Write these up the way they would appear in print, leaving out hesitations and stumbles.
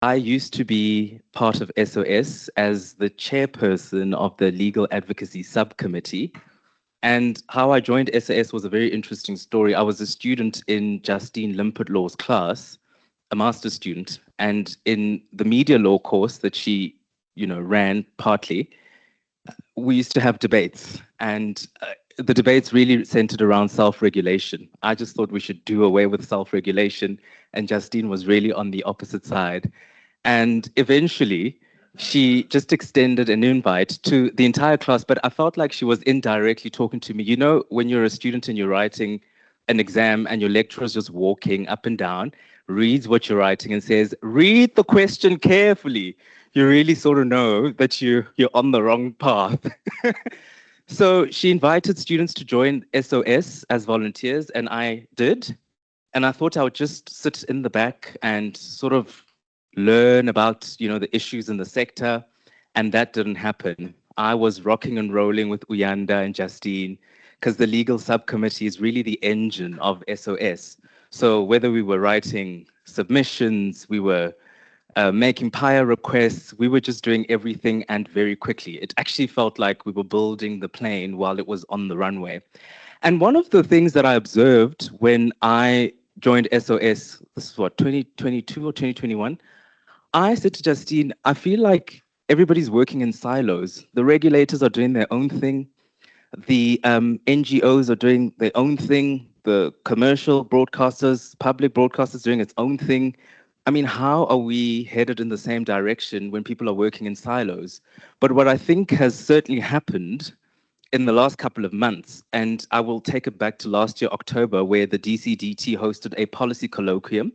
I used to be part of SOS as the chairperson of the Legal Advocacy Subcommittee. And how I joined SOS was a very interesting story. I was a student in Justine Limpert-Law's class, a master's student, and in the media law course that she, ran partly, we used to have debates, and the debates really centered around self-regulation. I just thought we should do away with self-regulation, and Justine was really on the opposite side. And eventually, she just extended an invite to the entire class, but I felt like she was indirectly talking to me. You know, when you're a student and you're writing an exam and your lecturer is just walking up and down, reads what you're writing and says, read the question carefully. You really sort of know that you're on the wrong path. So she invited students to join SOS as volunteers, and I did. And I thought I would just sit in the back and sort of learn about, the issues in the sector. And that didn't happen. I was rocking and rolling with Uyanda and Justine because the legal subcommittee is really the engine of SOS. So whether we were writing submissions, we were making PIA requests, we were just doing everything and very quickly. It actually felt like we were building the plane while it was on the runway. And one of the things that I observed when I joined SOS, this is what, 2022 or 2021, I said to Justine, I feel like everybody's working in silos. The regulators are doing their own thing. The NGOs are doing their own thing. The commercial broadcasters, public broadcasters doing its own thing. I mean, how are we headed in the same direction when people are working in silos? But what I think has certainly happened in the last couple of months, and I will take it back to last year, October, where the DCDT hosted a policy colloquium.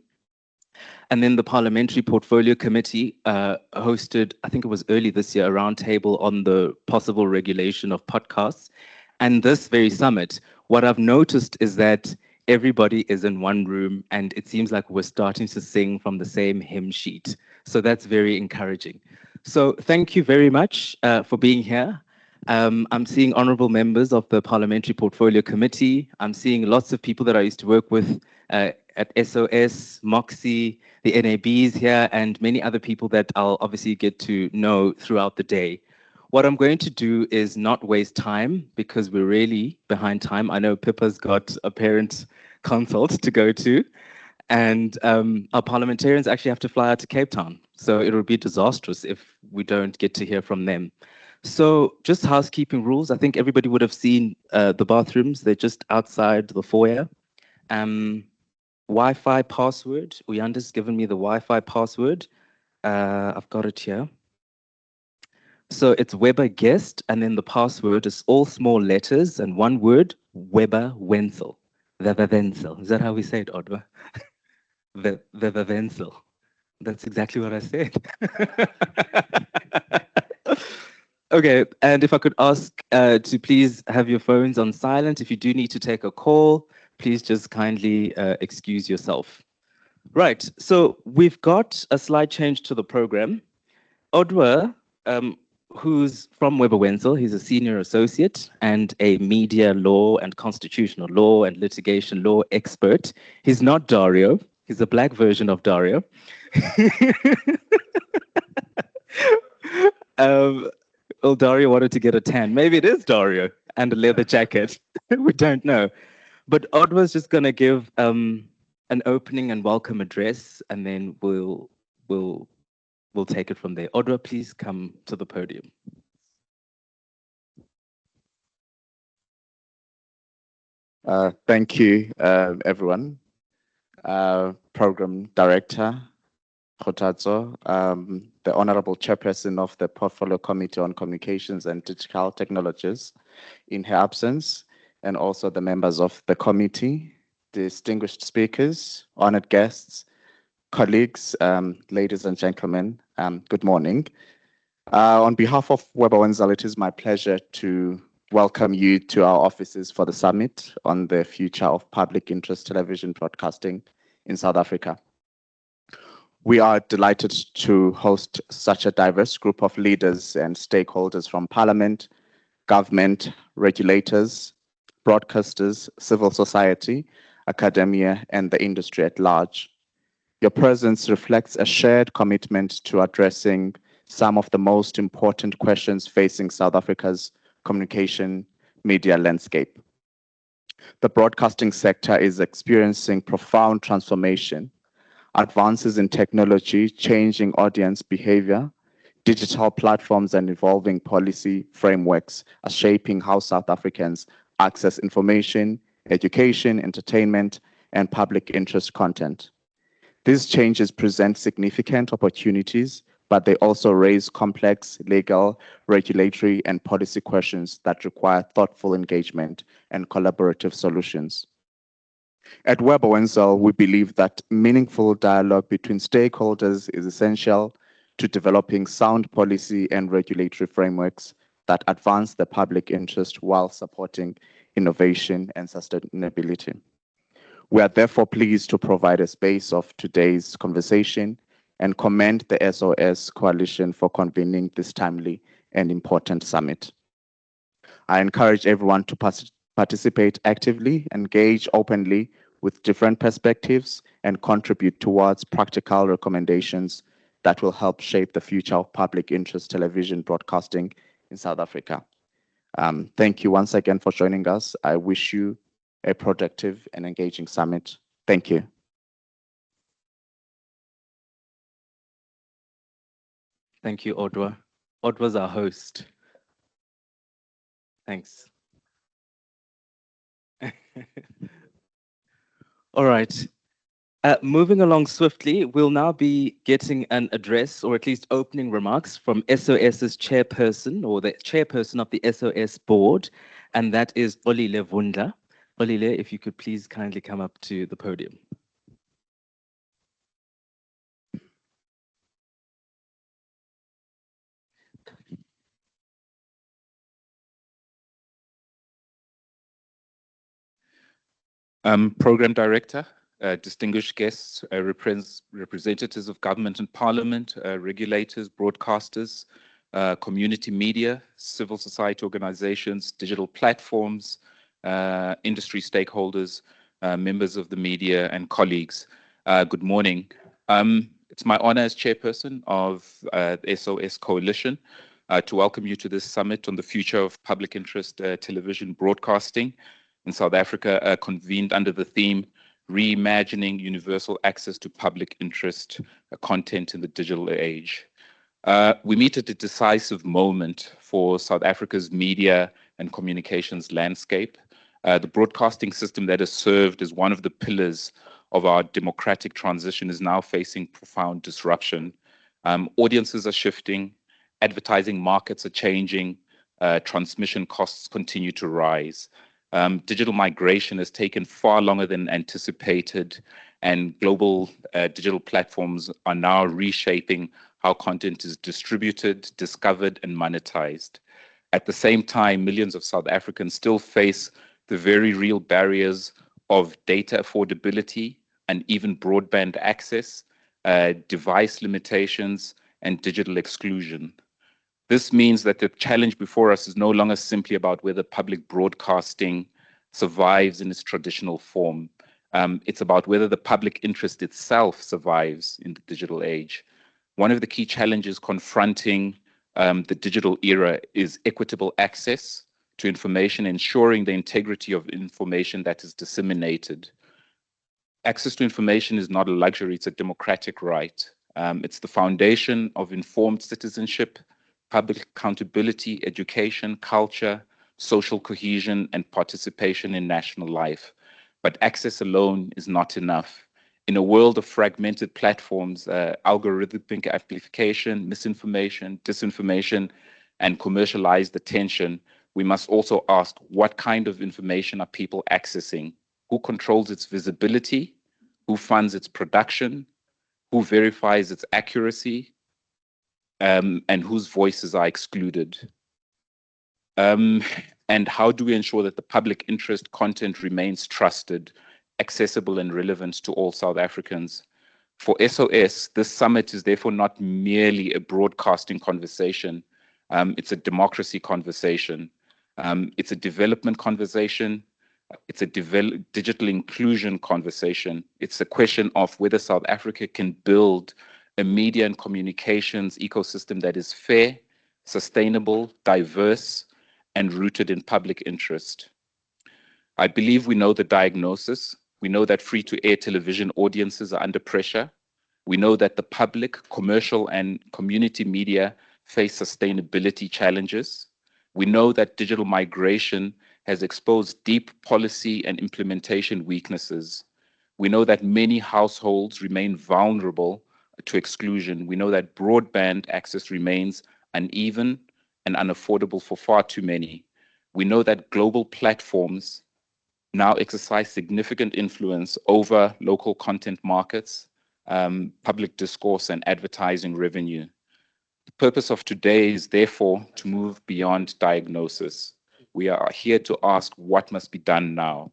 And then the Parliamentary Portfolio Committee hosted, I think it was early this year, a roundtable on the possible regulation of podcasts. And this very summit, what I've noticed is that everybody is in one room and it seems like we're starting to sing from the same hymn sheet. So that's very encouraging. So thank you very much for being here. I'm seeing honorable members of the Parliamentary Portfolio Committee. I'm seeing lots of people that I used to work with at SOS, Moxie, the NABs here, and many other people that I'll obviously get to know throughout the day. What I'm going to do is not waste time because we're really behind time. I know Pippa's got a parent consult to go to, and our parliamentarians actually have to fly out to Cape Town. So it would be disastrous if we don't get to hear from them. So just housekeeping rules. I think everybody would have seen the bathrooms. They're just outside the foyer. Wi-Fi password. Uyanda's given me the Wi-Fi password. I've got it here. So it's Weber Guest, and then the password is all small letters and one word, Weber Wenzel. Weber Wenzel. Is that how we say it, Odwa? Weber Wenzel. That's exactly what I said. Okay, and if I could ask to please have your phones on silent. If you do need to take a call, please just kindly excuse yourself. Right, so we've got a slight change to the program. Odwa, who's from Weber Wenzel, he's a senior associate and a media law and constitutional law and litigation law expert. He's not Dario, he's a black version of Dario. Well, Dario wanted to get a tan. Maybe it is Dario and a leather jacket. We don't know. But Odwa's just going to give an opening and welcome address, and then we'll take it from there. Odwa, please come to the podium. Thank you, everyone. Program Director, Kgothatso, the Honorable Chairperson of the Portfolio Committee on Communications and Digital Technologies in her absence, and also the members of the committee, distinguished speakers, honored guests, colleagues, ladies and gentlemen, good morning. On behalf of Weber Wenzel, it is my pleasure to welcome you to our offices for the summit on the future of public interest television broadcasting in South Africa. We are delighted to host such a diverse group of leaders and stakeholders from Parliament, government, regulators, broadcasters, civil society, academia, and the industry at large. Your presence reflects a shared commitment to addressing some of the most important questions facing South Africa's communication media landscape. The broadcasting sector is experiencing profound transformation. Advances in technology, changing audience behavior, digital platforms, and evolving policy frameworks are shaping how South Africans access information, education, entertainment, and public interest content. These changes present significant opportunities, but they also raise complex legal, regulatory, and policy questions that require thoughtful engagement and collaborative solutions. At Weber Wenzel, we believe that meaningful dialogue between stakeholders is essential to developing sound policy and regulatory frameworks that advance the public interest while supporting innovation and sustainability. We are therefore pleased to provide a space of today's conversation and commend the SOS Coalition for convening this timely and important summit. I encourage everyone to participate actively, engage openly with different perspectives, and contribute towards practical recommendations that will help shape the future of public interest television broadcasting in South Africa. Thank you once again for joining us. I wish you a productive and engaging summit. Thank you. Thank you, Odwa. Odwa's our host. Thanks. All right. Moving along swiftly, we'll now be getting an address, or at least opening remarks, from SOS's chairperson, or the chairperson of the SOS board, and that is Xolile Vundla. Xolile, if you could please kindly come up to the podium. Program Director, distinguished guests, representatives of government and parliament, regulators, broadcasters, community media, civil society organizations, digital platforms, industry stakeholders, members of the media, and colleagues. Good morning. It's my honor as chairperson of the SOS Coalition to welcome you to this summit on the future of public interest television broadcasting in South Africa, convened under the theme Reimagining Universal Access to Public Interest Content in the Digital Age. We meet at a decisive moment for South Africa's media and communications landscape. The broadcasting system that has served as one of the pillars of our democratic transition is now facing profound disruption. Audiences are shifting, advertising markets are changing, transmission costs continue to rise. Digital migration has taken far longer than anticipated, and global digital platforms are now reshaping how content is distributed, discovered, and monetized. At the same time, millions of South Africans still face the very real barriers of data affordability and even broadband access, device limitations, and digital exclusion. This means that the challenge before us is no longer simply about whether public broadcasting survives in its traditional form. It's about whether the public interest itself survives in the digital age. One of the key challenges confronting the digital era is equitable access to information, ensuring the integrity of information that is disseminated. Access to information is not a luxury, it's a democratic right. It's the foundation of informed citizenship, public accountability, education, culture, social cohesion, and participation in national life. But access alone is not enough. In a world of fragmented platforms, algorithmic amplification, misinformation, disinformation, and commercialized attention, we must also ask, what kind of information are people accessing? Who controls its visibility? Who funds its production? Who verifies its accuracy? And whose voices are excluded? And how do we ensure that the public interest content remains trusted, accessible, and relevant to all South Africans? For SOS, this summit is therefore not merely a broadcasting conversation. It's a democracy conversation. It's a development conversation. It's a digital inclusion conversation. It's a question of whether South Africa can build a media and communications ecosystem that is fair, sustainable, diverse, and rooted in public interest. I believe we know the diagnosis. We know that free-to-air television audiences are under pressure. We know that the public, commercial, and community media face sustainability challenges. We know that digital migration has exposed deep policy and implementation weaknesses. We know that many households remain vulnerable to exclusion. We know that broadband access remains uneven and unaffordable for far too many. We know that global platforms now exercise significant influence over local content markets, public discourse, and advertising revenue. The purpose of today is therefore to move beyond diagnosis. We are here to ask what must be done now.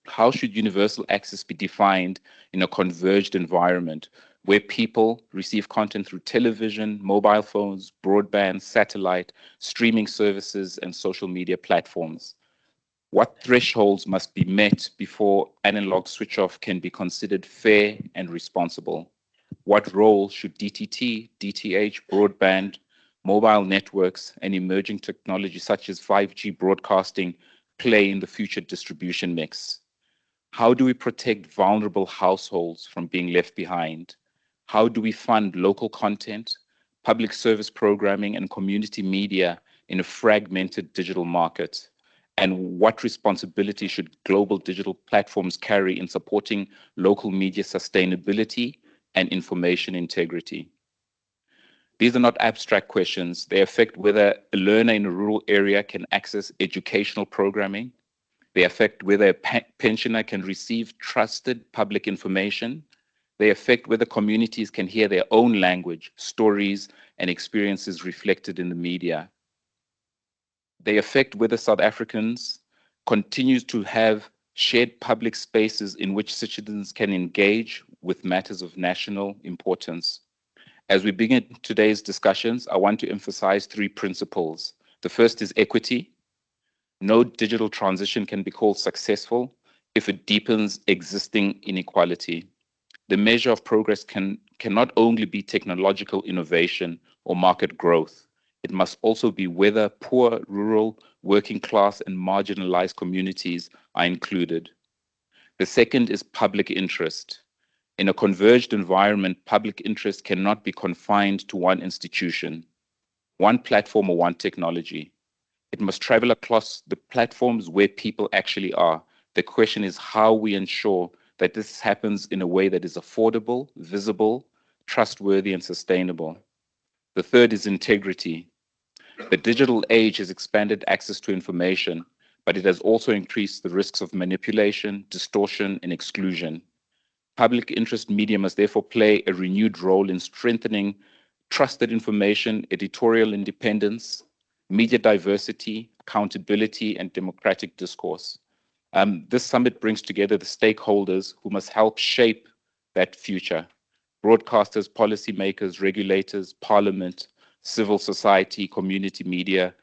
How should universal access be defined in a converged environment where people receive content through television, mobile phones, broadband, satellite, streaming services, and social media platforms? What thresholds must be met before analog switch-off can be considered fair and responsible? What role should DTT, DTH, broadband, mobile networks, and emerging technology such as 5G broadcasting play in the future distribution mix? How do we protect vulnerable households from being left behind? How do we fund local content, public service programming, and community media in a fragmented digital market? And what responsibility should global digital platforms carry in supporting local media sustainability and information integrity? These are not abstract questions. They affect whether a learner in a rural area can access educational programming. They affect whether a pensioner can receive trusted public information. They affect whether communities can hear their own language, stories, and experiences reflected in the media. They affect whether South Africans continue to have shared public spaces in which citizens can engage with matters of national importance. As we begin today's discussions, I want to emphasize 3 principles. The first is equity. No digital transition can be called successful if it deepens existing inequality. The measure of progress cannot only be technological innovation or market growth. It must also be whether poor, rural, working class, and marginalized communities are included. The second is public interest. In a converged environment, public interest cannot be confined to one institution, one platform, or one technology. It must travel across the platforms where people actually are. The question is how we ensure that this happens in a way that is affordable, visible, trustworthy, and sustainable. The third is integrity. The digital age has expanded access to information, but it has also increased the risks of manipulation, distortion, and exclusion. Public interest media must therefore play a renewed role in strengthening trusted information, editorial independence, media diversity, accountability, and democratic discourse. This summit brings together the stakeholders who must help shape that future: broadcasters, policymakers, regulators, parliament, civil society, community media,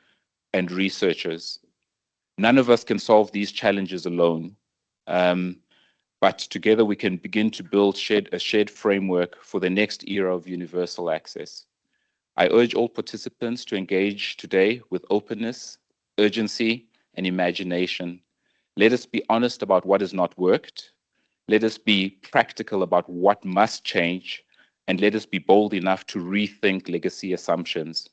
and researchers. None of us can solve these challenges alone, but together we can begin to build a shared framework for the next era of universal access. I urge all participants to engage today with openness, urgency, and imagination. Let us be honest about what has not worked. Let us be practical about what must change, and let us be bold enough to rethink legacy assumptions.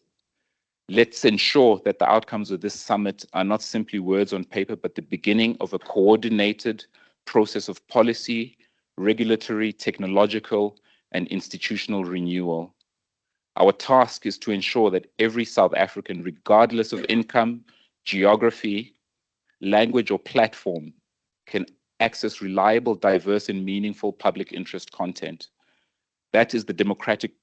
Let's ensure that the outcomes of this summit are not simply words on paper, but the beginning of a coordinated process of policy, regulatory, technological, and institutional renewal. Our task is to ensure that every South African, regardless of income, geography, language, or platform, can access reliable, diverse, and meaningful public interest content. That is the democratic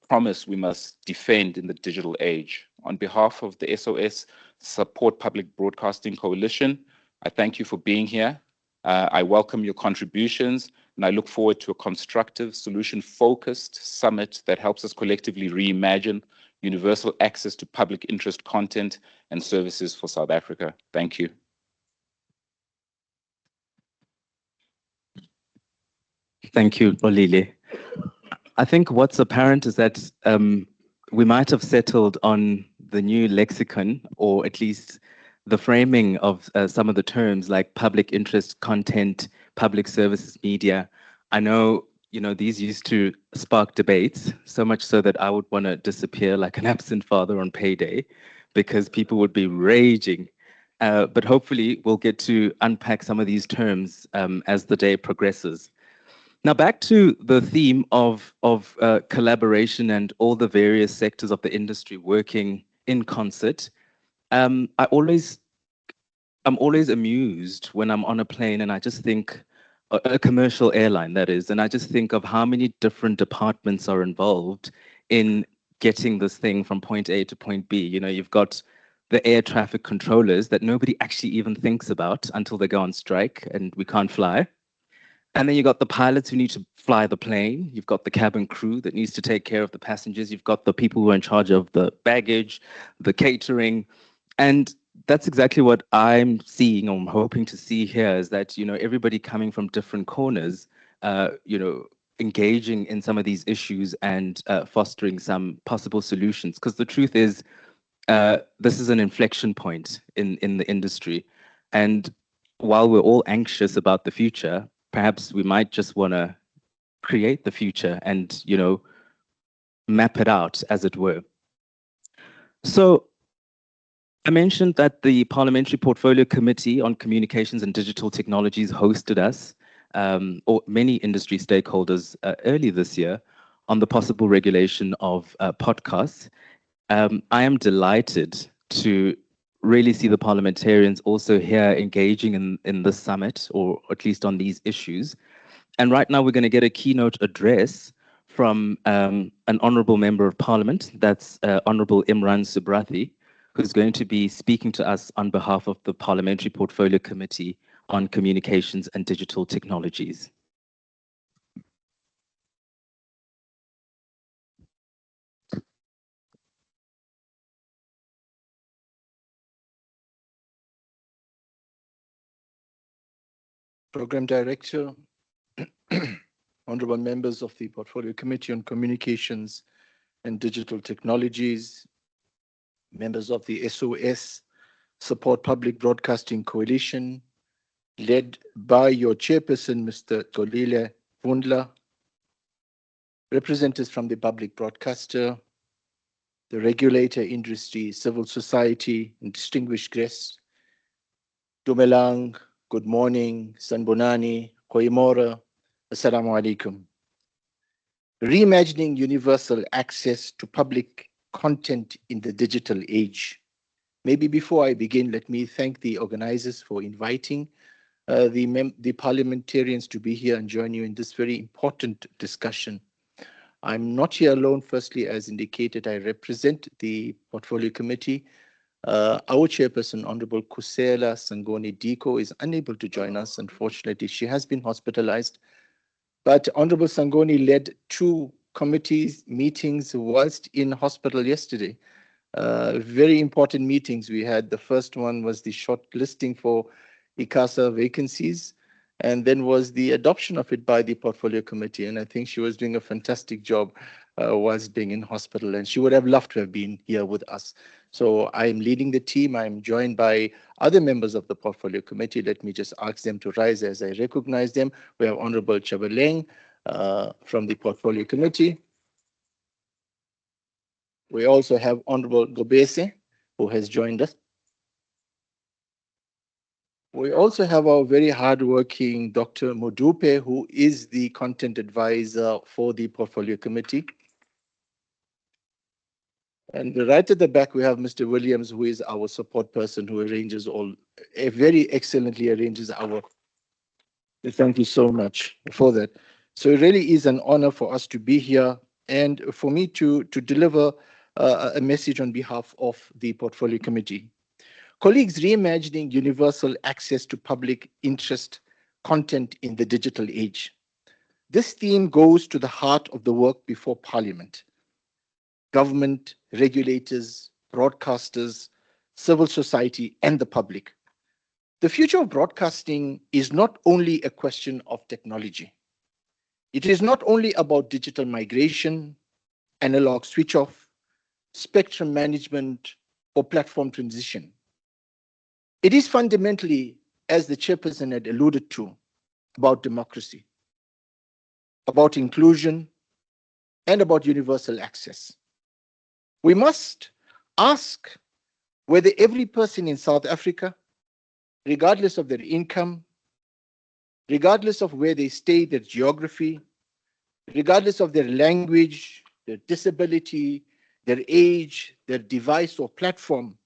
promise we must defend in the digital age. On behalf of the SOS Support Public Broadcasting Coalition, I thank you for being here. I welcome your contributions, and I look forward to a constructive, solution-focused summit that helps us collectively reimagine universal access to public interest content and services for South Africa. Thank you. Thank you, Olile. I think what's apparent is that we might have settled on the new lexicon, or at least the framing of some of the terms like public interest content, public services media. I know, these used to spark debates, so much so that I would want to disappear like an absent father on payday because people would be raging. But hopefully we'll get to unpack some of these terms as the day progresses. Now, back to the theme of collaboration and all the various sectors of the industry working in concert. I'm always amused when I'm on a plane and I just think, a commercial airline that is, and I just think of how many different departments are involved in getting this thing from point A to point B. You've got the air traffic controllers that nobody actually even thinks about until they go on strike and we can't fly. And then you got the pilots who need to fly the plane. You've got the cabin crew that needs to take care of the passengers. You've got the people who are in charge of the baggage, the catering. And that's exactly what I'm seeing, or I'm hoping to see here, is that, everybody coming from different corners, engaging in some of these issues and fostering some possible solutions. Because the truth is, this is an inflection point in the industry. And while we're all anxious about the future, perhaps we might just want to create the future and, map it out, as it were. So I mentioned that the Parliamentary Portfolio Committee on Communications and Digital Technologies hosted us, or many industry stakeholders, early this year on the possible regulation of podcasts. I am delighted to really see the parliamentarians also here engaging in the summit, or at least on these issues. And right now we're going to get a keynote address from an honourable member of parliament, that's Honourable Imran Subrathi, who's going to be speaking to us on behalf of the Parliamentary Portfolio Committee on Communications and Digital Technologies. Program Director, honorable members of the Portfolio Committee on Communications and Digital Technologies, members of the SOS Support Public Broadcasting Coalition, led by your chairperson, Mr. Xolile Vundla, representatives from the public broadcaster, the regulator, industry, civil society, and distinguished guests. Dumelang, good morning, Sanbonani, Koimora, Assalamu alaikum. Reimagining universal access to public content in the digital age. Maybe before I begin, let me thank the organizers for inviting the parliamentarians to be here and join you in this very important discussion. I'm not here alone. Firstly, as indicated, I represent the Portfolio Committee. Our chairperson, Honorable Kusela Sangoni Diko, is unable to join us. Unfortunately, she has been hospitalized. But Honorable Sangoni led two committees meetings whilst in hospital yesterday. Very important meetings we had. The first one was the shortlisting for ICASA vacancies, and then was the adoption of it by the Portfolio Committee. And I think she was doing a fantastic job whilst being in hospital, and she would have loved to have been here with us. So I'm leading the team. I'm joined by other members of the Portfolio Committee. Let me just ask them to rise as I recognize them. We have Honorable Chabaleng from the Portfolio Committee. We also have Honorable Gobese, who has joined us. We also have our very hardworking Dr. Modupe, who is the content advisor for the Portfolio Committee. And right at the back, we have Mr. Williams, who is our support person, who arranges very excellently arranges our. Thank you so much for that. So it really is an honor for us to be here and for me to deliver a message on behalf of the Portfolio Committee. Colleagues, reimagining universal access to public interest content in the digital age. This theme goes to the heart of the work before Parliament. Government, regulators, broadcasters, civil society, and the public. The future of broadcasting is not only a question of technology. It is not only about digital migration, analog switch off, spectrum management, or platform transition. It is fundamentally, as the chairperson had alluded to, about democracy, about inclusion, and about universal access. We must ask whether every person in South Africa, regardless of their income, regardless of where they stay, their geography, regardless of their language, their disability, their age, their device or platform,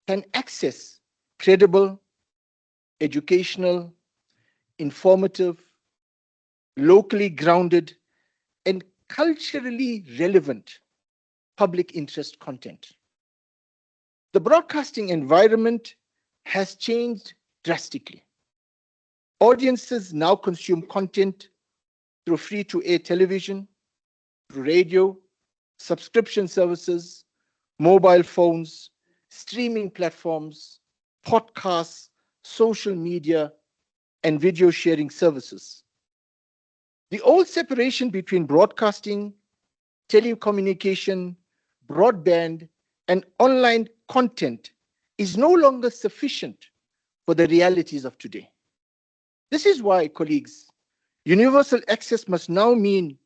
can access credible, educational, informative, locally grounded, and culturally relevant public interest content. The broadcasting environment has changed drastically. Audiences now consume content through free-to-air television, through radio, subscription services, mobile phones, streaming platforms, podcasts, social media, and video sharing services. The old separation between broadcasting, telecommunication, broadband, and online content is no longer sufficient for the realities of today. This is why, colleagues, universal access must now mean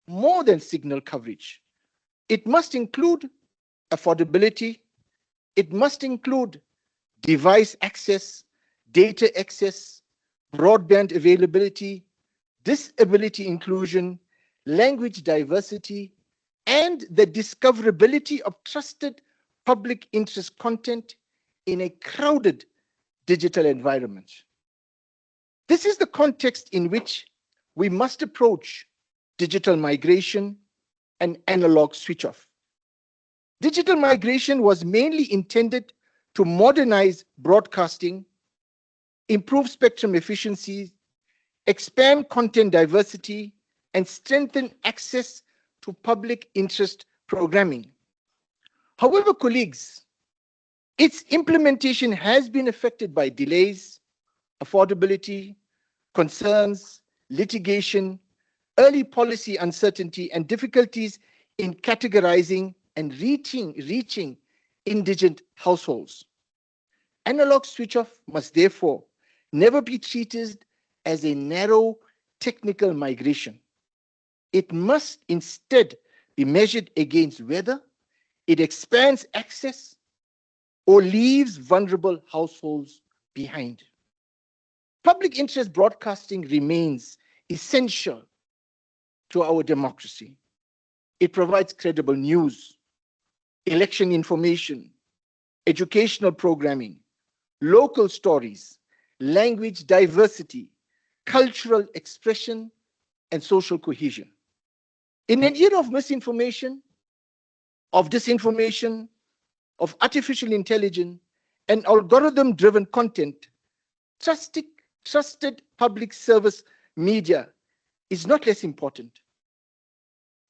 more than signal coverage. It must include affordability. It must include device access, data access, broadband availability, disability inclusion, language diversity, and the discoverability of trusted public interest content in a crowded digital environment. This is the context in which we must approach digital migration and analog switch off. Digital migration was mainly intended to modernize broadcasting, improve spectrum efficiency, expand content diversity, and strengthen access to public interest programming. However, colleagues, its implementation has been affected by delays, affordability, concerns, litigation, early policy uncertainty, and difficulties in categorizing and reaching indigent households. Analog switch off must therefore never be treated as a narrow technical migration. It must instead be measured against whether it expands access or leaves vulnerable households behind. Public interest broadcasting remains essential to our democracy. It provides credible news, election information, educational programming, local stories, language diversity, cultural expression, and social cohesion. In an era of misinformation, of disinformation, of artificial intelligence, and algorithm-driven content, trusted public service media is not less important.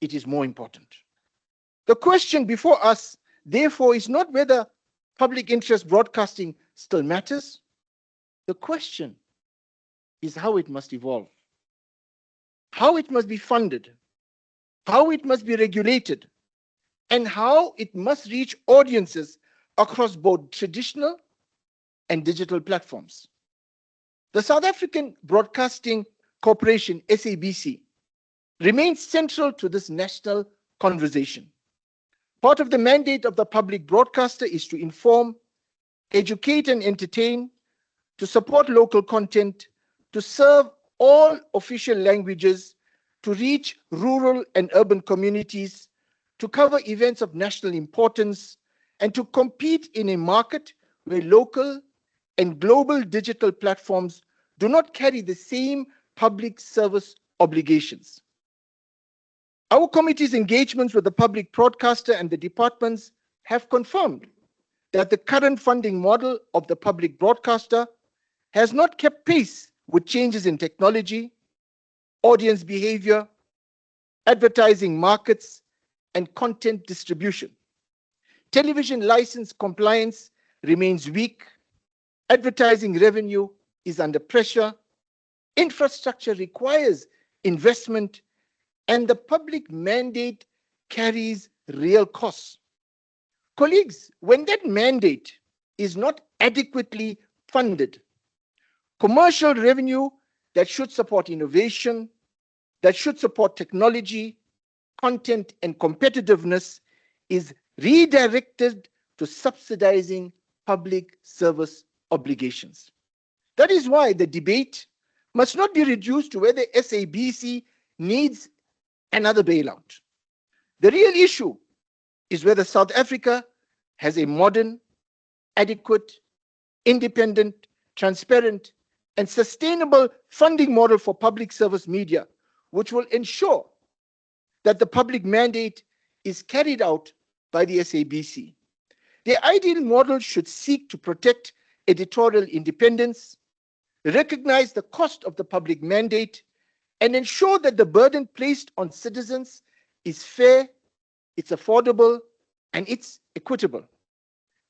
It is more important. The question before us, therefore, is not whether public interest broadcasting still matters. The question is how it must evolve, how it must be funded, how it must be regulated, and how it must reach audiences across both traditional and digital platforms. The South African Broadcasting Corporation, SABC, remains central to this national conversation. Part of the mandate of the public broadcaster is to inform, educate, and entertain, to support local content, to serve all official languages, to reach rural and urban communities, to cover events of national importance, and to compete in a market where local and global digital platforms do not carry the same public service obligations. Our committee's engagements with the public broadcaster and the departments have confirmed that the current funding model of the public broadcaster has not kept pace with changes in technology, audience behavior, advertising markets, and content distribution. Television license compliance remains weak, advertising revenue is under pressure, infrastructure requires investment, and the public mandate carries real costs. Colleagues, when that mandate is not adequately funded, commercial revenue that should support innovation, that should support technology, content, and competitiveness is redirected to subsidizing public service obligations. That is why the debate must not be reduced to whether SABC needs another bailout. The real issue is whether South Africa has a modern, adequate, independent, transparent, and sustainable funding model for public service media, which will ensure that the public mandate is carried out by the SABC. The ideal model should seek to protect editorial independence, recognize the cost of the public mandate, and ensure that the burden placed on citizens is fair, it's affordable, and it's equitable.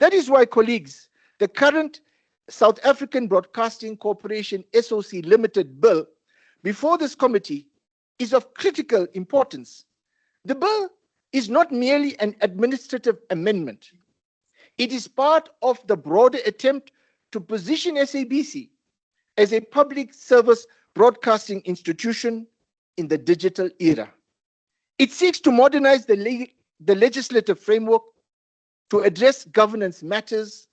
That is why, colleagues, the current South African Broadcasting Corporation SOC Limited bill before this committee is of critical importance. The bill is not merely an administrative amendment. It is part of the broader attempt to position SABC as a public service broadcasting institution in the digital era. It seeks to modernize the legislative framework, to address governance matters,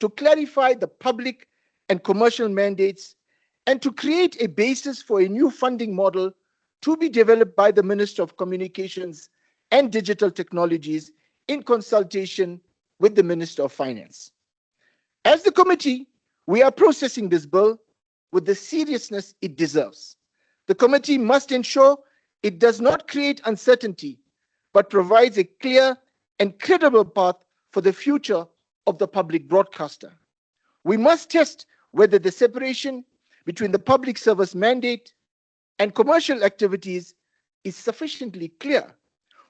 to clarify the public and commercial mandates, and to create a basis for a new funding model to be developed by the Minister of Communications and Digital Technologies in consultation with the Minister of Finance. As the committee, we are processing this bill with the seriousness it deserves. The committee must ensure it does not create uncertainty, but provides a clear and credible path for the future of the public broadcaster. We must test whether the separation between the public service mandate and commercial activities is sufficiently clear.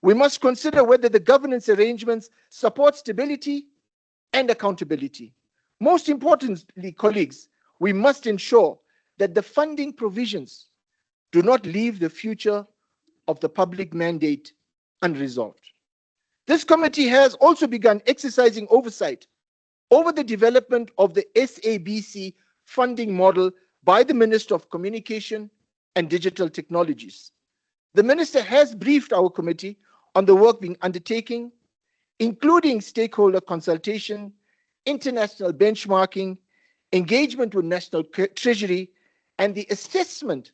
We must consider whether the governance arrangements support stability and accountability. Most importantly, colleagues, we must ensure that the funding provisions do not leave the future of the public mandate unresolved. This committee has also begun exercising oversight over the development of the SABC funding model by the Minister of Communication and Digital Technologies. The Minister has briefed our committee on the work being undertaken, including stakeholder consultation, international benchmarking, engagement with National Treasury, and the assessment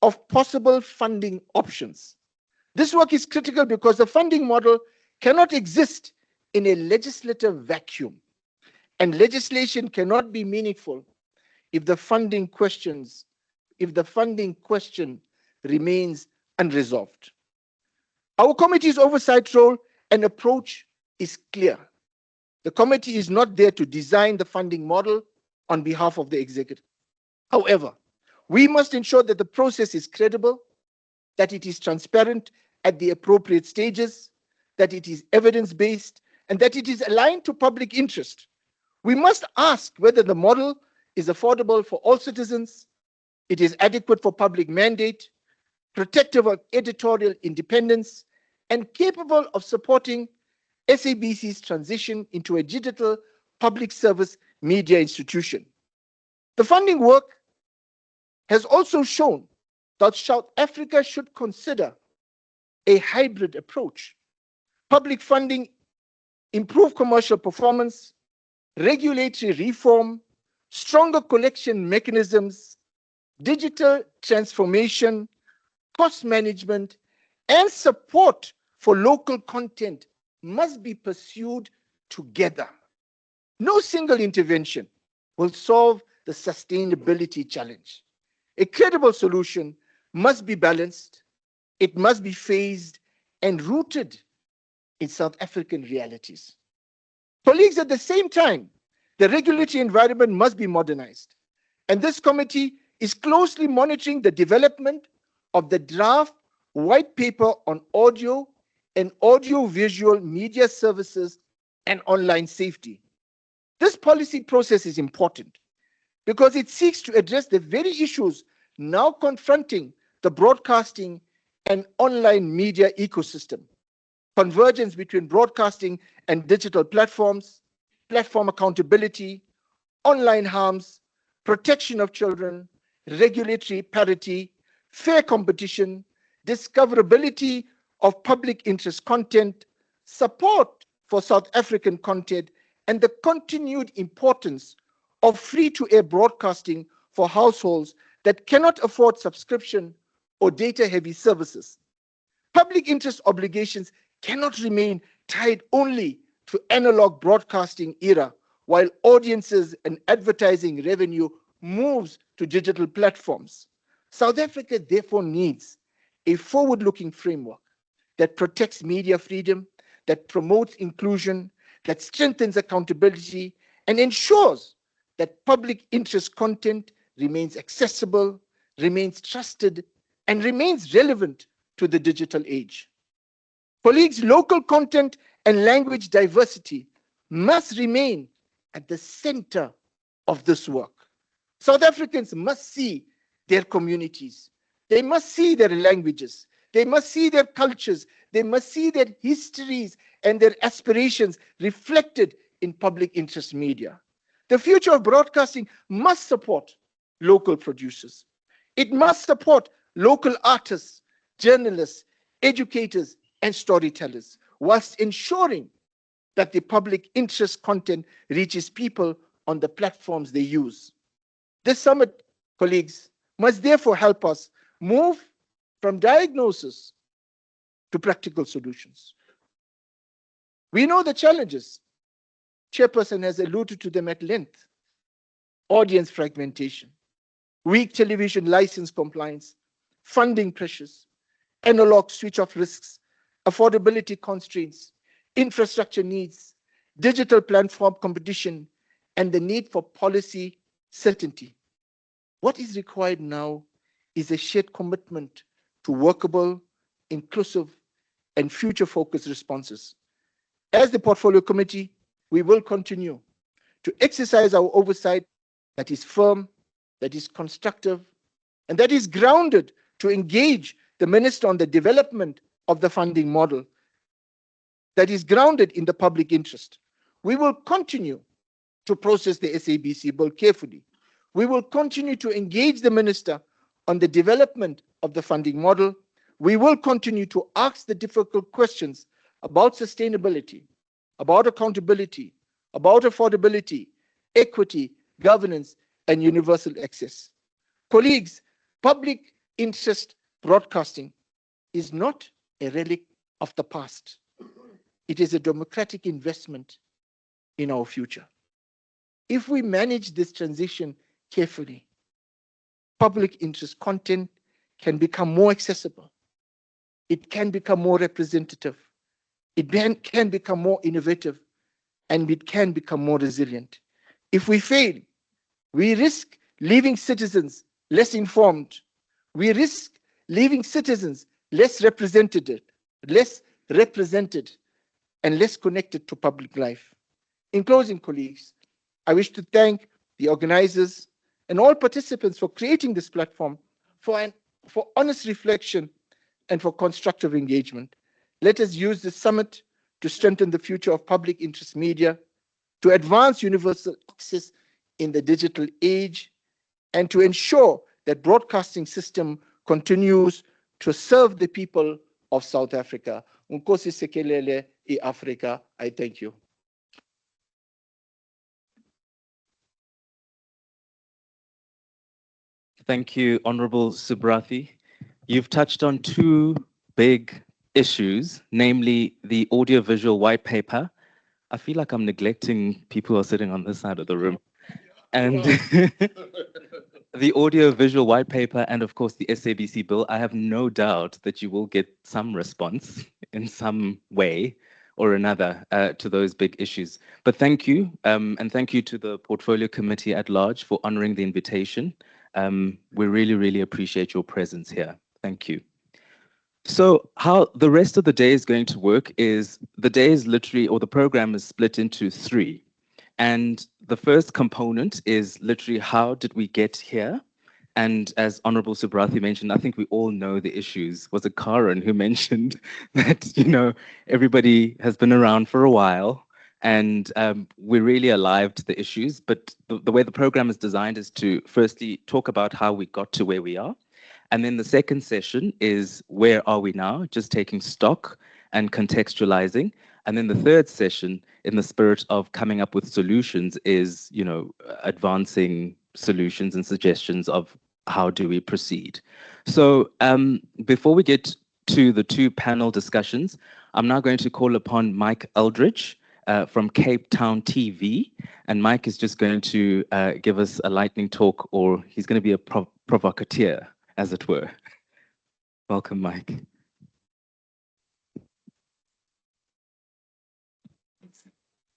of possible funding options. This work is critical because the funding model cannot exist in a legislative vacuum, and legislation cannot be meaningful if the funding question remains unresolved. Our committee's oversight role and approach is clear. The committee is not there to design the funding model on behalf of the executive. However, we must ensure that the process is credible, that it is transparent at the appropriate stages, that it is evidence-based, and that it is aligned to public interest. We must ask whether the model is affordable for all citizens, it is adequate for public mandate, protective of editorial independence, and capable of supporting SABC's transition into a digital public service media institution. The funding work has also shown that South Africa should consider a hybrid approach. Public funding, improved commercial performance, regulatory reform, stronger collection mechanisms, digital transformation, cost management, and support for local content must be pursued together. No single intervention will solve the sustainability challenge. A credible solution must be balanced, it must be phased and rooted in South African realities. Colleagues, at the same time, the regulatory environment must be modernized, and this committee is closely monitoring the development of the draft white paper on audio and audiovisual media services and online safety. This policy process is important because it seeks to address the very issues now confronting the broadcasting and online media ecosystem, convergence between broadcasting and digital platforms, platform accountability, online harms, protection of children, regulatory parity, fair competition, discoverability of public interest content, support for South African content, and the continued importance of free-to-air broadcasting for households that cannot afford subscription or data-heavy services. Public interest obligations cannot remain tied only to analog broadcasting era, while audiences and advertising revenue moves to digital platforms. South Africa therefore needs a forward-looking framework that protects media freedom, that promotes inclusion, that strengthens accountability, and ensures that public interest content remains accessible, remains trusted, and remains relevant to the digital age. Colleagues, local content and language diversity must remain at the center of this work. South Africans must see their communities. They must see their languages. They must see their cultures. They must see their histories and their aspirations reflected in public interest media. The future of broadcasting must support local producers. It must support local artists, journalists, educators, and storytellers, whilst ensuring that the public interest content reaches people on the platforms they use. This summit, colleagues, must therefore help us move from diagnosis to practical solutions. We know the challenges. Chairperson has alluded to them at length. Audience fragmentation, weak television license compliance, funding pressures, analog switch-off risks, affordability constraints, infrastructure needs, digital platform competition, and the need for policy certainty. What is required now is a shared commitment to workable, inclusive, and future-focused responses. As the Portfolio Committee, we will continue to exercise our oversight that is firm, that is constructive, and that is grounded to engage the Minister on the development of the funding model that is grounded in the public interest. We will continue to process the SABC bill carefully. We will continue to engage the Minister on the development of the funding model. We will continue to ask the difficult questions about sustainability, about accountability, about affordability, equity, governance, and universal access. Colleagues, public interest broadcasting is not a relic of the past. It is a democratic investment in our future. If we manage this transition carefully, public interest content can become more accessible. It can become more representative. It can become more innovative, and it can become more resilient. If we fail, we risk leaving citizens less informed. We risk leaving citizens less represented, and less connected to public life. In closing, colleagues, I wish to thank the organizers and all participants for creating this platform, for honest reflection, and for constructive engagement. Let us use this summit to strengthen the future of public interest media, to advance universal access in the digital age, and to ensure that broadcasting system continues to serve the people of South Africa. Nkosi Sikelel' i-Afrika. I thank you. Thank you, Honorable Subrathi. You've touched on two big issues, namely the audiovisual white paper. I feel like I'm neglecting people who are sitting on this side of the room. And the audiovisual white paper, and of course the SABC bill. I have no doubt that you will get some response in some way or another to those big issues. But thank you, and thank you to the Portfolio Committee at large for honoring the invitation. We really, really appreciate your presence here. Thank you. So how the rest of the day is going to work is the day is literally, or the program is split into three. And the first component is literally how did we get here? And as Honorable Subrathi mentioned, I think we all know the issues. Was it Karen who mentioned that, everybody has been around for a while and we're really alive to the issues. But the way the program is designed is to firstly talk about how we got to where we are. And then the second session is where are we now, just taking stock and contextualizing. And then the third session, in the spirit of coming up with solutions, is, advancing solutions and suggestions of how do we proceed. So before we get to the two panel discussions, I'm now going to call upon Mike Eldridge from Cape Town TV. And Mike is just going to give us a lightning talk, or he's going to be a provocateur, as it were. Welcome, Mike.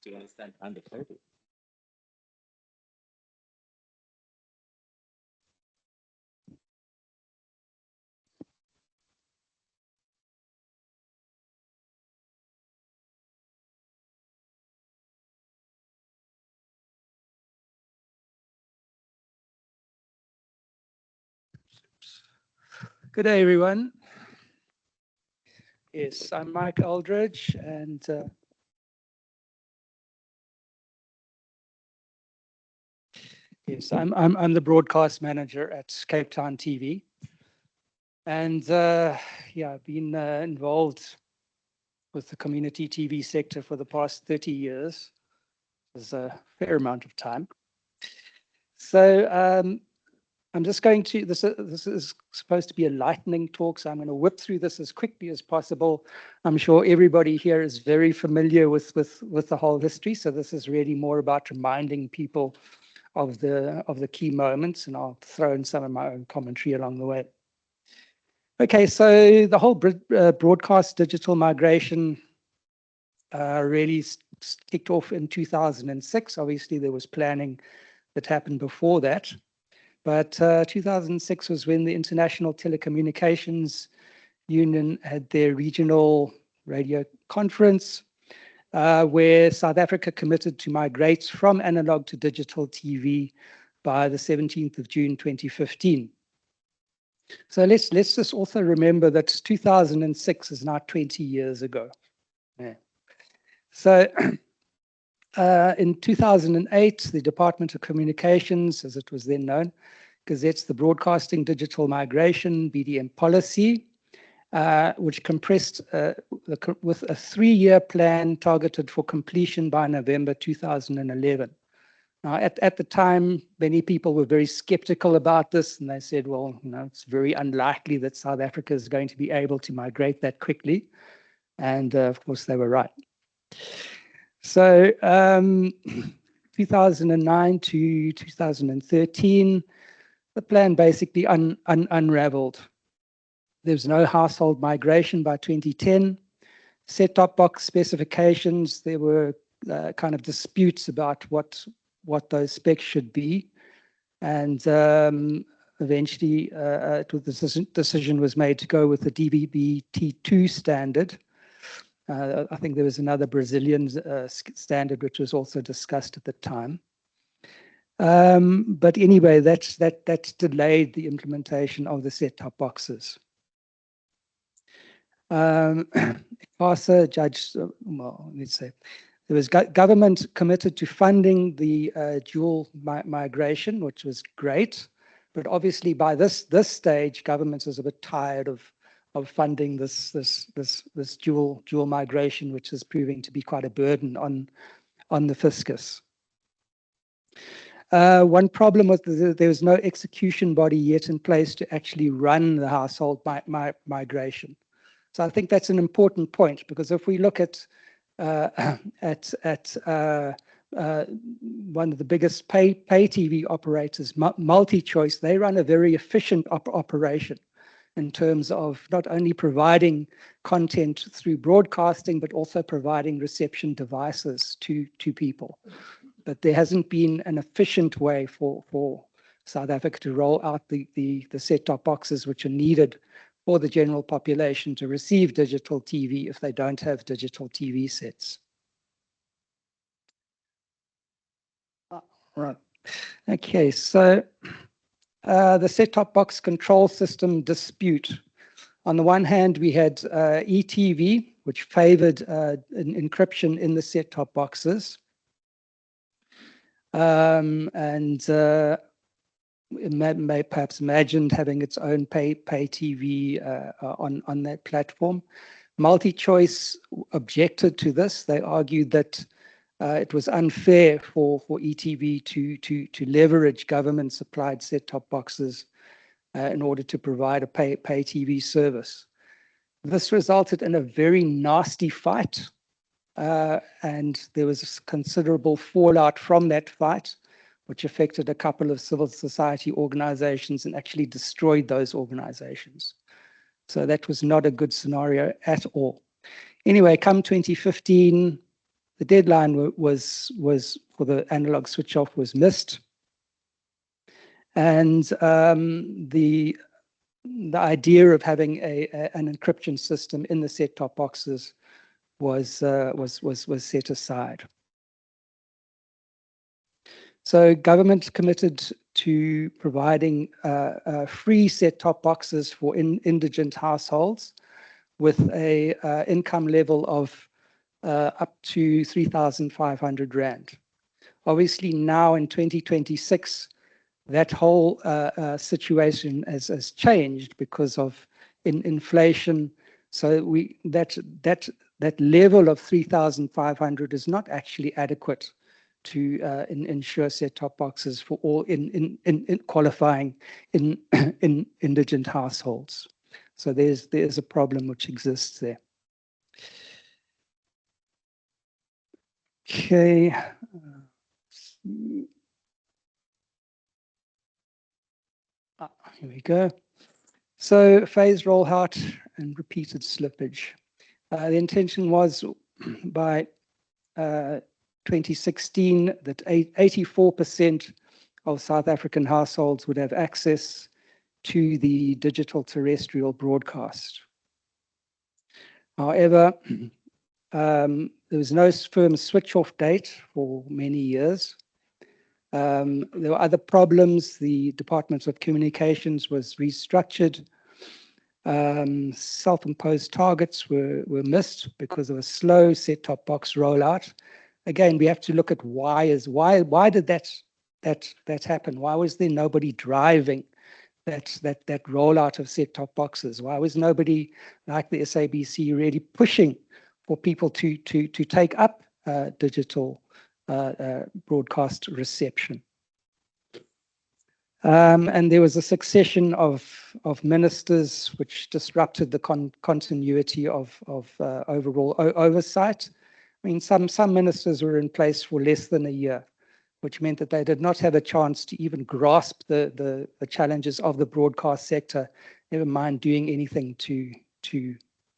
Do you understand behind the table? Good day, everyone. Yes, I'm Mike Eldridge, and yes, I'm the broadcast manager at Cape Town TV, and yeah, I've been involved with the community TV sector for the past 30 years. It's a fair amount of time. So I'm just going to, this is supposed to be a lightning talk, so I'm going to whip through this as quickly as possible. I'm sure everybody here is very familiar with the whole history, so this is really more about reminding people of the key moments, and I'll throw in some of my own commentary along the way. Okay, so the whole broadcast digital migration really kicked off in 2006. Obviously, there was planning that happened before that. But 2006 was when the International Telecommunications Union had their regional radio conference, where South Africa committed to migrate from analog to digital TV by the 17th of June 2015. So let's just also remember that 2006 is now 20 years ago. Yeah. So in 2008, the Department of Communications, as it was then known, gazettes the Broadcasting Digital Migration (BDM) policy, which compressed with a 3-year plan targeted for completion by November 2011. Now, at the time, many people were very skeptical about this, and they said, well, it's very unlikely that South Africa is going to be able to migrate that quickly. And of course, they were right. So 2009 to 2013, the plan basically unraveled. There was no household migration by 2010. Set-top box specifications, there were kind of disputes about what those specs should be. And eventually, the decision was made to go with the DVB-T2 standard. I think there was another Brazilian standard which was also discussed at the time. But anyway, that delayed the implementation of the set-top boxes. ICASA judged, well, let's say, there was government committed to funding the dual migration, which was great. But obviously, by this stage, government was a bit tired of funding this dual migration, which is proving to be quite a burden on the fiscus. One problem was that there was no execution body yet in place to actually run the household migration. So I think that's an important point, because if we look at one of the biggest pay TV operators, MultiChoice, they run a very efficient operation in terms of not only providing content through broadcasting, but also providing reception devices to people. But there hasn't been an efficient way for South Africa to roll out the set-top boxes which are needed for the general population to receive digital TV if they don't have digital TV sets. Right. Okay, so The set-top box control system dispute. On the one hand, we had ETV, which favored encryption in the set-top boxes. It may perhaps imagined having its own pay TV on that platform. MultiChoice objected to this. They argued that it was unfair for ETV to leverage government-supplied set-top boxes in order to provide a pay TV service. This resulted in a very nasty fight, and there was considerable fallout from that fight, which affected a couple of civil society organizations and actually destroyed those organizations. So that was not a good scenario at all. Anyway, come 2015, the deadline was for the analog switch off was missed. And the idea of having an encryption system in the set-top boxes was set aside. So government committed to providing free set-top boxes for indigent households with a income level of up to 3,500 Rand. Obviously now in 2026, that whole situation has changed because of inflation. So that level of 3,500 is not actually adequate to ensure set-top boxes for all in qualifying in indigent households. So there's a problem which exists there. Okay. Here we go. So phased rollout and repeated slippage. The intention was by 2016 that 84% of South African households would have access to the digital terrestrial broadcast. However, there was no firm switch-off date for many years. There were other problems. The Department of Communications was restructured. Self-imposed targets were missed because of a slow set-top box rollout. Again, we have to look at why did that happen? Why was there nobody driving that rollout of set-top boxes? Why was nobody like the SABC really pushing for people to take up digital broadcast reception? And there was a succession of ministers which disrupted the continuity of overall oversight. I mean, some ministers were in place for less than a year, which meant that they did not have a chance to even grasp the challenges of the broadcast sector, never mind doing anything to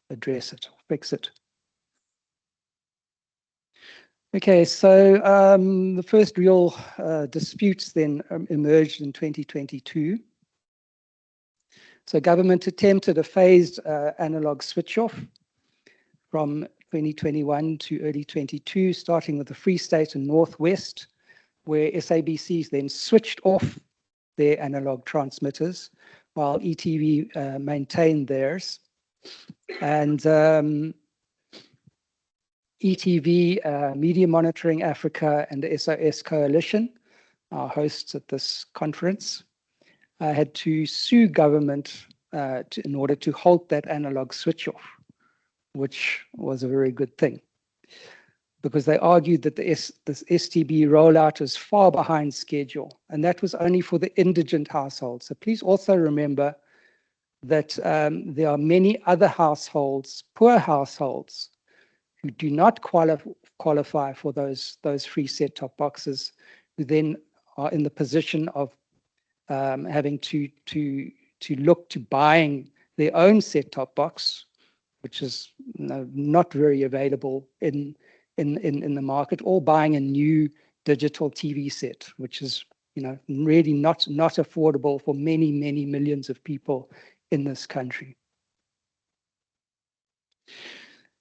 address it or fix it. Okay, so the first real disputes then emerged in 2022. So government attempted a phased analog switch off from 2021 to early 22, starting with the Free State and Northwest, where SABCs then switched off their analog transmitters while ETV maintained theirs. And ETV, Media Monitoring Africa, and the SOS Coalition, our hosts at this conference, had to sue government in order to halt that analog switch-off, which was a very good thing, because they argued that this STB rollout is far behind schedule, and that was only for the indigent households. So please also remember that there are many other households, poor households, who do not qualify for those free set-top boxes, who then are in the position of having to look to buying their own set-top box, which is not very available in the market, or buying a new digital TV set, which is really not affordable for many millions of people in this country.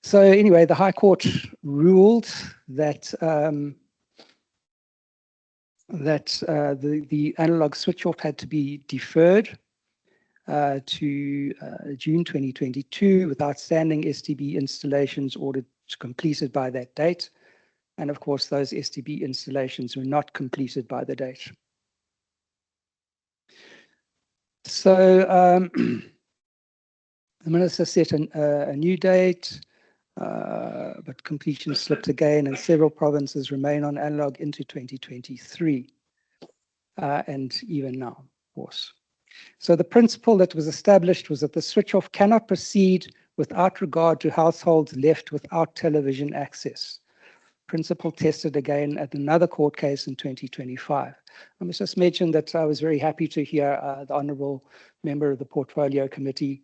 So anyway, the High Court ruled that that the analog switch off had to be deferred to June 2022 with outstanding STB installations ordered completed by that date. And of course, those STB installations were not completed by the date. So the minister set a new date, but completion slipped again, and several provinces remain on analog into 2023, and even now, of course. So the principle that was established was that the switch-off cannot proceed without regard to households left without television access. Principle tested again at another court case in 2025. I must just mention that I was very happy to hear the Honourable Member of the Portfolio Committee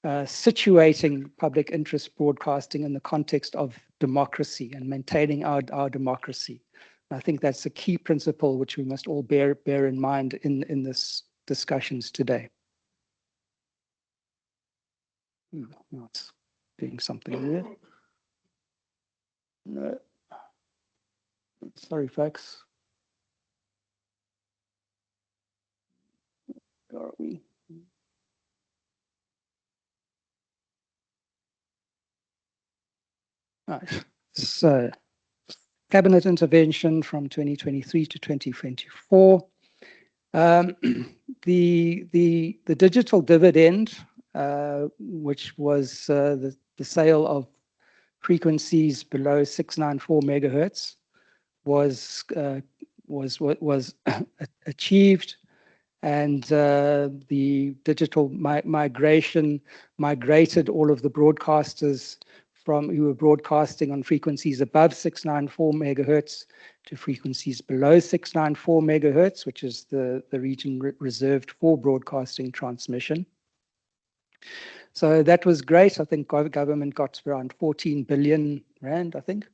situating public interest broadcasting in the context of democracy and maintaining our democracy. And I think that's a key principle which we must all bear in mind in this discussions today. Now it's doing something there. No. Sorry, folks. Where are we? Right. So, cabinet intervention from 2023 to 2024. The digital dividend, which was the sale of frequencies below 694 megahertz, was achieved, and the digital migration migrated all of the broadcasters who were broadcasting on frequencies above 694 megahertz to frequencies below 694 megahertz, which is the region reserved for broadcasting transmission. So that was great. I think government got around 14 billion rand, I think,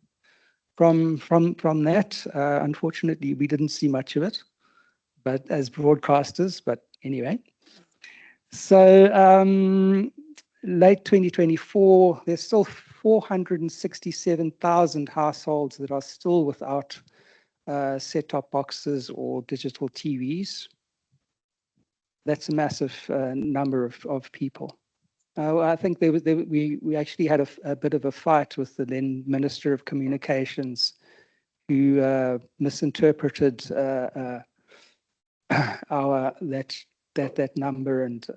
from that. Unfortunately, we didn't see much of it, but as broadcasters, but anyway. So late 2024, there's still 467,000 households that are still without set-top boxes or digital TVs. That's a massive number of people. I think we actually had a bit of a fight with the then Minister of Communications, who misinterpreted that number, and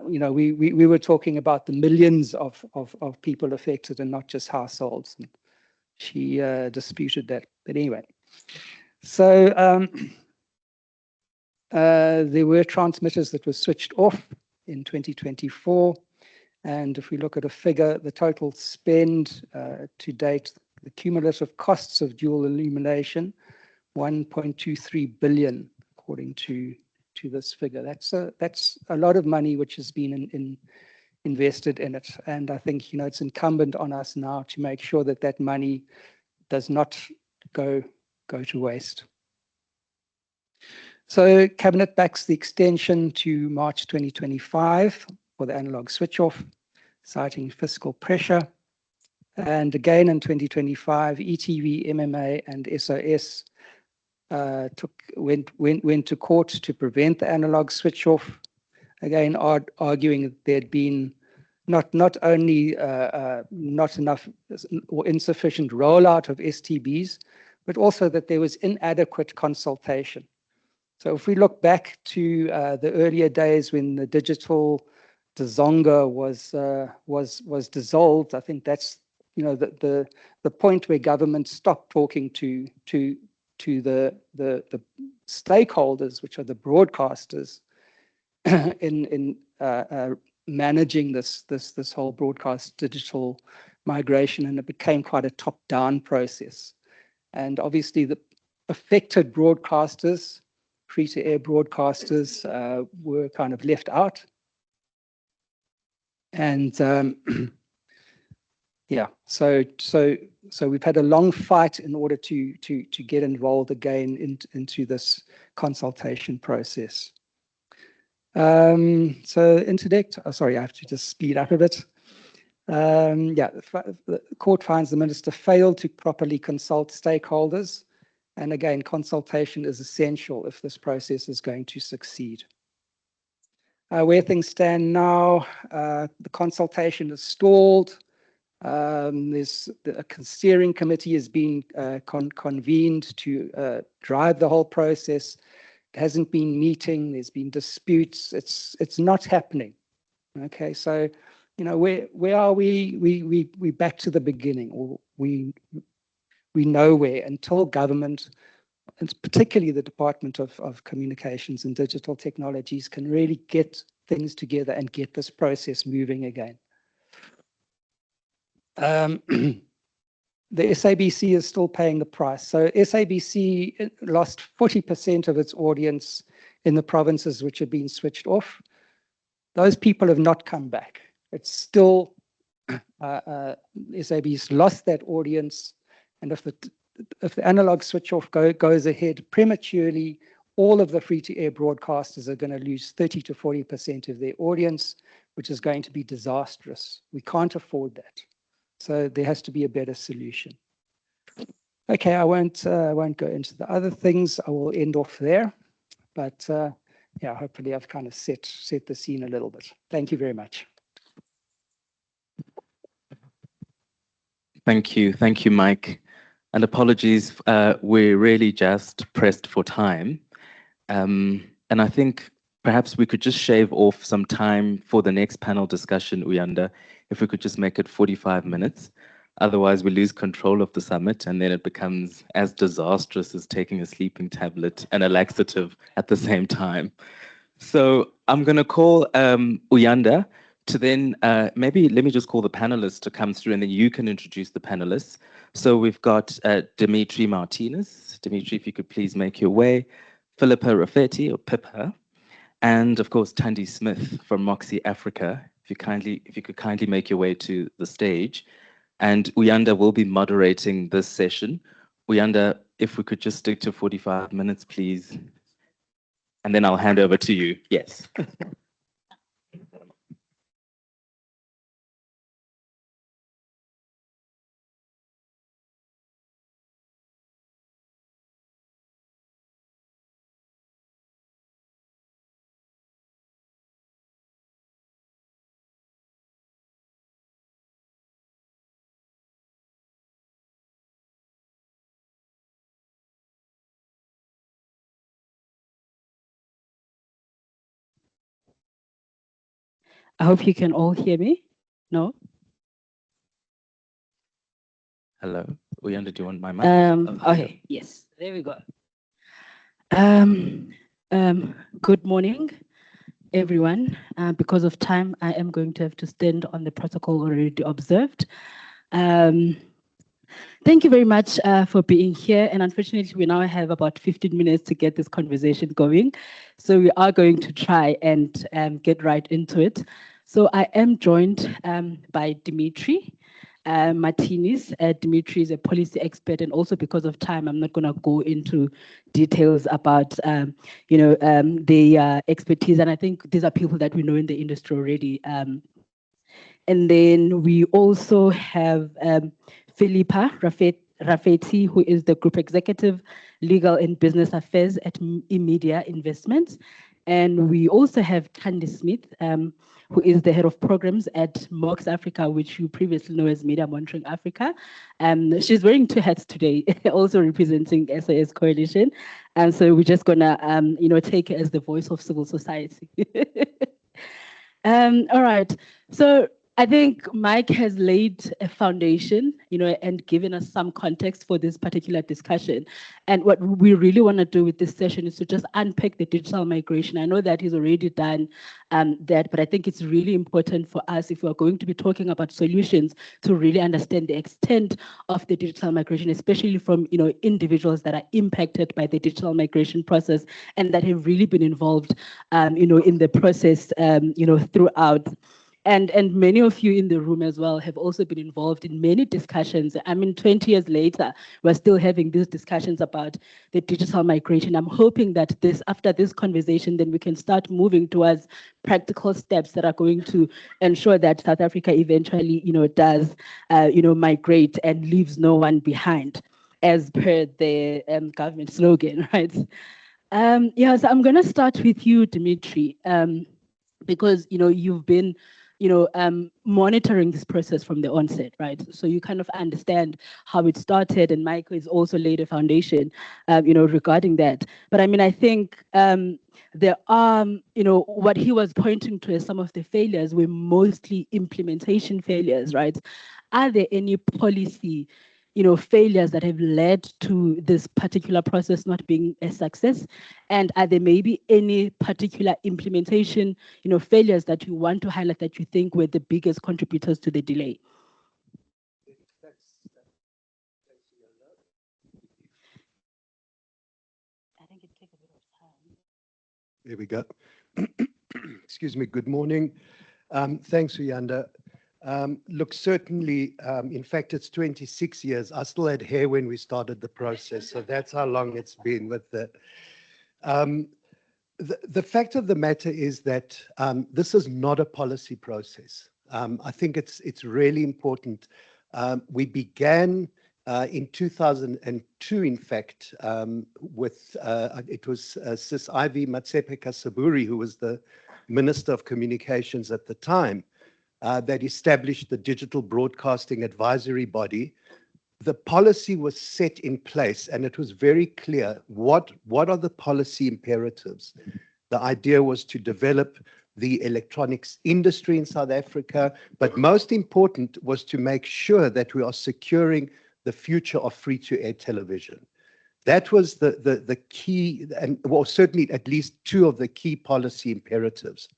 you know, we were talking about the millions of people affected and not just households. And she disputed that. But anyway, so there were transmitters that were switched off in 2024. And if we look at a figure, the total spend to date, the cumulative costs of dual illumination, 1.23 billion, according to this figure. That's a lot of money which has been invested in it. And I think, you know, it's incumbent on us now to make sure that that money does not go to waste. So Cabinet backs the extension to March 2025 for the analog switch off, citing fiscal pressure. And again in 2025, ETV, MMA, and SOS went to court to prevent the analog switch off. Again, arguing that there had been not only not enough or insufficient rollout of STBs, but also that there was inadequate consultation. So if we look back to the earlier days when the digital Dzonga was dissolved, I think that's, you know, the point where government stopped talking to the stakeholders, which are the broadcasters, in managing this whole broadcast digital migration, and it became quite a top-down process. And obviously the affected broadcasters, free-to-air broadcasters, were kind of left out. And yeah, so we've had a long fight in order to get involved again into this consultation process. So interdict, sorry, I have to just speed up a bit. Yeah, the court finds the minister failed to properly consult stakeholders And again, consultation is essential if this process is going to succeed. Where things stand now, the consultation is stalled. There's a steering committee has been convened to drive the whole process. It hasn't been meeting. There's been disputes. It's not happening. Okay, so where are we? We back to the beginning, or we nowhere until government, and particularly the Department of Communications and Digital Technologies, can really get things together and get this process moving again. The SABC is still paying the price. So SABC lost 40% of its audience in the provinces which have been switched off. Those people have not come back. It's still, SABC lost that audience. And if the analog switch off goes ahead prematurely, all of the free-to-air broadcasters are going to lose 30 to 40% of their audience, which is going to be disastrous. We can't afford that. So there has to be a better solution. Okay, I won't go into the other things. I will end off there. But yeah, hopefully I've kind of set the scene a little bit. Thank you very much. Thank you, Mike. And apologies, we're really just pressed for time. And I think perhaps we could just shave off some time for the next panel discussion, Uyanda, if we could just make it 45 minutes. Otherwise, we lose control of the summit, and then it becomes as disastrous as taking a sleeping tablet and a laxative at the same time. So I'm going to call Uyanda to then, maybe let me just call the panelists to come through, and then you can introduce the panelists. So we've got Dimitri Martinez. Dimitri, if you could please make your way. Philippa Rafferty, or Pippa, and of course, Tandy Smith from Moxie Africa. If you could kindly make your way to the stage. And Uyanda will be moderating this session. Uyanda, if we could just stick to 45 minutes, please. And then I'll hand over to you. Yes. I hope you can all hear me. No? Hello. Uyanda, do you want my mic? Okay, yes, there we go. Good morning, everyone. Because of time, I am going to have to stand on the protocol already observed. Thank you very much for being here. And unfortunately, we now have about 15 minutes to get this conversation going. So we are going to try and get right into it. So I am joined by Dimitri Martinez. Dimitri is a policy expert, and also because of time, I'm not going to go into details about the expertise. And I think these are people that we know in the industry already. And then we also have Philippa Rafferty, who is the Group Executive, Legal and Business Affairs at eMedia Investments. And we also have Tandy Smith, who is the Head of Programs at Mox Africa, which you previously know as Media Monitoring Africa. She's wearing two hats today, also representing SAS Coalition. And so we're just gonna take her as the voice of civil society. All right, so I think Mike has laid a foundation, and given us some context for this particular discussion. And what we really want to do with this session is to just unpack the digital migration. I know that he's already done that, but I think it's really important for us, if we're going to be talking about solutions, to really understand the extent of the digital migration, especially from individuals that are impacted by the digital migration process and that have really been involved, in the process, throughout. And many of you in the room as well have also been involved in many discussions. I mean, 20 years later, we're still having these discussions about the digital migration. I'm hoping that after this conversation, then we can start moving towards practical steps that are going to ensure that South Africa eventually, does, migrate and leaves no one behind. as per the government slogan, right? Yeah, so I'm going to start with you, Dimitri, because you've been monitoring this process from the onset, right? So you kind of understand how it started, and Michael has also laid a foundation, regarding that. But I mean, I think there are, what he was pointing to as some of the failures were mostly implementation failures, right? Are there any policy failures that have led to this particular process not being a success? And are there maybe any particular implementation, failures that you want to highlight that you think were the biggest contributors to the delay? I think it takes a bit of time. There we go. Excuse me. Good morning. Thanks, Uyanda. Look, certainly, in fact, it's 26 years. I still had hair when we started the process, so that's how long it's been with that. The fact of the matter is that this is not a policy process. I think it's really important. We began in 2002, in fact, with, it was Sis Ivy Matsepe-Kasaburi, who was the Minister of Communications at the time, that established the Digital Broadcasting Advisory Body. The policy was set in place, and it was very clear what are the policy imperatives. The idea was to develop the electronics industry in South Africa, but most important was to make sure that we are securing the future of free-to-air television. That was the key, and well, certainly at least two of the key policy imperatives.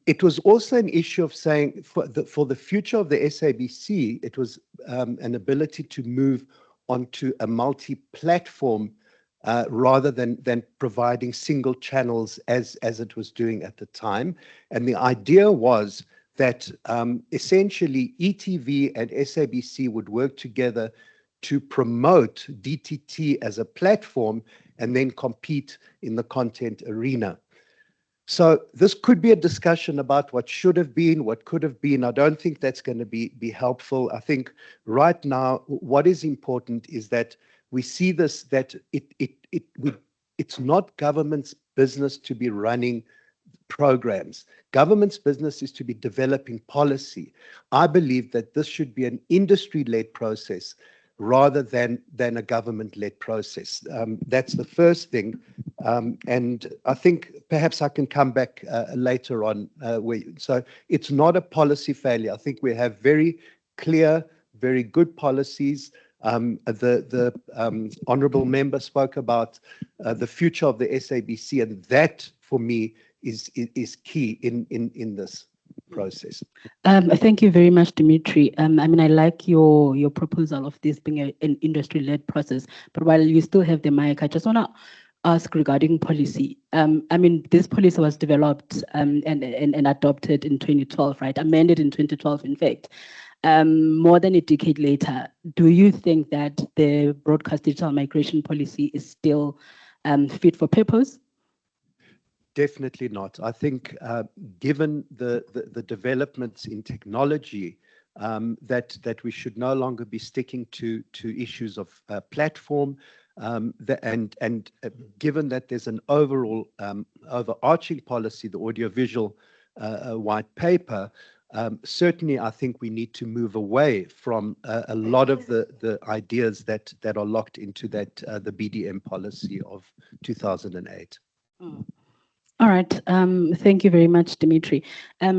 It was also an issue of saying for the future of the SABC, it was an ability to move onto a multi-platform rather than providing single channels as it was doing at the time. And the idea was that essentially ETV and SABC would work together to promote DTT as a platform and then compete in the content arena. So this could be a discussion about what should have been, what could have been. I don't think that's going to be helpful. I think right now, what is important is that we see this, that it's not government's business to be running programs. Government's business is to be developing policy. I believe that this should be an industry-led process rather than a government-led process. That's the first thing. And I think perhaps I can come back later on. So it's not a policy failure. I think we have very clear, very good policies. The honourable member spoke about the future of the SABC, and that, for me, is key in this process. Thank you very much, Dimitri. I mean, I like your proposal of this being an industry-led process. But while you still have the mic, I just want to ask regarding policy. I mean, this policy was developed and adopted in 2012, right? Amended in 2012, in fact. More than a decade later, do you think that the broadcast digital migration policy is still fit for purpose? Definitely not. I think given the developments in technology, that we should no longer be sticking to issues of platform, and given that there's an overall overarching policy, the audiovisual white paper, certainly I think we need to move away from a lot of the ideas that are locked into that the BDM policy of 2008. All right. Thank you very much, Dimitri.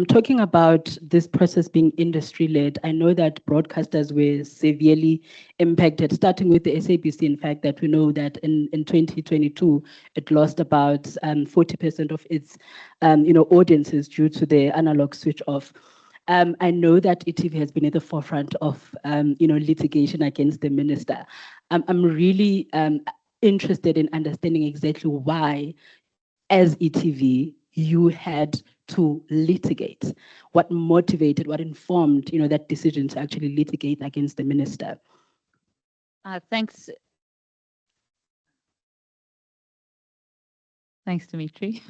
Talking about this process being industry-led, I know that broadcasters were severely impacted, starting with the SABC, in fact, that we know that in 2022, it lost about 40% of its audiences due to the analog switch off. I know that ETV has been at the forefront of litigation against the minister. I'm really interested in understanding exactly why, as ETV, you had to litigate. What motivated, what informed, that decision to actually litigate against the minister? Thanks. Thanks, Dimitri.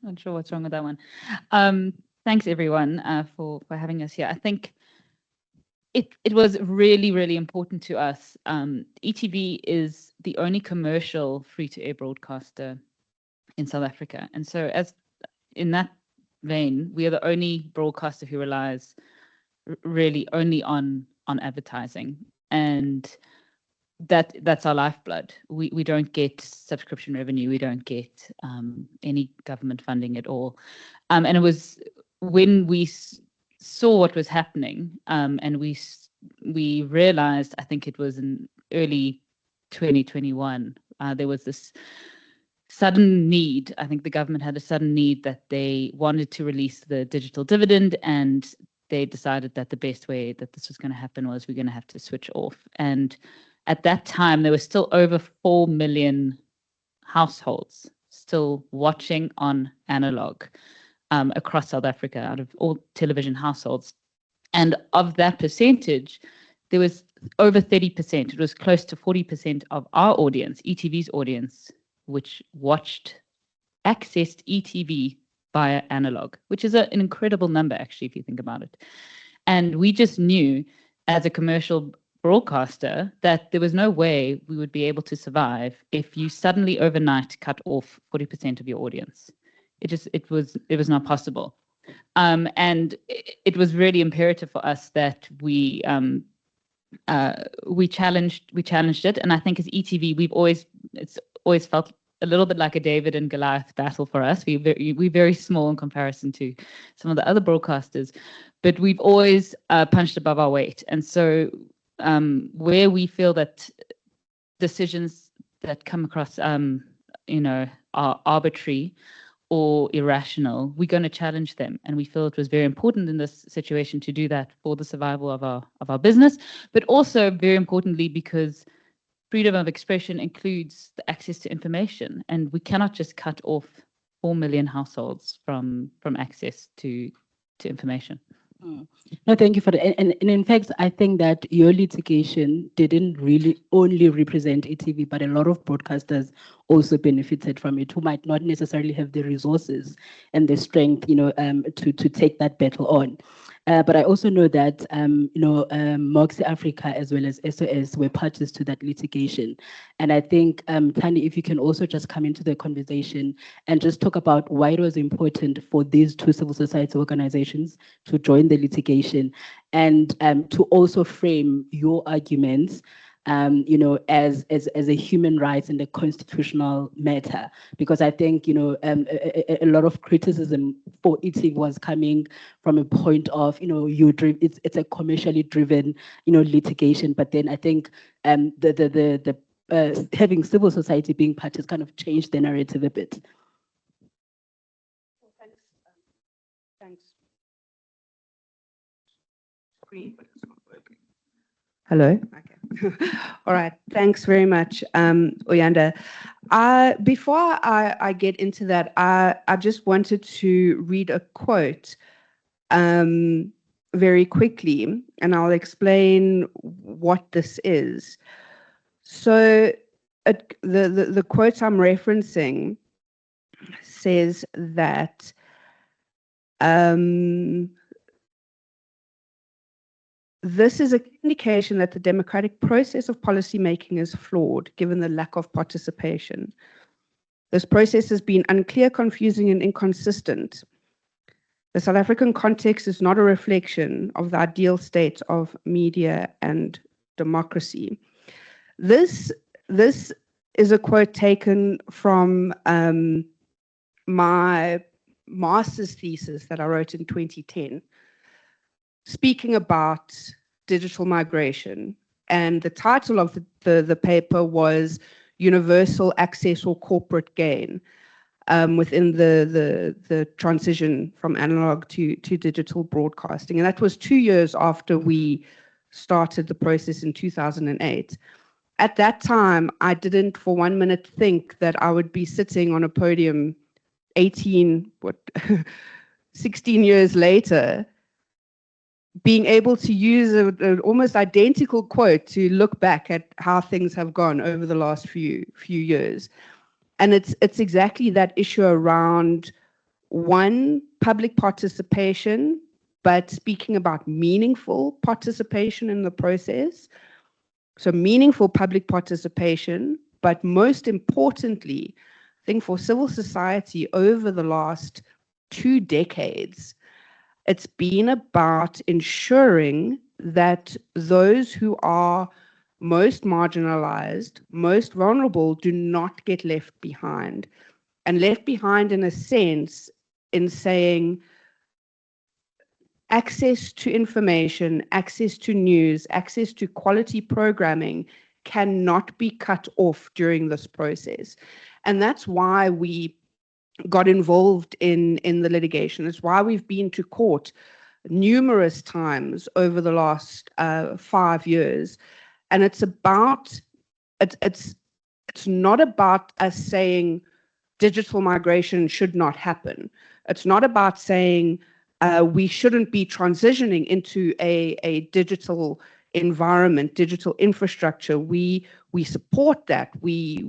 Not sure what's wrong with that one. Thanks, everyone, for having us here. I think it was really, really important to us. ETV is the only commercial free-to-air broadcaster in South Africa. And so as in that vein, we are the only broadcaster who relies really only on advertising. And that's our lifeblood. We don't get subscription revenue. We don't get any government funding at all. And it was when we saw what was happening, and we realized, I think it was in early 2021, there was this sudden need. I think the government had a sudden need that they wanted to release the digital dividend, and they decided that the best way that this was going to happen was we're going to have to switch off. And at that time, there were still over 4 million households still watching on analog across South Africa out of all television households. And of that percentage, there was over 30%. It was close to 40% of our audience, ETV's audience, which accessed ETV via analog, which is an incredible number, actually, if you think about it. And we just knew as a commercial broadcaster that there was no way we would be able to survive if you suddenly overnight cut off 40% of your audience. It was not possible. And it was really imperative for us that we challenged it. And I think as ETV, it's always felt a little bit like a David and Goliath battle for us. We're very small in comparison to some of the other broadcasters, but we've always punched above our weight. And so where we feel that decisions that come across, are arbitrary or irrational, we're going to challenge them. And we feel it was very important in this situation to do that for the survival of our business, but also very importantly because freedom of expression includes the access to information, and we cannot just cut off 4 million households from access to information. No, thank you for that. And in fact, I think that your litigation didn't really only represent ETV, but a lot of broadcasters also benefited from it who might not necessarily have the resources and the strength, to take that battle on. But I also know that, Moxie Africa as well as SOS were parties to that litigation. And I think, Tani, if you can also just come into the conversation and just talk about why it was important for these two civil society organizations to join the litigation and to also frame your arguments as a human rights and a constitutional matter, because I think a lot of criticism for ETV was coming from a point of it's a commercially driven litigation, but then I think the having civil society being parties kind of changed the narrative a bit. Thanks. Hello. Okay. All right. Thanks very much, Oyanda. Before I get into that, I just wanted to read a quote very quickly, and I'll explain what this is. So the quote I'm referencing says that this is an indication that the democratic process of policymaking is flawed, given the lack of participation. This process has been unclear, confusing, and inconsistent. The South African context is not a reflection of the ideal state of media and democracy. This is a quote taken from my master's thesis that I wrote in 2010. Speaking about digital migration, and the title of the paper was Universal Access or Corporate Gain within the transition from analog to digital broadcasting. And that was 2 years after we started the process in 2008. At that time, I didn't for 1 minute think that I would be sitting on a podium 16 years later, being able to use an almost identical quote to look back at how things have gone over the last few years. And it's exactly that issue around, one, public participation but speaking about meaningful participation in the process. So meaningful public participation, but most importantly, I think for civil society over the last 2 decades, it's been about ensuring that those who are most marginalized, most vulnerable, do not get left behind. And left behind in a sense in saying access to information, access to news, access to quality programming cannot be cut off during this process. And that's why we got involved in the litigation. It's why we've been to court numerous times over the last 5 years. And it's about, it's not about us saying digital migration should not happen. It's not about saying we shouldn't be transitioning into a digital environment, digital infrastructure. We support that. We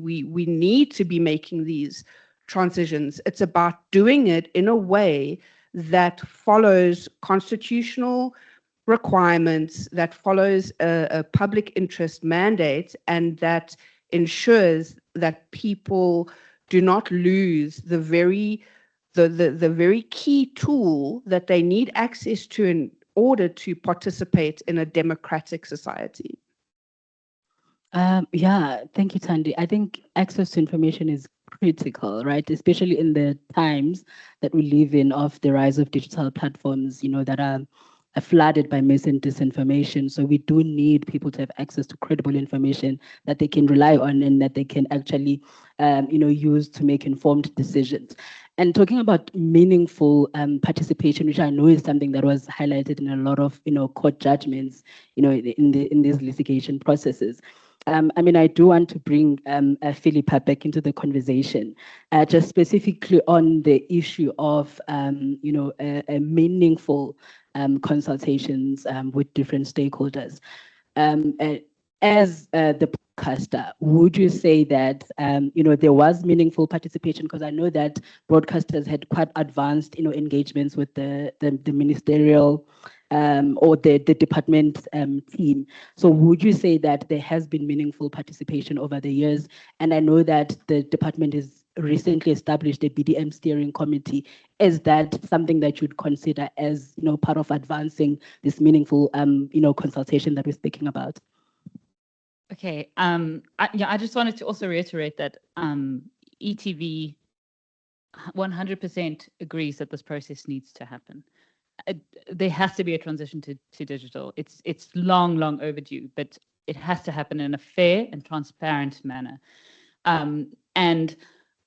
need to be making these transitions. It's about doing it in a way that follows constitutional requirements, that follows a public interest mandate, and that ensures that people do not lose the very key tool that they need access to in order to participate in a democratic society. Yeah, thank you, Thandi. I think access to information is critical, right? Especially in the times that we live in of the rise of digital platforms, that are flooded by mis and disinformation. So we do need people to have access to credible information that they can rely on and that they can actually, use to make informed decisions. And talking about meaningful participation, which I know is something that was highlighted in a lot of, court judgments, in these litigation processes. I do want to bring Philippa back into the conversation, just specifically on the issue of, a meaningful consultations with different stakeholders. As the broadcaster, would you say that, there was meaningful participation? Because I know that broadcasters had quite advanced, engagements with the ministerial or the department team. So would you say that there has been meaningful participation over the years? And I know that the department has recently established a BDM steering committee. Is that something that you'd consider as, part of advancing this meaningful, consultation that we're speaking about? Okay. I just wanted to also reiterate that ETV 100% agrees that this process needs to happen. There has to be a transition to digital. It's long overdue, but it has to happen in a fair and transparent manner. And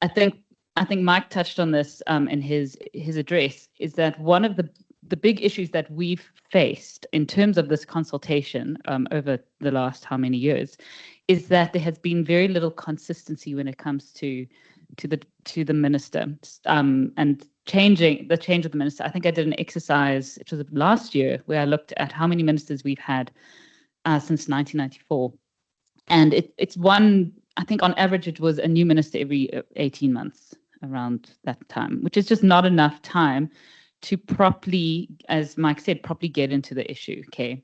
I think Mike touched on this in his address, is that one of the big issues that we've faced in terms of this consultation over the last how many years is that there has been very little consistency when it comes to the minister and the change of the minister. I think I did an exercise, it was last year, where I looked at how many ministers we've had since 1994. And it's one, I think on average, it was a new minister every 18 months around that time, which is just not enough time to properly, as Mike said, properly get into the issue, okay?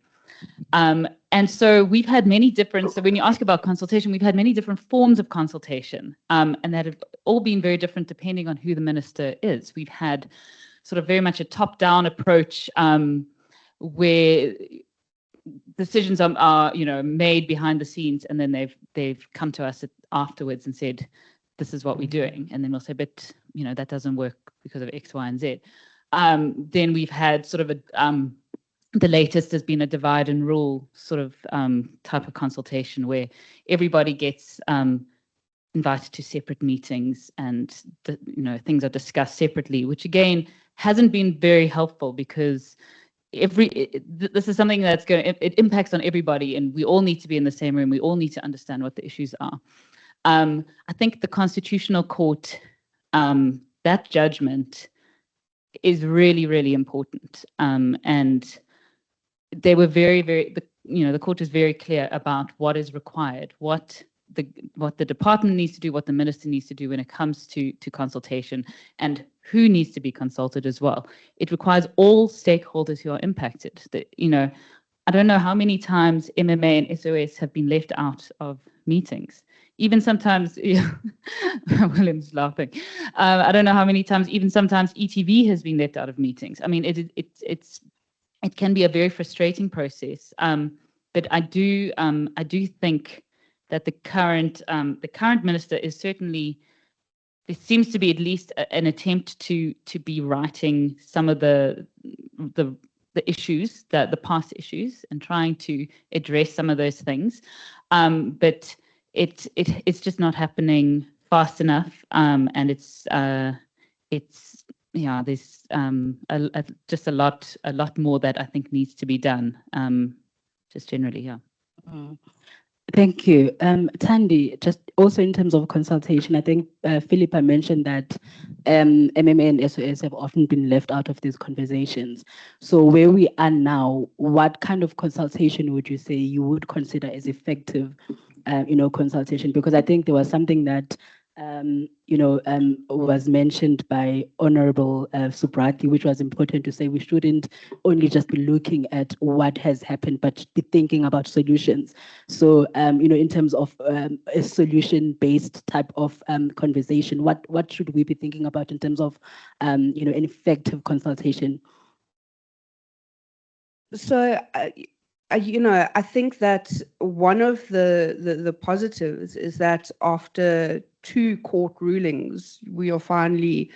And so we've had many different, so when you ask about consultation, we've had many different forms of consultation, and that have all been very different depending on who the minister is. We've had sort of very much a top-down approach where decisions are made behind the scenes, and then they've come to us afterwards and said, this is what we're doing. And then we'll say, but that doesn't work because of X, Y, and Z. Then we've had sort of the latest has been a divide and rule sort of type of consultation where everybody gets invited to separate meetings and things are discussed separately, which again hasn't been very helpful because this is something that's it impacts on everybody, and we all need to be in the same room. We all need to understand what the issues are. I think the Constitutional Court, that judgment is really, really important. And they were the court is very clear about what is required, what the department needs to do, what the minister needs to do when it comes to consultation, and who needs to be consulted as well. It requires all stakeholders who are impacted. I don't know how many times MMA and SOS have been left out of meetings. Even sometimes, William's laughing. I don't know how many times, even sometimes ETV has been left out of meetings. I mean, it can be a very frustrating process. But I do think that the current minister is certainly, there seems to be at least an attempt to be righting some of the issues, the past issues, and trying to address some of those things. But it's just not happening fast enough, and there's just a lot more that I think needs to be done, just generally, yeah. Thank you. Tandy, just also in terms of consultation, I think Philippa mentioned that MMA and SOS have often been left out of these conversations. So where we are now, what kind of consultation would you say you would consider as effective, consultation? Because I think there was something that was mentioned by Honorable Subrati, which was important to say we shouldn't only just be looking at what has happened, but be thinking about solutions. So, in terms of a solution-based type of conversation, what should we be thinking about in terms of, an effective consultation? So, I think that one of the positives is that after 2 court rulings, we are finally,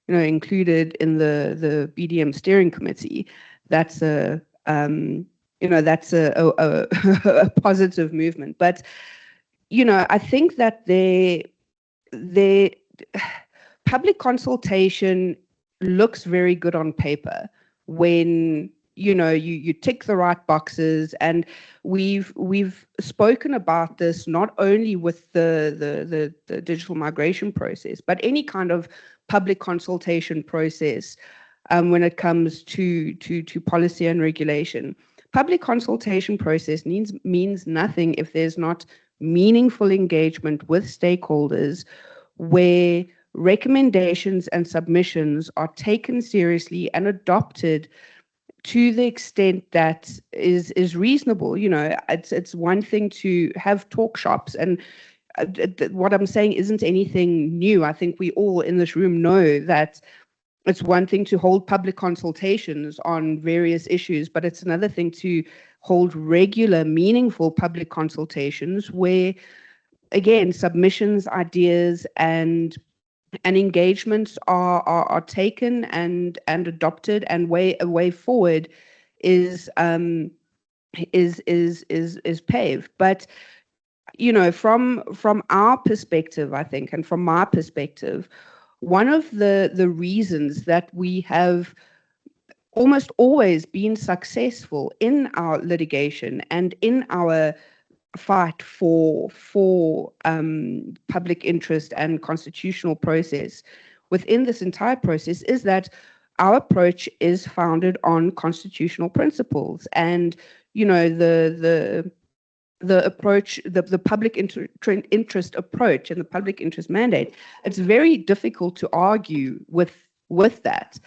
included in the BDM steering committee. That's a positive movement. But, I think that the public consultation looks very good on paper when you tick the right boxes, and we've spoken about this not only with the digital migration process, but any kind of public consultation process when it comes to policy and regulation. Public consultation process means nothing if there's not meaningful engagement with stakeholders where recommendations and submissions are taken seriously and adopted to the extent that is reasonable. It's one thing to have talk shops, and what I'm saying isn't anything new. I think we all in this room know that it's one thing to hold public consultations on various issues, but it's another thing to hold regular, meaningful public consultations where, again, submissions, ideas, and engagements are taken and adopted, and a way forward is paved. But from our perspective, I think, and from my perspective, one of the reasons that we have almost always been successful in our litigation and in our fight for public interest and constitutional process within this entire process is that our approach is founded on constitutional principles. And the approach, the public interest approach and the public interest mandate, it's very difficult to argue with that.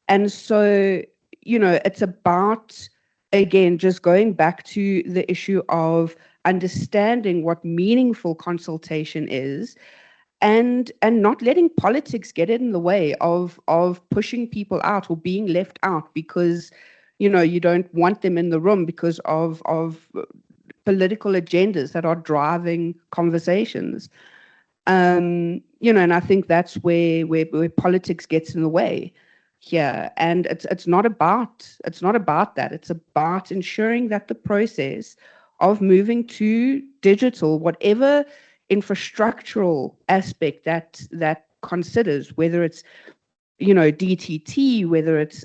And so it's about, again, just going back to the issue of understanding what meaningful consultation is, and not letting politics get in the way of pushing people out or being left out because you don't want them in the room because of political agendas that are driving conversations. And I think that's where politics gets in the way here. And it's not about that. It's about ensuring that the process of moving to digital, whatever infrastructural aspect that considers, whether it's DTT, whether it's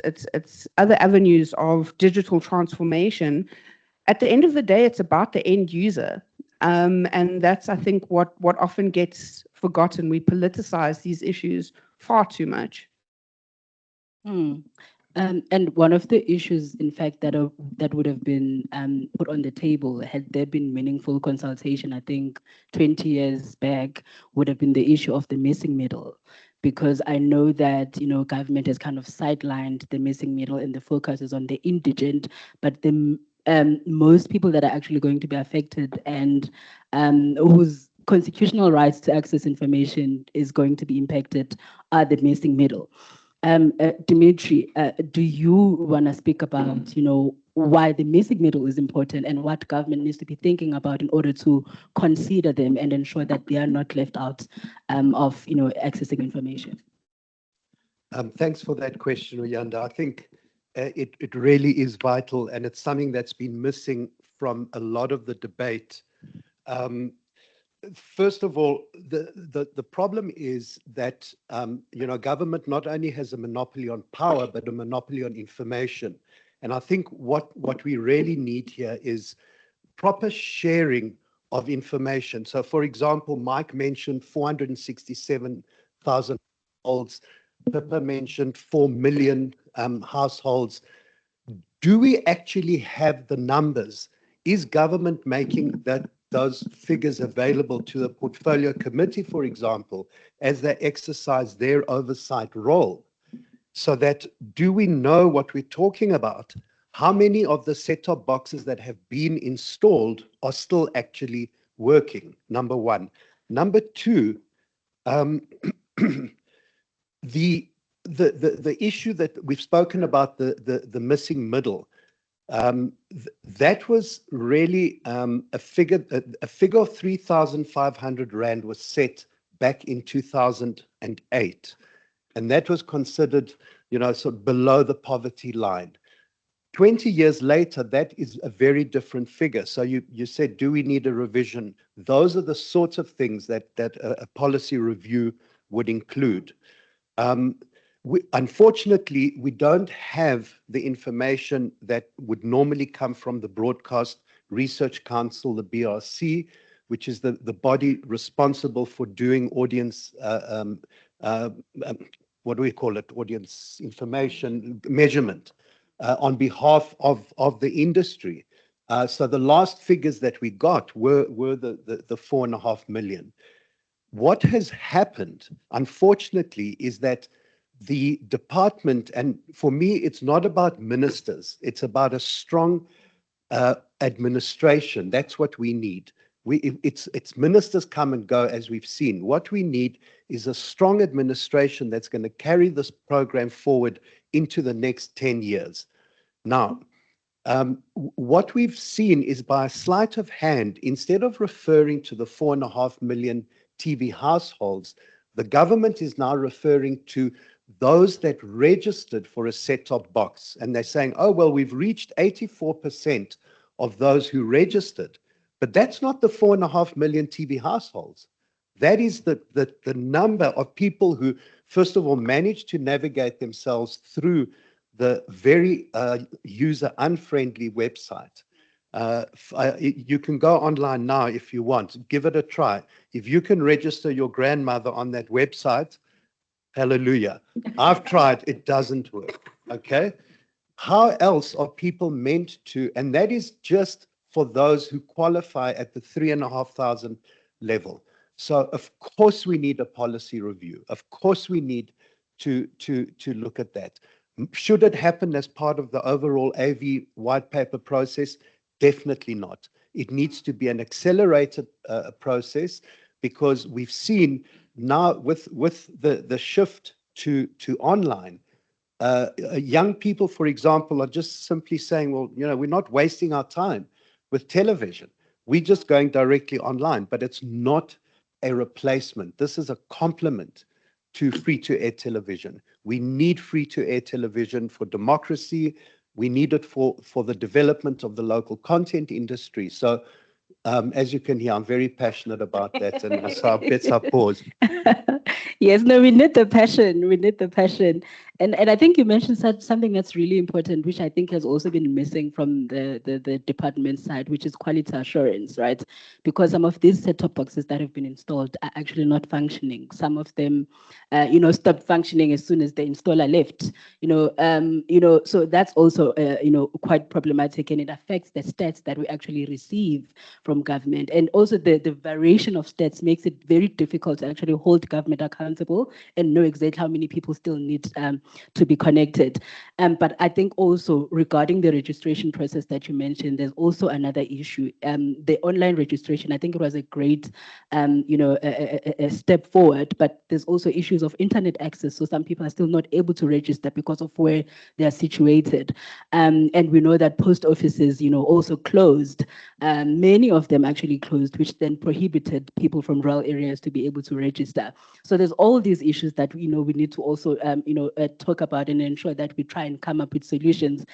other avenues of digital transformation, at the end of the day, it's about the end user. And that's, I think, what often gets forgotten. We politicize these issues far too much. And one of the issues, in fact, that would have been put on the table had there been meaningful consultation, I think 20 years back, would have been the issue of the missing middle. because I know that, you know, government has kind of sidelined the missing middle and the focus is on the indigent, but the most people that are actually going to be affected and whose constitutional rights to access information is going to be impacted are the missing middle. Dimitri, do you want to speak about, you know, why the missing middle is important and what government needs to be thinking about in order to consider them and ensure that they are not left out of, you know, accessing information? Thanks for that question, Uyanda. I think it really is vital, and it's something that's been missing from a lot of the debate. First of all, the problem is that you know, government not only has a monopoly on power, but a monopoly on information. And I think what we really need here is proper sharing of information. So, for example, Mike mentioned 467,000 households. Pippa mentioned 4 million households. Do we actually have the numbers? Is government making those figures available to the portfolio committee, for example, as they exercise their oversight role? So that, do we know what we're talking about? How many of the set-top boxes that have been installed are still actually working? Number one. Number two, the issue that we've spoken about, the missing middle, that was really a figure of 3,500 Rand was set back in 2008. And that was considered, you know, sort of below the poverty line. 20 years later, that is a very different figure. So you said, do we need a revision? Those are the sorts of things that a policy review would include. Unfortunately, we don't have the information that would normally come from the Broadcast Research Council, the BRC, which is the body responsible for doing audience, what do we call it? Audience information measurement on behalf of the industry. So the last figures that we got were the 4.5 million. What has happened, unfortunately, is that the department, and for me, it's not about ministers, it's about a strong administration. That's what we need. It's ministers come and go, as we've seen. What we need is a strong administration that's going to carry this program forward into the next 10 years. Now, what we've seen is, by a sleight of hand, instead of referring to the 4.5 million TV households, the government is now referring to those that registered for a set-top box. And they're saying, oh, well, we've reached 84% of those who registered. But that's not the 4.5 million TV households. That is the number of people who, first of all, managed to navigate themselves through the very user-unfriendly website. You can go online now if you want. Give it a try. If you can register your grandmother on that website, hallelujah. I've tried, it doesn't work, okay? How else are people meant to, and that is just for those who qualify at the 3,500 level. So of course we need a policy review. Of course we need to look at that. Should it happen as part of the overall AV white paper process? Definitely not. It needs to be an accelerated process, because we've seen now with the shift to online, young people, for example, are just simply saying, well, you know, we're not wasting our time with television. We're just going directly online, but it's not a replacement. This is a complement to free-to-air television. We need free-to-air television for democracy. We need it for the development of the local content industry. So as you can hear, I'm very passionate about that, and so let's pause. Yes, no, we need the passion. We need the passion. And I think you mentioned something that's really important, which I think has also been missing from the department side, which is quality assurance, right? Because some of these set-top boxes that have been installed are actually not functioning. Some of them, stopped functioning as soon as the installer left. So that's also, quite problematic, and it affects the stats that we actually receive from government. And also the variation of stats makes it very difficult to actually hold government accountable accountable and know exactly how many people still need to be connected. But I think also regarding the registration process that you mentioned, there's also another issue. The online registration, I think it was a great, a step forward, but there's also issues of internet access. So some people are still not able to register because of where they are situated. And we know that post offices, also closed. Many of them actually closed, which then prohibited people from rural areas to be able to register. So there's all these issues that we need to also talk about and ensure that we try and come up with solutions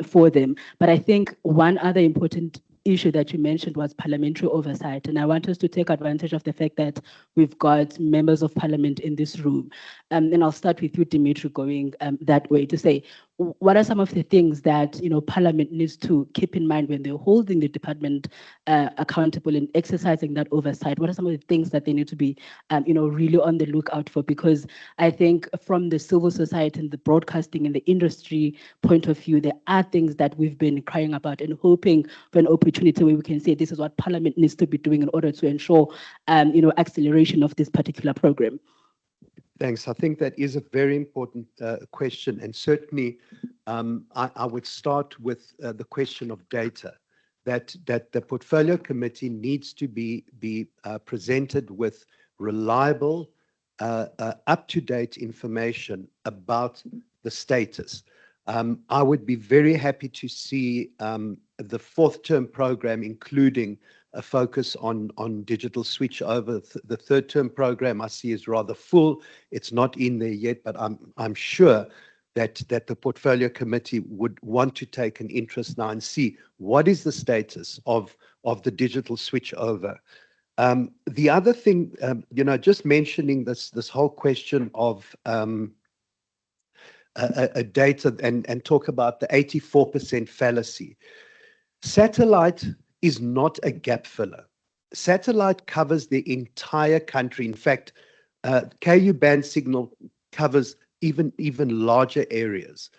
for them. But I think one other important issue that you mentioned was parliamentary oversight. And I want us to take advantage of the fact that we've got members of parliament in this room. And I'll start with you, Dimitri, going that way to say, what are some of the things that Parliament needs to keep in mind when they're holding the department accountable and exercising that oversight? What are some of the things that they need to be, really on the lookout for? Because I think from the civil society and the broadcasting and the industry point of view, there are things that we've been crying about and hoping for an opportunity where we can say this is what Parliament needs to be doing in order to ensure, acceleration of this particular program. Thanks. I think that is a very important question, and certainly I would start with the question of data. That the portfolio committee needs to be presented with reliable, up-to-date information about the status. I would be very happy to see the fourth term program including a focus on digital switch over. The third term program I see is rather full. It's not in there yet, but I'm sure that the portfolio committee would want to take an interest now and see what is the status of the digital switch over. The other thing, just mentioning this whole question of data and talk about the 84% fallacy. Satellite is not a gap filler. Satellite covers the entire country. In fact, KU band signal covers even larger areas.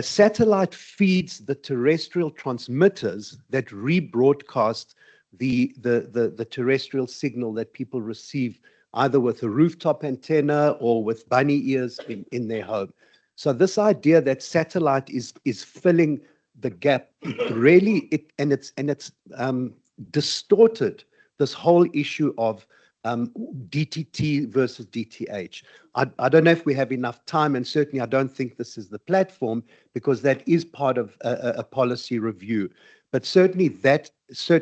Satellite feeds the terrestrial transmitters that rebroadcast the terrestrial signal that people receive either with a rooftop antenna or with bunny ears in their home. So this idea that satellite is filling the gap, it's distorted this whole issue of DTT versus DTH. I don't know if we have enough time, and certainly I don't think this is the platform, because that is part of a policy review. But certainly that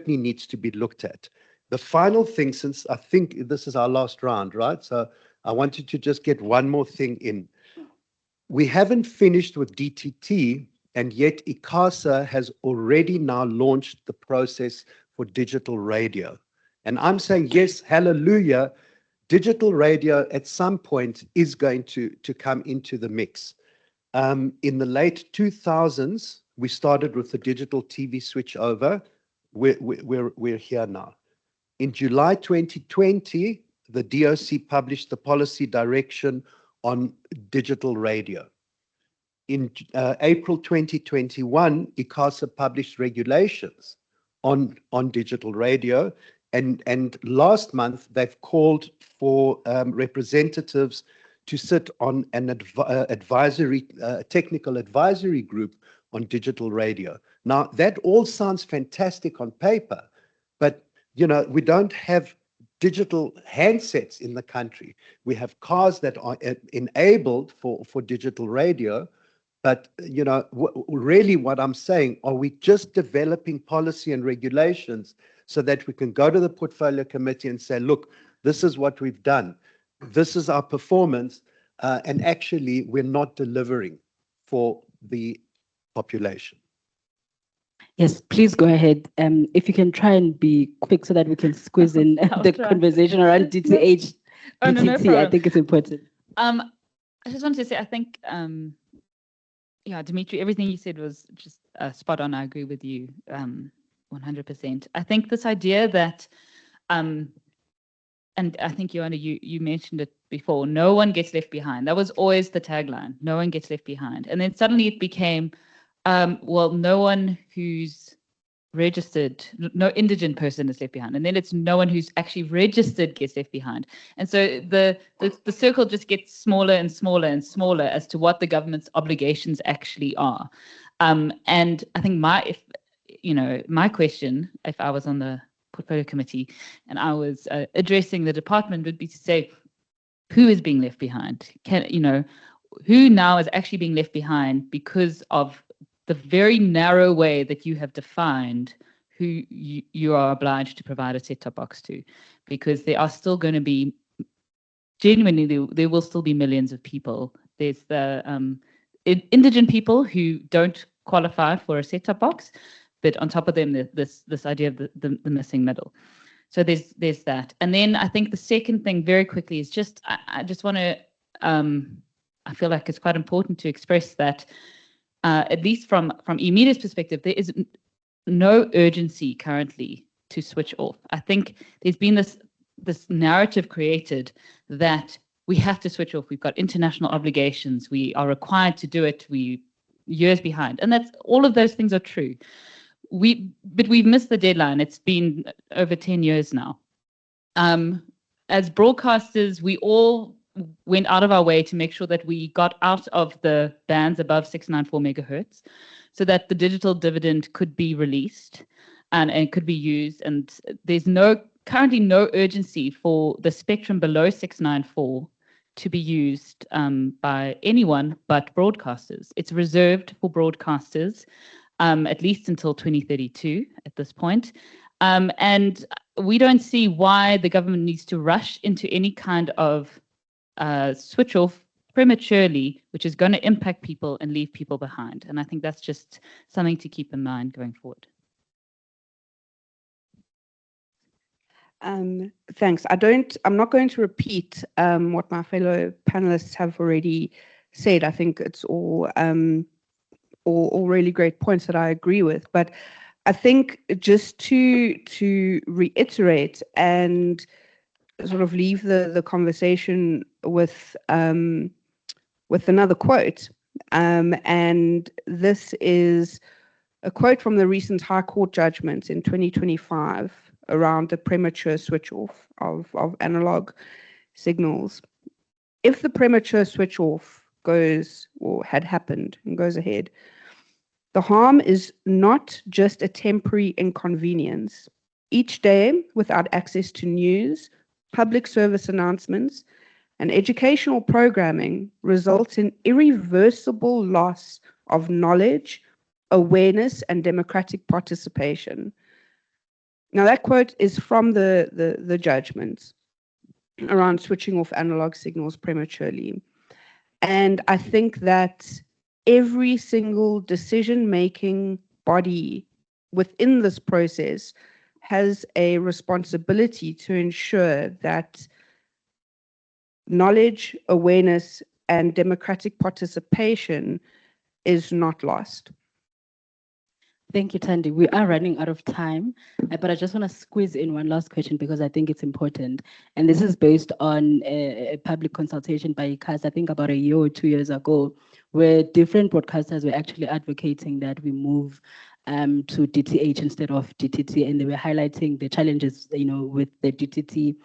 needs to be looked at. The final thing, since I think this is our last round, right? So I wanted to just get one more thing in. We haven't finished with DTT, and yet ICASA has already now launched the process for digital radio. And I'm saying, yes, hallelujah, digital radio at some point is going to come into the mix. In the late 2000s, we started with the digital TV switch over. We're here now. In July 2020, the DOC published the policy direction on digital radio. In April 2021, ICASA published regulations on digital radio. And last month, they've called for representatives to sit on an technical advisory group on digital radio. Now, that all sounds fantastic on paper, but we don't have digital handsets in the country. We have cars that are enabled for digital radio. But, really what I'm saying, are we just developing policy and regulations so that we can go to the portfolio committee and say, look, this is what we've done. This is our performance. And actually, we're not delivering for the population. Yes, please go ahead. If you can try and be quick so that we can squeeze in the conversation around DTH, DTT, I think it's important. I just wanted to say, I think, Dimitri, everything you said was just spot on. I agree with you 100%. I think this idea that, and I think, Joanna, you mentioned it before, no one gets left behind. That was always the tagline, no one gets left behind. And then suddenly it became, no one who's registered, no indigent person is left behind, and then it's no one who's actually registered gets left behind. And so the circle just gets smaller and smaller and smaller as to what the government's obligations actually are. And I think my question, if I was on the portfolio committee and I was addressing the department, would be to say, who is being left behind? Who now is actually being left behind because of the very narrow way that you have defined who you are obliged to provide a set-top box to? Because there are still going to be, genuinely, there will still be millions of people. There's the indigent people who don't qualify for a set-top box, but on top of them, this idea of the missing middle. So there's that. And then I think the second thing, very quickly, is just I just want to I feel like it's quite important to express that at least from eMedia's perspective, there is no urgency currently to switch off. I think there's been this narrative created that we have to switch off. We've got international obligations. We are required to do it. We're years behind, and that's all of those things are true. But we've missed the deadline. It's been over 10 years now. As broadcasters, we all went out of our way to make sure that we got out of the bands above 694 megahertz so that the digital dividend could be released and could be used. And there's currently no urgency for the spectrum below 694 to be used by anyone but broadcasters. It's reserved for broadcasters, at least until 2032 at this point. And we don't see why the government needs to rush into any kind of switch off prematurely, which is going to impact people and leave people behind. And I think that's just something to keep in mind going forward. Thanks. I'm not going to repeat what my fellow panelists have already said. I think it's all really great points that I agree with. But I think just to reiterate and sort of leave the conversation with another quote, and this is a quote from the recent High Court judgment in 2025 around the premature switch off of analog signals. If the premature switch off goes, or had happened and goes ahead, the harm is not just a temporary inconvenience. Each day, without access to news, public service announcements, and educational programming results in irreversible loss of knowledge, awareness, and democratic participation. Now, that quote is from the judgments around switching off analog signals prematurely. And I think that every single decision-making body within this process has a responsibility to ensure that knowledge, awareness, and democratic participation is not lost. Thank you, Thandi. We are running out of time, but I just want to squeeze in one last question because I think it's important. And this is based on a public consultation by ICAS, I think about a year or 2 years ago, where different broadcasters were actually advocating that we move to DTH instead of DTT, and they were highlighting the challenges, with the DTT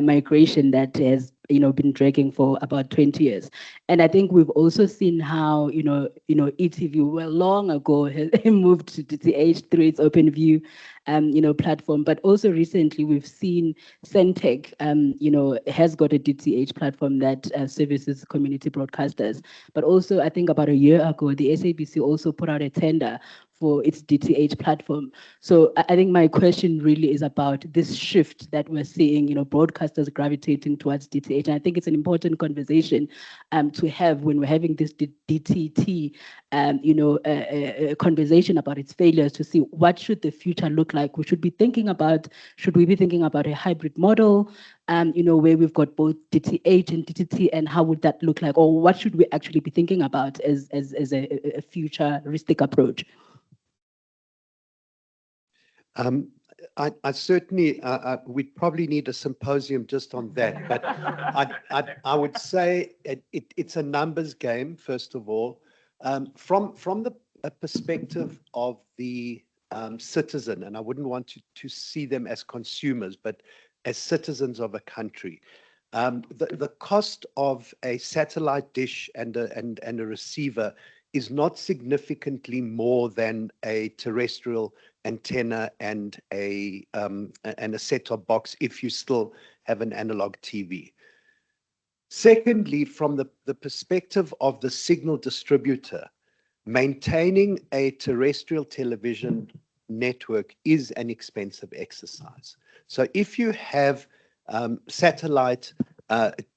migration that has, been dragging for about 20 years. And I think we've also seen how, ETV long ago has moved to DTH through its OpenView, platform. But also recently we've seen Centec, has got a DTH platform that services community broadcasters. But also I think about a year ago, the SABC also put out a tender for its DTH platform. So I think my question really is about this shift that we're seeing, broadcasters gravitating towards DTH. And I think it's an important conversation to have when we're having this DTT, a conversation about its failures, to see what should the future look like. Should we be thinking about a hybrid model, where we've got both DTH and DTT, and how would that look like? Or what should we actually be thinking about as a futuristic approach? I certainly, we'd probably need a symposium just on that, but I would say it's a numbers game, first of all. From the perspective of the citizen, and I wouldn't want to see them as consumers, but as citizens of a country. The cost of a satellite dish and a receiver is not significantly more than a terrestrial antenna and a set-top box if you still have an analog TV. Secondly, from the perspective of the signal distributor, maintaining a terrestrial television network is an expensive exercise. So if you have satellite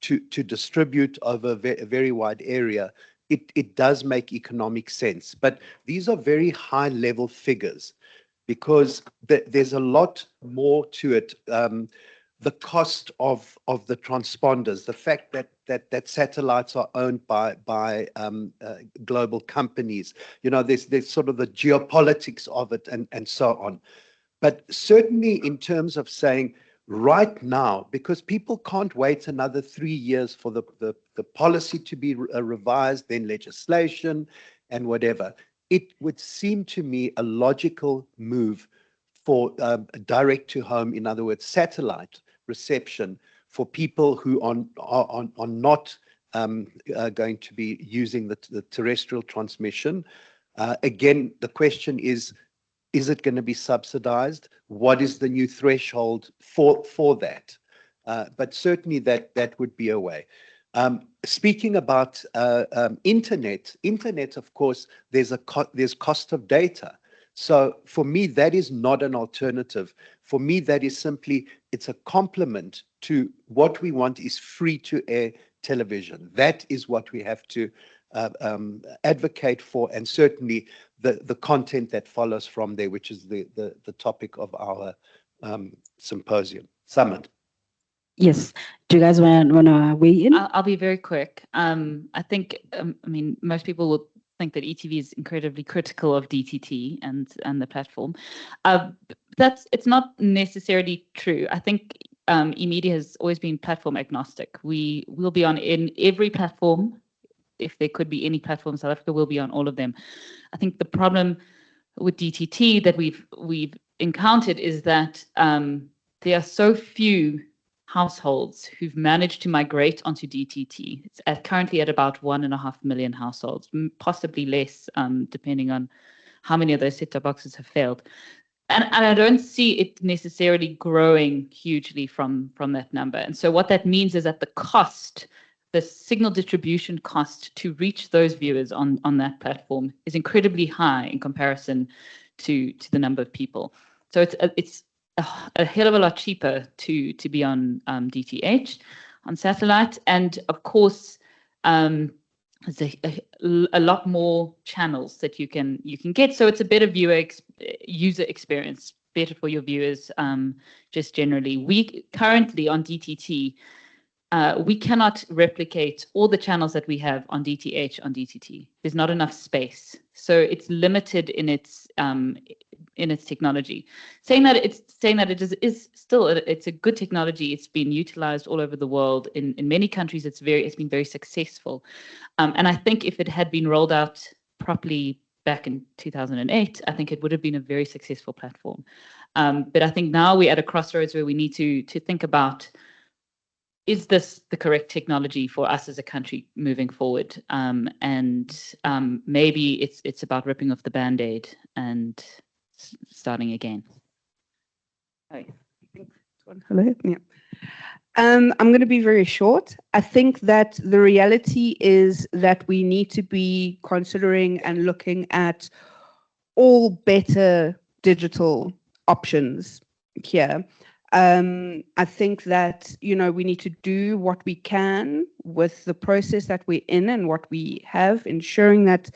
to distribute over a very wide area, it does make economic sense. But these are very high level figures because there's a lot more to it. The cost of the transponders, the fact that satellites are owned by global companies, there's sort of the geopolitics of it and so on. But certainly in terms of saying right now, because people can't wait another 3 years for the policy to be revised, then legislation and whatever, it would seem to me a logical move for direct to home, in other words, satellite reception for people who are not going to be using the terrestrial transmission. Again, the question is it going to be subsidized? What is the new threshold for that? But certainly that would be a way. Speaking about internet, of course, there's cost of data. So for me, that is not an alternative. For me, that is simply, it's a complement to what we want is free-to-air television. That is what we have to advocate for, and certainly the content that follows from there, which is the topic of our summit. Yes. Do you guys want to weigh in? I'll be very quick. I think, most people will think that ETV is incredibly critical of DTT and the platform. It's not necessarily true. I think eMedia has always been platform agnostic. We will be on in every platform. If there could be any platform in South Africa, we'll be on all of them. I think the problem with DTT that we've encountered is that there are so few households who've managed to migrate onto DTT. It's currently at about 1.5 million households, possibly less, depending on how many of those set-top boxes have failed. And I don't see it necessarily growing hugely from that number. And so what that means is that the signal distribution cost to reach those viewers on that platform is incredibly high in comparison to the number of people. So it's a hell of a lot cheaper to be on DTH, on satellite, and of course there's a lot more channels that you can get. So it's a better user experience, better for your viewers. Just generally, we currently on DTT. We cannot replicate all the channels that we have on DTH on DTT. There's not enough space, so it's limited in its technology. Saying that it is still it's a good technology. It's been utilized all over the world. In many countries, it's been very successful. And I think if it had been rolled out properly back in 2008, I think it would have been a very successful platform. But I think now we're at a crossroads where we need to think about, is this the correct technology for us as a country moving forward? Maybe it's about ripping off the Band-Aid and starting again. Hello. Yeah. I'm going to be very short. I think that the reality is that we need to be considering and looking at all better digital options here. I think that, we need to do what we can with the process that we're in and what we have, ensuring that,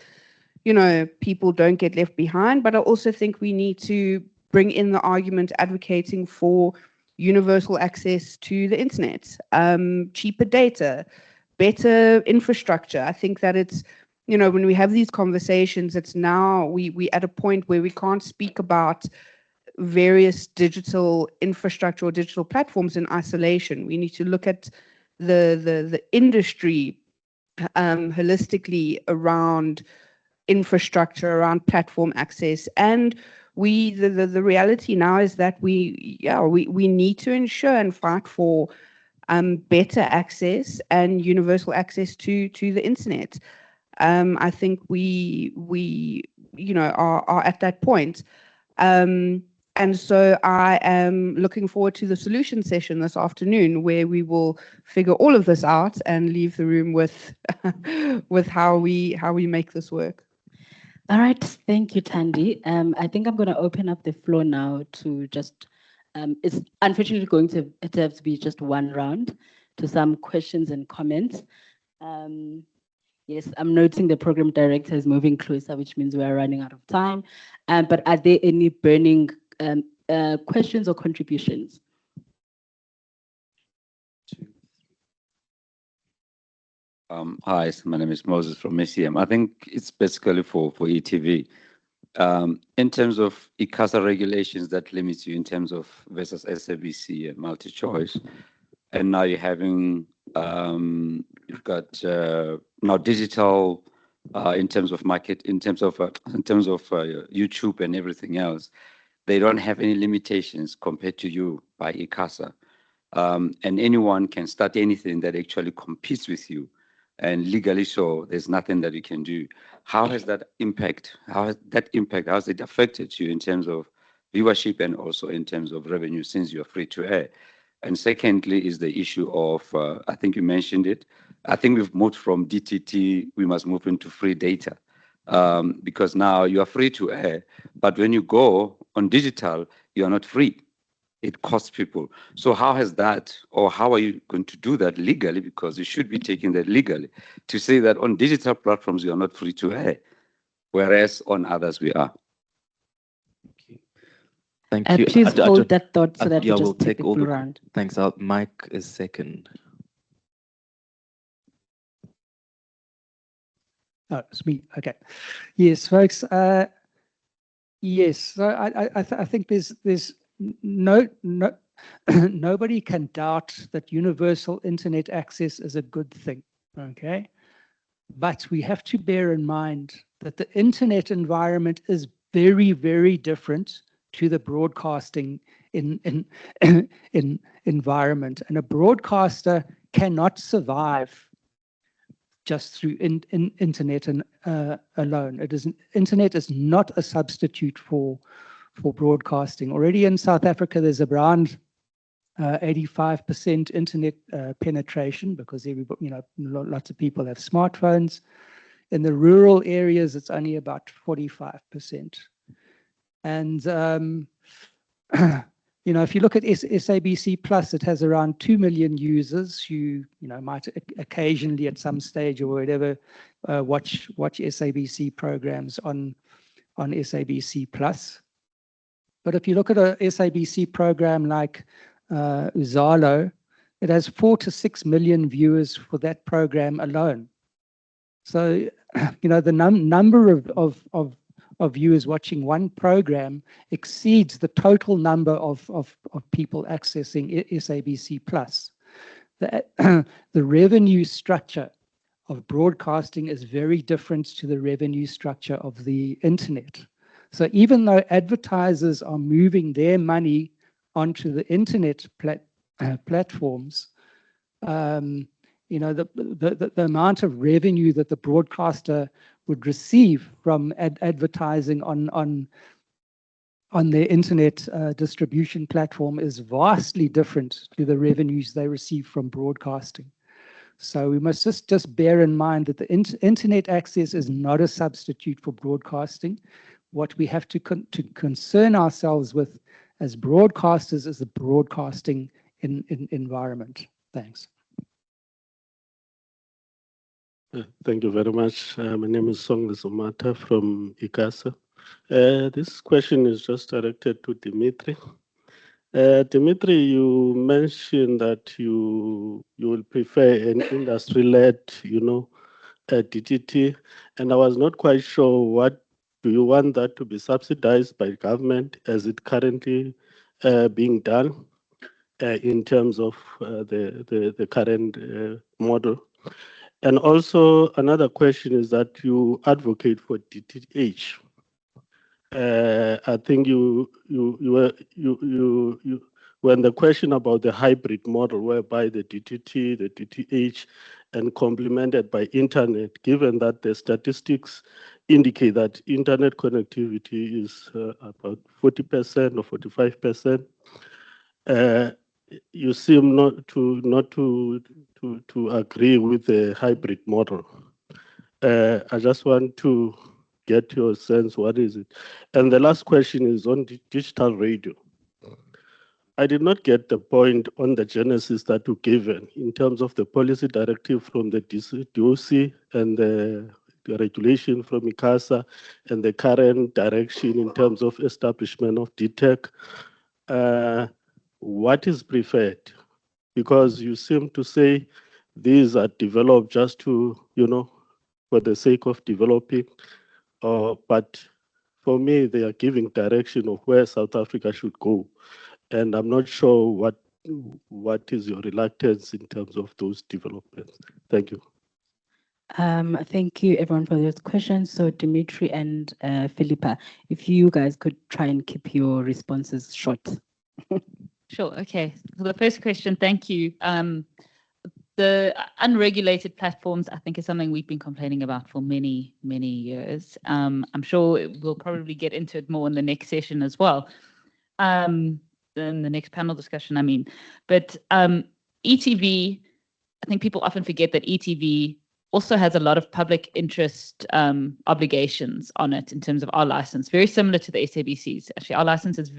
people don't get left behind. But I also think we need to bring in the argument advocating for universal access to the internet, cheaper data, better infrastructure. I think that it's, when we have these conversations, it's now we at a point where we can't speak about various digital infrastructure or digital platforms in isolation. We need to look at the industry holistically around infrastructure, around platform access, and the reality now is that we need to ensure and fight for better access and universal access to the internet. I think we are at that point. And so I am looking forward to the solution session this afternoon, where we will figure all of this out and leave the room with with how we make this work. All right, thank you, Thandi. I think I'm going to open up the floor now to just, it's unfortunately going to have to be just one round to some questions and comments. Yes, I'm noting the program director is moving closer, which means we are running out of time. But are there any burning questions or contributions? Hi, so my name is Moses from SEM. I think it's basically for ETV. In terms of ICASA regulations that limits you in terms of versus SABC and multi-choice, and now you're having, you've got now digital in terms of market, in terms of YouTube and everything else. They don't have any limitations compared to you by ICASA. And anyone can start anything that actually competes with you. And legally so, there's nothing that you can do. How has that impact, how has it affected you in terms of viewership and also in terms of revenue since you're free to air? And secondly is the issue of, I think you mentioned it, I think we've moved from DTT, we must move into free data. Because now you are free to air, but when you go on digital, you are not free. It costs people. So how has that, or how are you going to do that legally? Because you should be taking that legally to say that on digital platforms, you are not free to air, whereas on others we are. Thank you. Please hold that thought so that we we'll just take all the the round. Thanks. Mike is second. Oh, it's me. Okay. Yes, folks. Yes. So I think there's nobody can doubt that universal internet access is a good thing. Okay. But we have to bear in mind that the internet environment is very, very different to the broadcasting environment, and a broadcaster cannot survive just through internet and alone. Internet is not a substitute for broadcasting. Already in South Africa, there's around 85% internet penetration, because everybody, lots of people have smartphones. In the rural areas, it's only about 45%. And if you look at SABC Plus, it has around 2 million users who might occasionally at some stage or whatever watch SABC programs on SABC Plus. But if you look at a SABC program like Uzalo, it has 4 to 6 million viewers for that program alone. So the number of viewers watching one program exceeds the total number of people accessing SABC Plus. The revenue structure of broadcasting is very different to the revenue structure of the internet. So even though advertisers are moving their money onto the internet platforms, the amount of revenue that the broadcaster would receive from advertising on their internet distribution platform is vastly different to the revenues they receive from broadcasting. So we must just bear in mind that the internet access is not a substitute for broadcasting. What we have to concern ourselves with as broadcasters is the broadcasting environment. Thanks. Thank you very much. My name is Song Zomata from ICASA. This question is just directed to Dimitri. Dimitri, you mentioned that you will prefer an industry-led, DTT, and I was not quite sure what do you want that to be subsidized by government as it currently being done in terms of the current model. And also another question is that you advocate for DTH. I think when the question about the hybrid model, whereby the DTT, the DTH, and complemented by internet, given that the statistics indicate that internet connectivity is about 40% or 45%, you seem not to agree with the hybrid model. I just want to get your sense, what is it? And the last question is on digital radio. I did not get the point on the genesis that you given in terms of the policy directive from the DOC and the regulation from ICASA and the current direction in terms of establishment of DTEC. What is preferred? Because you seem to say these are developed just to, for the sake of developing, but for me, they are giving direction of where South Africa should go. And I'm not sure what is your reluctance in terms of those developments. Thank you. Thank you everyone for those questions. So Dimitri and Philippa, if you guys could try and keep your responses short. Sure. Okay. For the first question, thank you. The unregulated platforms, I think, is something we've been complaining about for many, many years. I'm sure we'll probably get into it more in the next session as well. In the next panel discussion, I mean. But ETV, I think people often forget that ETV also has a lot of public interest obligations on it in terms of our license, very similar to the SABC's. Actually, our license is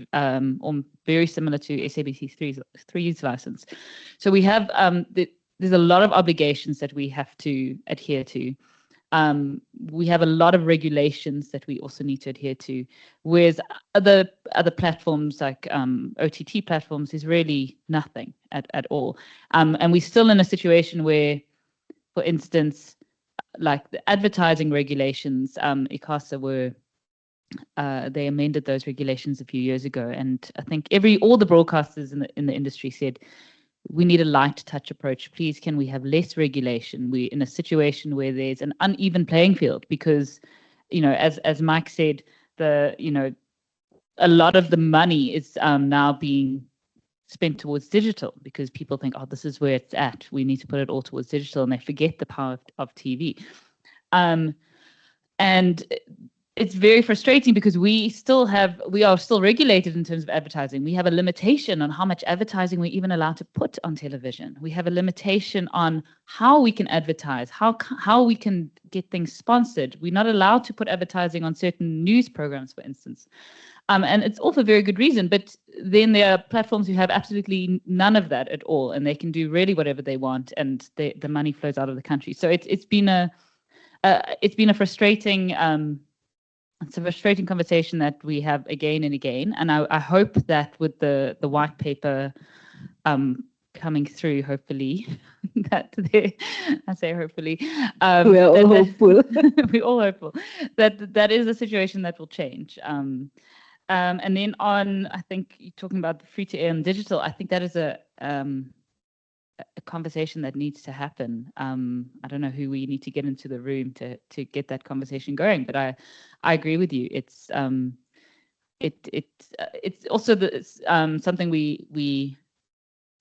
very similar to SABC 3's license. So we have, there's a lot of obligations that we have to adhere to. We have a lot of regulations that we also need to adhere to, whereas other platforms like OTT platforms is really nothing at all. And we're still in a situation where, for instance, like the advertising regulations, ICASA they amended those regulations a few years ago, and I think all the broadcasters in the industry said, we need a light touch approach. Please, can we have less regulation? We're in a situation where there's an uneven playing field because, as Mike said, a lot of the money is now being spent towards digital because people think, oh, this is where it's at. We need to put it all towards digital, and they forget the power of TV. And it's very frustrating because we are still regulated in terms of advertising. We have a limitation on how much advertising we're even allowed to put on television. We have a limitation on how we can advertise, how we can get things sponsored. We're not allowed to put advertising on certain news programs, for instance. And it's all for very good reason, but then there are platforms who have absolutely none of that at all, and they can do really whatever they want, and the money flows out of the country. So it's been a frustrating conversation that we have again and again, and I hope that with the white paper coming through, hopefully, I say hopefully, we're all hopeful. We're all hopeful that is a situation that will change. And then I think you're talking about the free to air and digital. I think that is a conversation that needs to happen. I don't know who we need to get into the room to get that conversation going, but I agree with you. It's also something we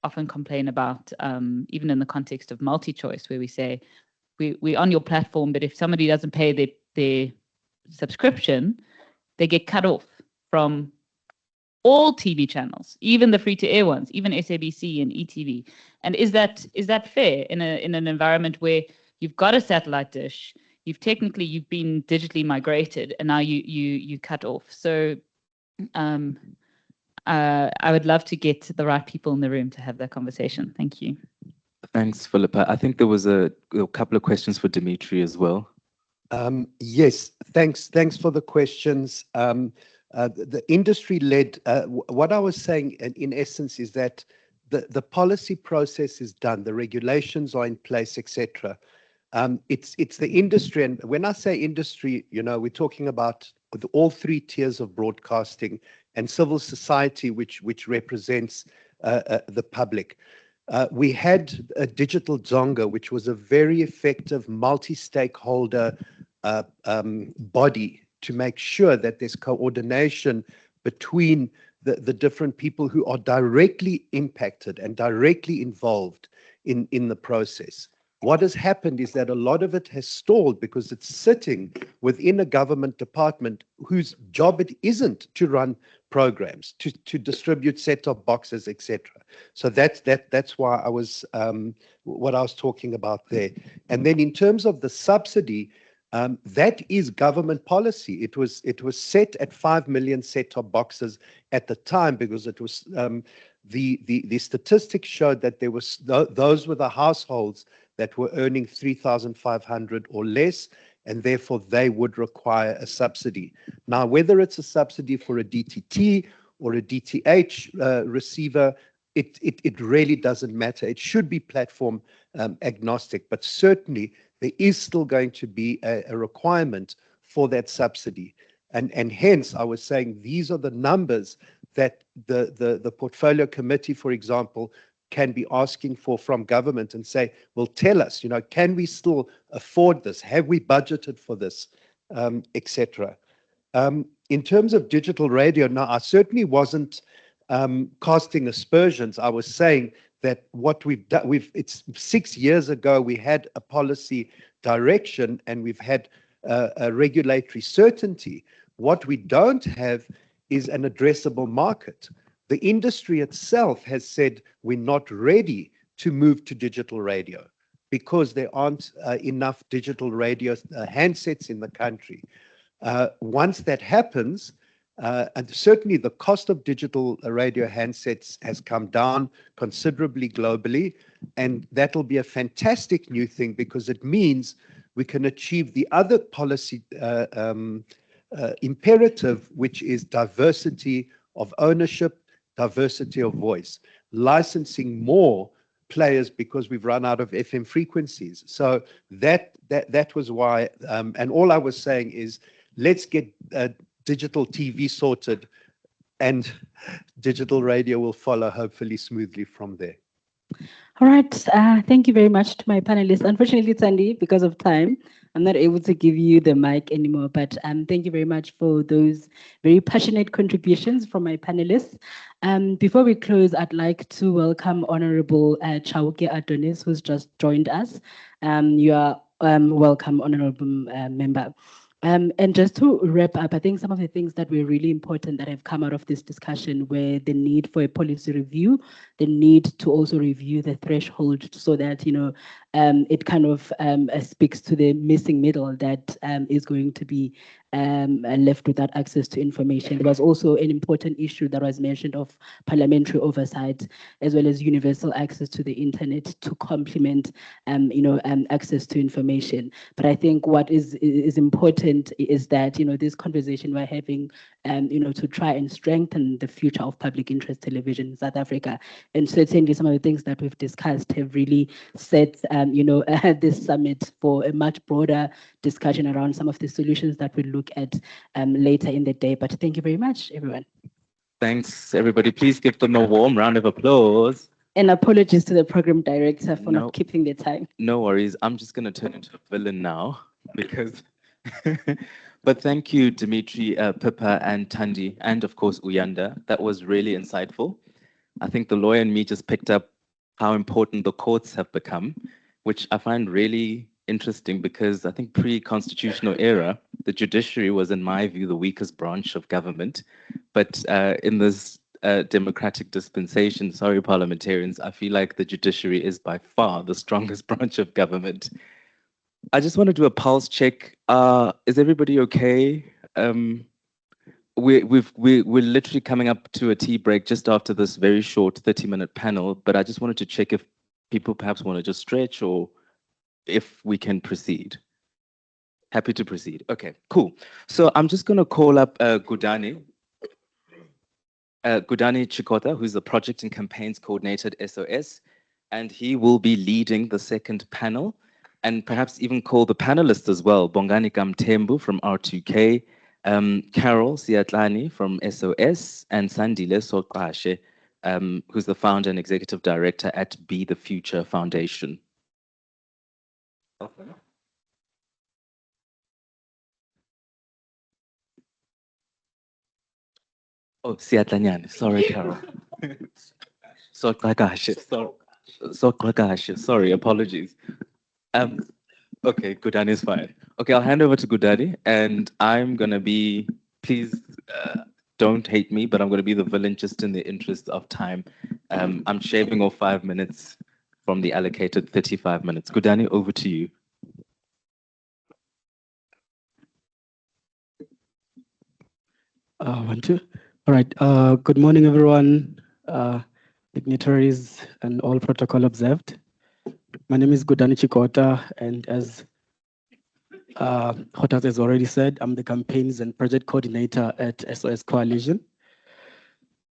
often complain about, even in the context of multi-choice, where we say we're on your platform, but if somebody doesn't pay their subscription, they get cut off from all TV channels, even the free-to-air ones, even SABC and ETV. And is that fair in an environment where you've got a satellite dish, you've been digitally migrated, and now you cut off? So I would love to get the right people in the room to have that conversation. Thank you. Thanks, Philippa. I think there was a couple of questions for Dimitri as well. Yes, thanks for the questions. The industry-led, what I was saying in essence is that the policy process is done, the regulations are in place, etc. It's the industry, and when I say industry, we're talking about all three tiers of broadcasting and civil society, which represents the public. We had a Digital Zonga, which was a very effective multi-stakeholder body to make sure that there's coordination between the different people who are directly impacted and directly involved in the process. What has happened is that a lot of it has stalled because it's sitting within a government department whose job it isn't to run programs, to distribute set-top boxes, etc. So that's why I was what I was talking about there. And then in terms of the subsidy, that is government policy. It was set at 5 million set-top boxes at the time because it was the statistics showed that there was those were the households that were earning 3,500 or less, and therefore they would require a subsidy. Now, whether it's a subsidy for a DTT or a DTH receiver, it really doesn't matter. It should be platform agnostic, but certainly there is still going to be a requirement for that subsidy. And hence, I was saying these are the numbers that the portfolio committee, for example, can be asking for from government and say, well, tell us, can we still afford this? Have we budgeted for this, etc. In terms of digital radio, now, I certainly wasn't casting aspersions. I was saying that what we've done, it's 6 years ago, we had a policy direction and we've had a regulatory certainty. What we don't have is an addressable market. The industry itself has said we're not ready to move to digital radio because there aren't enough digital radio handsets in the country. Once that happens, and certainly the cost of digital radio handsets has come down considerably globally, and that'll be a fantastic new thing because it means we can achieve the other policy imperative, which is diversity of ownership, diversity of voice, licensing more players because we've run out of FM frequencies. So that was why, and all I was saying is, let's get digital TV sorted and digital radio will follow hopefully smoothly from there. All right. Thank you very much to my panelists. Unfortunately, Sandy, because of time, I'm not able to give you the mic anymore, but thank you very much for those very passionate contributions from my panelists. Before we close, I'd like to welcome Honorable Chauke Adonis, who's just joined us. You are welcome, Honorable Member. And just to wrap up, I think some of the things that were really important that have come out of this discussion were the need for a policy review, the need to also review the threshold so that, it kind of speaks to the missing middle that is going to be left without access to information. There was also an important issue that was mentioned of parliamentary oversight, as well as universal access to the internet to complement, access to information. But I think what is important is that, this conversation we're having, to try and strengthen the future of public interest television in South Africa. And certainly some of the things that we've discussed have really set, this summit for a much broader discussion around some of the solutions that we'll look at later in the day. But thank you very much, everyone. Thanks, everybody. Please give them a warm round of applause. And apologies to the program director for not keeping the time. No worries. I'm just going to turn into a villain now because... But thank you, Dimitri, Pippa, and Thandi, and of course, Uyanda. That was really insightful. I think the lawyer in me just picked up how important the courts have become, which I find really interesting because I think pre-constitutional era, the judiciary was, in my view, the weakest branch of government. But in this democratic dispensation, sorry, parliamentarians, I feel like the judiciary is by far the strongest branch of government. I just want to do a pulse check. Is everybody okay? We're literally coming up to a tea break just after this very short 30-minute panel, but I just wanted to check if people perhaps want to just stretch or if we can proceed. Happy to proceed. Okay, cool. So I'm just going to call up Gudani Chikota, who's the Project and Campaigns Coordinator at SOS, and he will be leading the second panel. And perhaps even call the panelists as well, Bongani Kamtembu from R2K, Carol Siatlani from SOS, and Sandile Soqashe, who's the founder and executive director at Be the Future Foundation. Oh, Siatlanyane. Sorry, Carol. Sorry, apologies. Okay, Gudani is fine. Okay, I'll hand over to Gudani, and I'm gonna be, please don't hate me, but I'm gonna be the villain just in the interest of time. I'm shaving off 5 minutes from the allocated 35 minutes. Gudani, over to you. One, two. All right. Good morning, everyone. Dignitaries and all protocol observed. My name is Gudani Chikota, and as Khotas has already said, I'm the campaigns and project coordinator at SOS Coalition.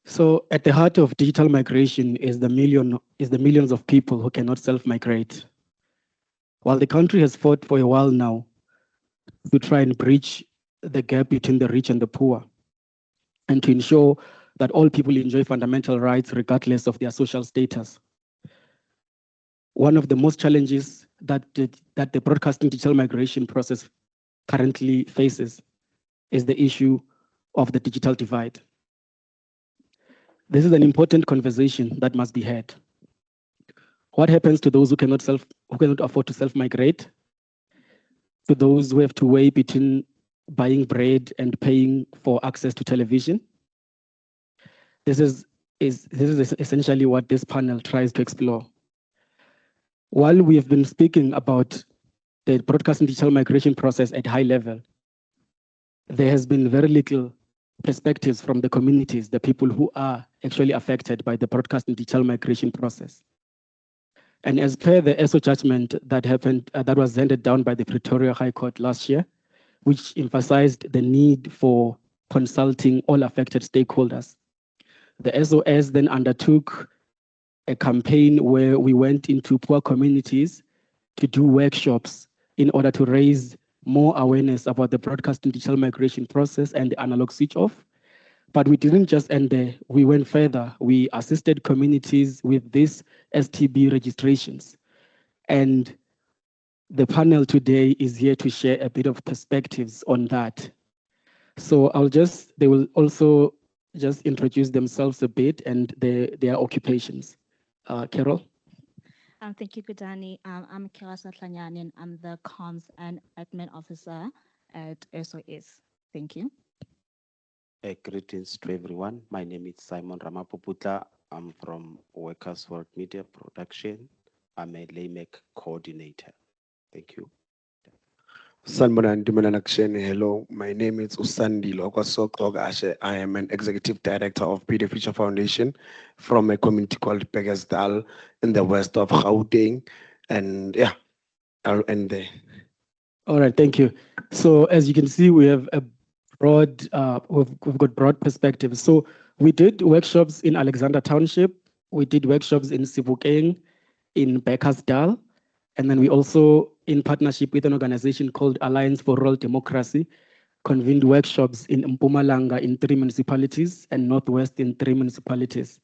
So at the heart of digital migration is the millions of people who cannot self-migrate. While the country has fought for a while now to try and bridge the gap between the rich and the poor, and to ensure that all people enjoy fundamental rights regardless of their social status. One of the most challenges that the broadcasting digital migration process currently faces is the issue of the digital divide. This is an important conversation that must be had. What happens to those who cannot afford to self-migrate? To those who have to weigh between buying bread and paying for access to television? This is essentially what this panel tries to explore. While we have been speaking about the broadcasting digital migration process at high level, there has been very little perspectives from the communities, the people who are actually affected by the broadcasting digital migration process. And as per the ESO judgment that happened, that was handed down by the Pretoria High Court last year, which emphasized the need for consulting all affected stakeholders. The SOS then undertook a campaign where we went into poor communities to do workshops in order to raise more awareness about the broadcasting digital migration process and the analog switch off. But we didn't just end there. We went further. We assisted communities with these STB registrations. And the panel today is here to share a bit of perspectives on that. So they will also just introduce themselves a bit and their occupations. Carol? Thank you, Gudani. I'm Carol Satlanyane, and I'm the Comms and Admin Officer at SOS. Thank you. Greetings to everyone. My name is Simon Ramapoputla. I'm from Workers World Media Production. I'm a LAMEC coordinator. Thank you. Hello, my name is Usandi Lokosok Ashe. I am an executive director of Be the Future Foundation from a community called Pegasdal in the west of Gauteng. And yeah, I'll end there. All right, thank you. So as you can see, we have a broad, we've got broad perspectives. So we did workshops in Alexander Township. We did workshops in Sebokeng, in Bekkersdal. And then we also, in partnership with an organization called Alliance for Rural Democracy, convened workshops in Mpumalanga in 3 municipalities and Northwest in 3 municipalities.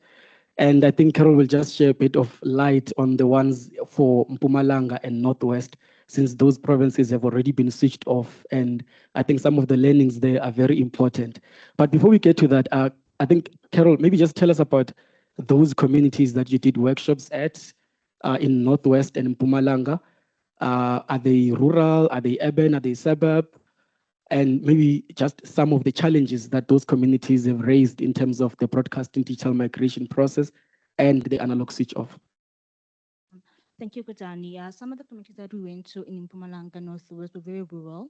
And I think Carol will just share a bit of light on the ones for Mpumalanga and Northwest, since those provinces have already been switched off. And I think some of the learnings there are very important. But before we get to that, I think, Carol, maybe just tell us about those communities that you did workshops at in Northwest and in Mpumalanga. Are they rural? Are they urban? Are they suburb? And maybe just some of the challenges that those communities have raised in terms of the broadcasting digital migration process and the analog switch off. Thank you, Gudani. Some of the communities that we went to in Mpumalanga Northwest were very rural.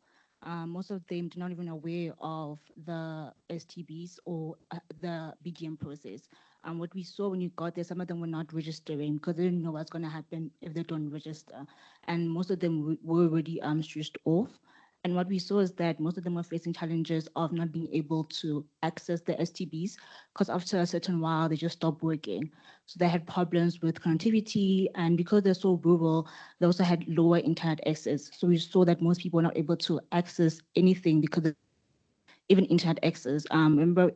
Most of them are not even aware of the STBs or the BDM process. What we saw when you got there, some of them were not registering because they didn't know what's going to happen if they don't register. And most of them were already switched off. And what we saw is that most of them were facing challenges of not being able to access the STBs because after a certain while, they just stopped working. So they had problems with connectivity, and because they're so rural, they also had lower internet access. So we saw that most people were not able to access anything because of even internet access. Remember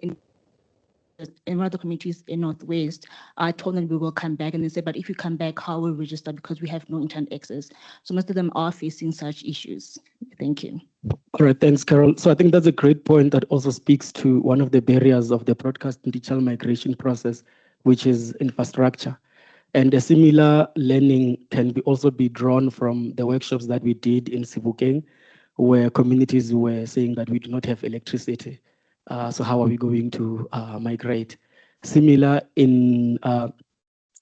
in one of the communities in Northwest, I told them we will come back, and they said, but if you come back, how will we register because we have no internet access? So most of them are facing such issues. Thank you. All right, thanks, Carol. So I think that's a great point that also speaks to one of the barriers of the broadcast and digital migration process, which is infrastructure. And a similar learning can also be drawn from the workshops that we did in Sebokeng, where communities were saying that we do not have electricity. So how are we going to migrate? Similar in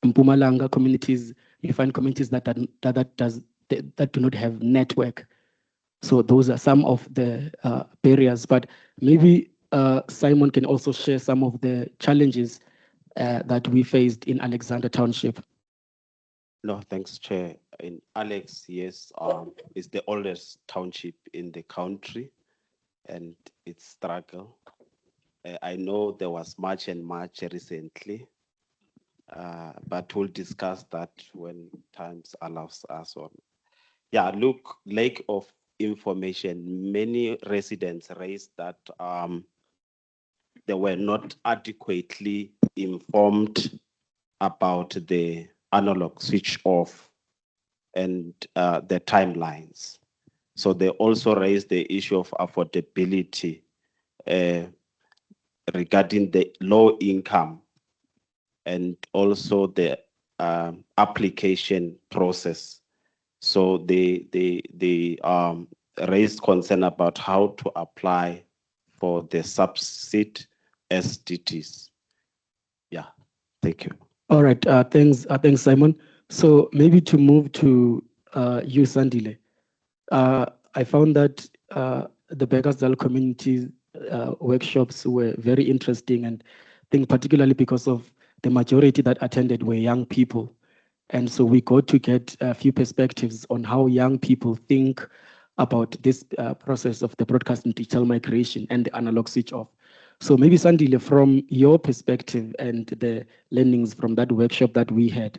Mpumalanga communities, you find communities that do not have network. So those are some of the barriers, but maybe Simon can also share some of the challenges that we faced in Alexander Township. No, thanks, Chair. In Alex, yes, it's the oldest township in the country, and it's struggle. I know there was much and much recently, but we'll discuss that when times allows us on. Yeah, look, lack of information. Many residents raised that they were not adequately informed about the analog switch off and the timelines. So they also raised the issue of affordability regarding the low income and also the application process. So they raised concern about how to apply for the subsidy SDTs. Yeah, thank you. All right, thanks, Simon. So maybe to move to you, Sandile. I found that the Bekkersdal community workshops were very interesting, and I think particularly because of the majority that attended were young people. And so we got to get a few perspectives on how young people think about this process of the broadcast and digital migration and the analog switch off. So maybe Sandile, from your perspective and the learnings from that workshop that we had,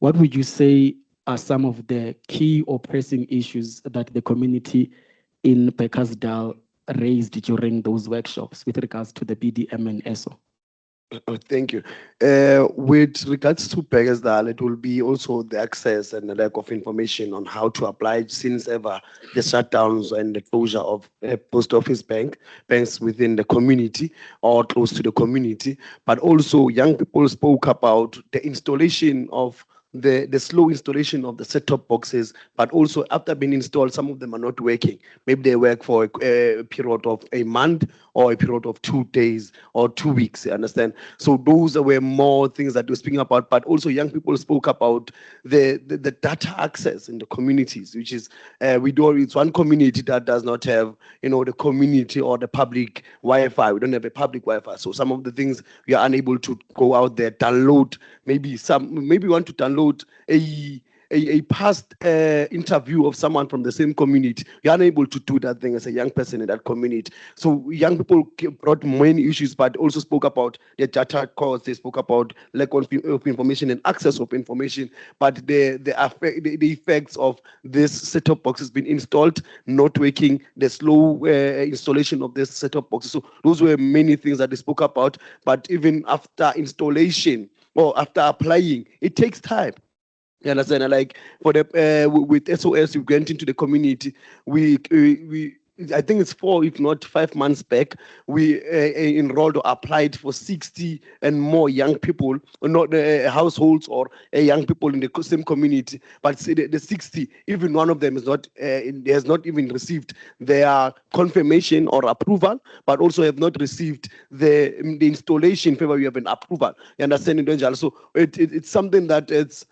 what would you say are some of the key or pressing issues that the community in Bekkersdal raised during those workshops with regards to the BDM and ESO? Thank you. With regards to Bekkersdal, it will be also the access and the lack of information on how to apply since ever the shutdowns and the closure of post office banks within the community or close to the community. But also young people spoke about the installation of the slow installation of the set-top boxes, but also after being installed, some of them are not working. Maybe they work for a period of a month or a period of 2 days or 2 weeks, you understand? So those were more things that we're speaking about, but also young people spoke about the data access in the communities, which is, it's one community that does not have, the community or the public Wi-Fi. We don't have a public Wi-Fi. So some of the things we are unable to go out there, download, maybe we want to download a past interview of someone from the same community. You're unable to do that thing as a young person in that community. So young people brought many issues, but also spoke about the data costs. They spoke about lack of information and access of information, but the effects of this set-top boxes being installed, not working, the slow installation of this set-top boxes. So those were many things that they spoke about, but even after installation or after applying, it takes time. You understand? Like for the with SOS, we went into the community. We I think it's 4, if not 5 months back, we enrolled or applied for 60 and more young people, not households or young people in the same community. But the 60, even one of them is not has not even received their confirmation or approval, but also have not received the installation favor. We have an approval. You understand? So it's something that it's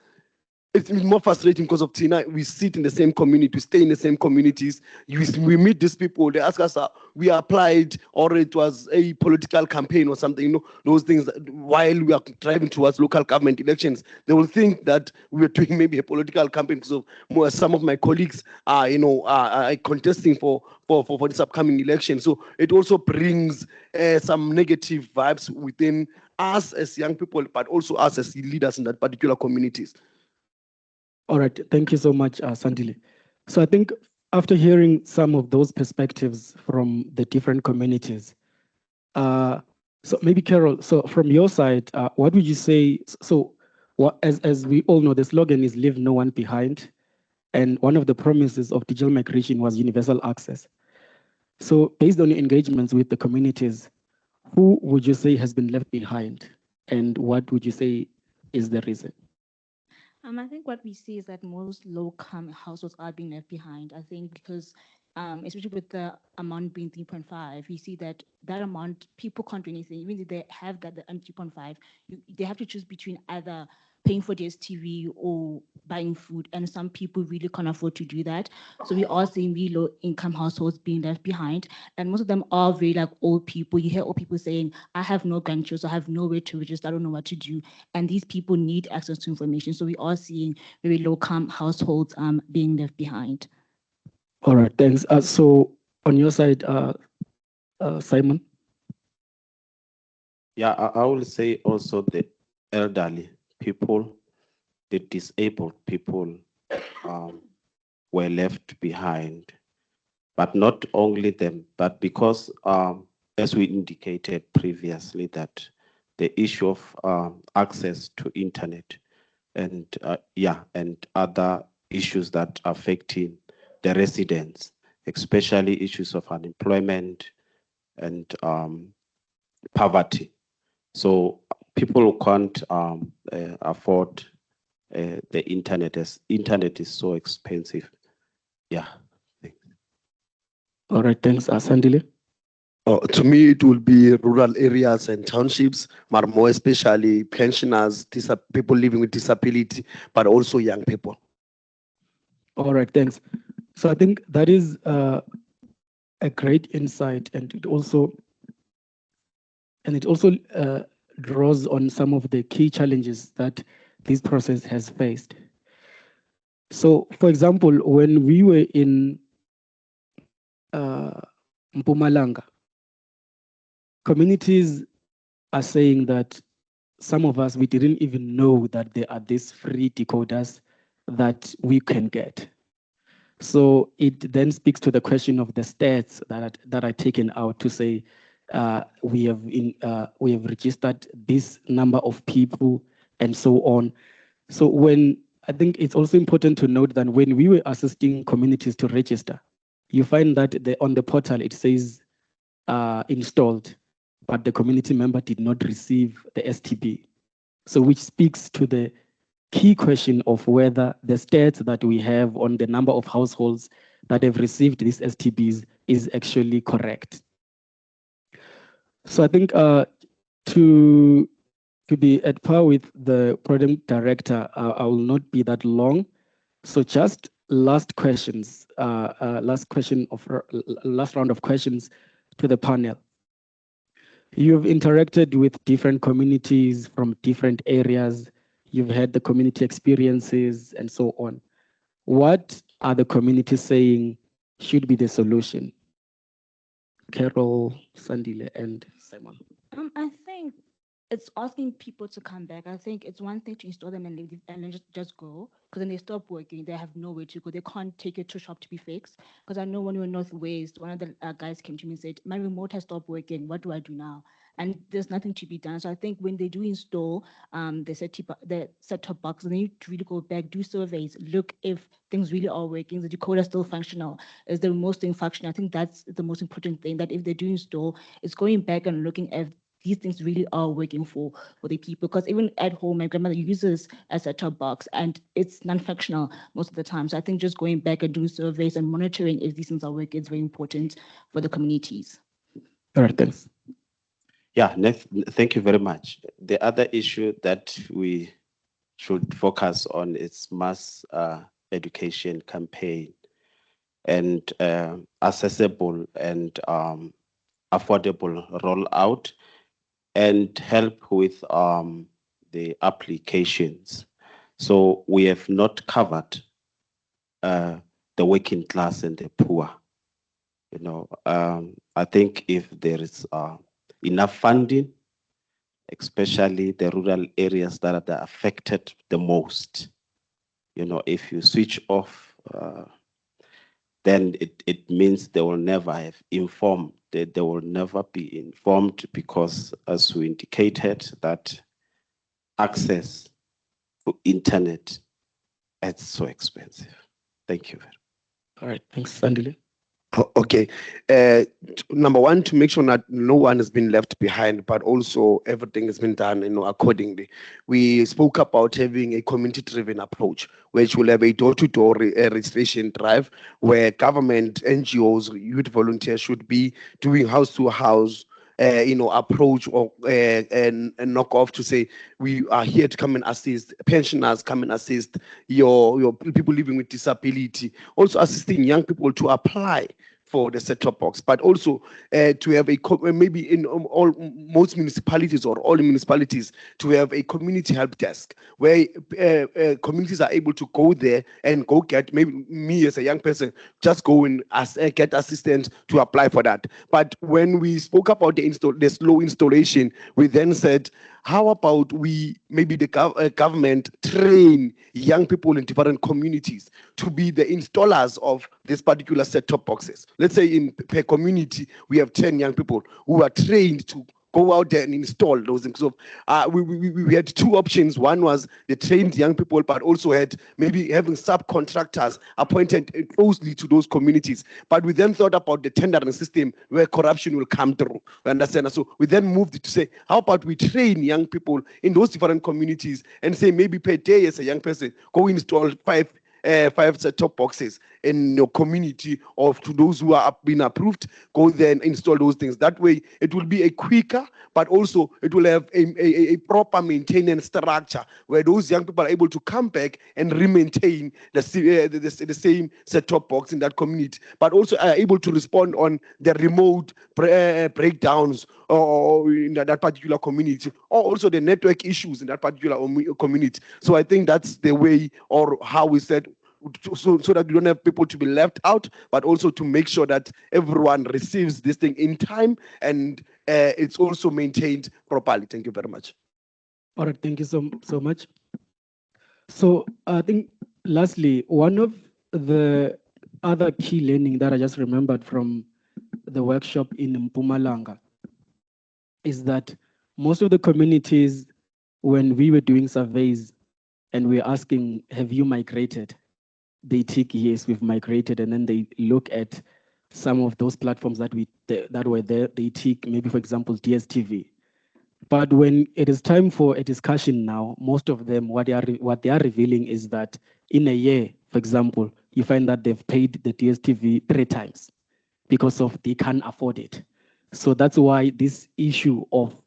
more frustrating because of Tina. We sit in the same community, we stay in the same communities. We meet these people. They ask us, we applied, or it was a political campaign or something. Those things. While we are driving towards local government elections, they will think that we are doing maybe a political campaign. So some of my colleagues are, are contesting for this upcoming election. So it also brings some negative vibes within us as young people, but also us as leaders in that particular communities. All right, thank you so much, Sandile. So I think after hearing some of those perspectives from the different communities, so maybe Carol, so from your side, what would you say? So as we all know, the slogan is "Leave no one behind," and one of the promises of digital migration was universal access. So based on your engagements with the communities, who would you say has been left behind? And what would you say is the reason? I think what we see is that most low-income households are being left behind. I think because, especially with the amount being 3.5, we see that that amount, people can't do anything. Even if they have got the 3.5, they have to choose between either paying for DSTV or buying food, and some people really can't afford to do that. So we are seeing really low-income households being left behind, and most of them are very like old people. You hear old people saying, "I have no grandchildren, I have nowhere to register, I don't know what to do," and these people need access to information. So we are seeing very low-income households being left behind. All right, thanks. So on your side, Simon? Yeah, I will say also the elderly people, the disabled people were left behind. But not only them, but because, as we indicated previously, that the issue of access to internet and and other issues that are affecting the residents, especially issues of unemployment and poverty. So people who can't afford the internet, as internet is so expensive. Yeah. All right, thanks. Sandile? To me, it will be rural areas and townships, but more especially pensioners, people living with disability, but also young people. All right, thanks. So I think that is a great insight, and it also draws on some of the key challenges that this process has faced. So, for example, when we were in Mpumalanga, communities are saying that some of us, we didn't even know that there are these free decoders that we can get. So it then speaks to the question of the stats that are taken out to say we have registered this number of people and so on. So when I think it's also important to note that when we were assisting communities to register, you find that on the portal it says installed, but the community member did not receive the STB. So which speaks to the key question of whether the stats that we have on the number of households that have received these STBs is actually correct. So I think to be at par with the program director, I will not be that long. So just last questions, last round of questions to the panel. You've interacted with different communities from different areas. You've had the community experiences and so on. What are the communities saying should be the solution? Carol, Sandile, and Simon. I think it's asking people to come back. I think it's one thing to install them and leave and then just go, because then they stop working. They have nowhere to go. They can't take it to shop to be fixed. Because I know when we were Northwest, one of the guys came to me and said, "My remote has stopped working. What do I do now?" And there's nothing to be done. So I think when they do install the set-top box, they need to really go back, do surveys, look if things really are working. The decoder still functional? Is the remote thing functional? I think that's the most important thing, that if they do install, it's going back and looking at these things really are working for the people. Because even at home, my grandmother uses a set-top box and it's non-functional most of the time. So I think just going back and doing surveys and monitoring if these things are working is very important for the communities. All right, thanks. Yeah, thank you very much. The other issue that we should focus on is mass education campaign and accessible and affordable rollout, and help with the applications. So we have not covered the working class and the poor. You know, I think if there is enough funding, especially the rural areas that are affected the most, you know, if you switch off, then it means they will never have informed, they will never be informed, because as we indicated, that access to internet, it's so expensive. Thank you. All right, thanks, Sandile. Okay. Number one, to make sure that no one has been left behind, but also everything has been done, accordingly. We spoke about having a community-driven approach, which will have a door-to-door registration drive, where government, NGOs, youth volunteers should be doing house-to-house approach or and knock off to say we are here to come and assist pensioners, come and assist your people living with disability, also assisting young people to apply for the set-top box, but also to have maybe in most municipalities or all municipalities to have a community help desk where communities are able to go there and go get, maybe me as a young person, just go and get assistance to apply for that. But when we spoke about the slow installation, we then said, how about maybe the government train young people in different communities to be the installers of this particular set-top boxes? Let's say per community, we have 10 young people who are trained to go out there and install those things. So we had two options. One was the trained young people, but also had maybe having subcontractors appointed closely to those communities. But we then thought about the tendering system where corruption will come through. You understand? So we then moved to say, how about we train young people in those different communities and say maybe per day as a young person, go install five set-top boxes in your community, or to those who are been approved, go there and install those things. That way, it will be a quicker, but also it will have a proper maintenance structure where those young people are able to come back and remaintain the same set-top box in that community, but also are able to respond on the remote breakdowns or in that particular community, or also the network issues in that particular community. So I think that's the way, or how we said, so that you don't have people to be left out, but also to make sure that everyone receives this thing in time and it's also maintained properly. Thank you very much. All right, thank you so much. So I think lastly, one of the other key learning that I just remembered from the workshop in Mpumalanga is that most of the communities, when we were doing surveys and we were asking, have you migrated? They tick yes, we've migrated, and then they look at some of those platforms that were there. They tick maybe, for example, DSTV. But when it is time for a discussion now, most of them, what they are revealing is that in a year, for example, you find that they've paid the DSTV 3 times because of they can't afford it. So that's why this issue of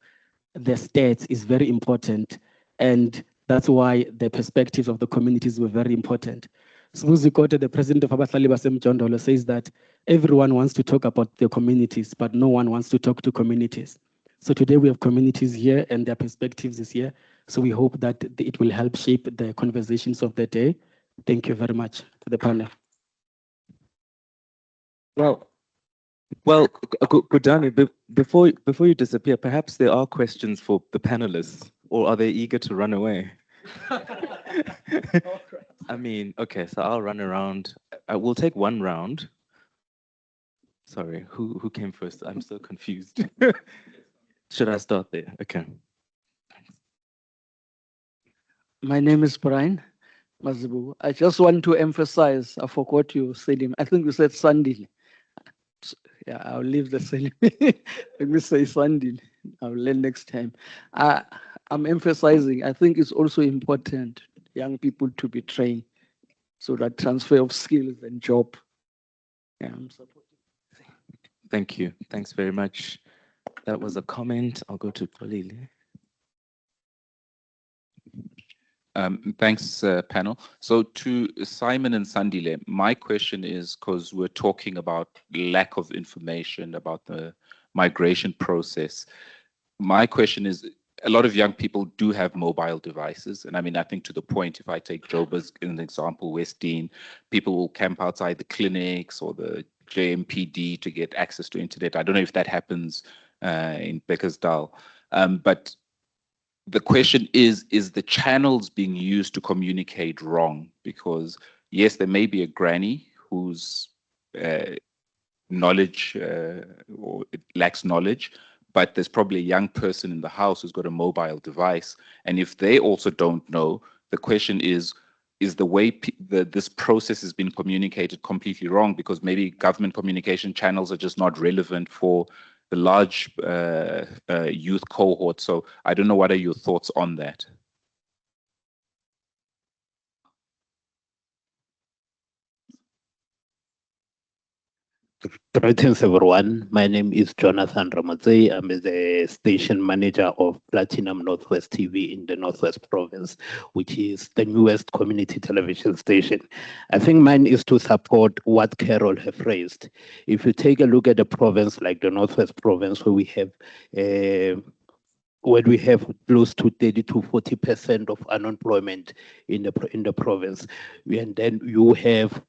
the stats is very important, and that's why the perspectives of the communities were very important. Smuzi Kote, the president of Abahlali Basemjondolo, says that everyone wants to talk about their communities, but no one wants to talk to communities. So today we have communities here and their perspectives is here. So we hope that it will help shape the conversations of the day. Thank you very much to the panel. Well, Kudani, before you disappear, perhaps there are questions for the panelists, or are they eager to run away? I mean, okay, so I'll run around. We'll take one round. Sorry, who came first? I'm so confused. Should I start there? Okay. My name is Brian Mazibu. I just want to emphasize, I forgot you said him. I think you said Sandile. Yeah, I'll leave the same. Let me say Sandile. I'll learn next time. I'm emphasizing, I think it's also important young people to be trained, so that transfer of skills and job. Yeah, I'm supporting. Thank you. Thanks very much. That was a comment. I'll go to Polile. Thanks, panel. So to Simon and Sandile, my question is, because we're talking about lack of information about the migration process. My question is, a lot of young people do have mobile devices. And I mean, I think to the point, if I take Joburg as an example, Westdean, people will camp outside the clinics or the JMPD to get access to internet. I don't know if that happens in Bekkersdal. But the question is the channels being used to communicate wrong? Because yes, there may be a granny whose knowledge or lacks knowledge, but there's probably a young person in the house who's got a mobile device. And if they also don't know, the question is, is the way this process has been communicated completely wrong, because maybe government communication channels are just not relevant for the large youth cohort. So I don't know, what are your thoughts on that? Greetings, everyone. My name is Jonathan Ramazei. I'm the station manager of Platinum Northwest TV in the Northwest Province, which is the newest community television station. I think mine is to support what Carol have raised. If you take a look at a province like the Northwest Province, where we have close to 30 to 40% of unemployment in the province, and then you have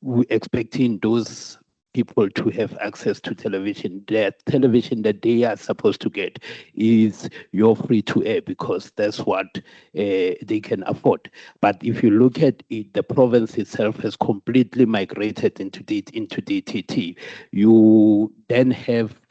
we're expecting those people to have access to television. The television that they are supposed to get is your free to air, because that's what they can afford. But if you look at it, the province itself has completely migrated into DTT. You then have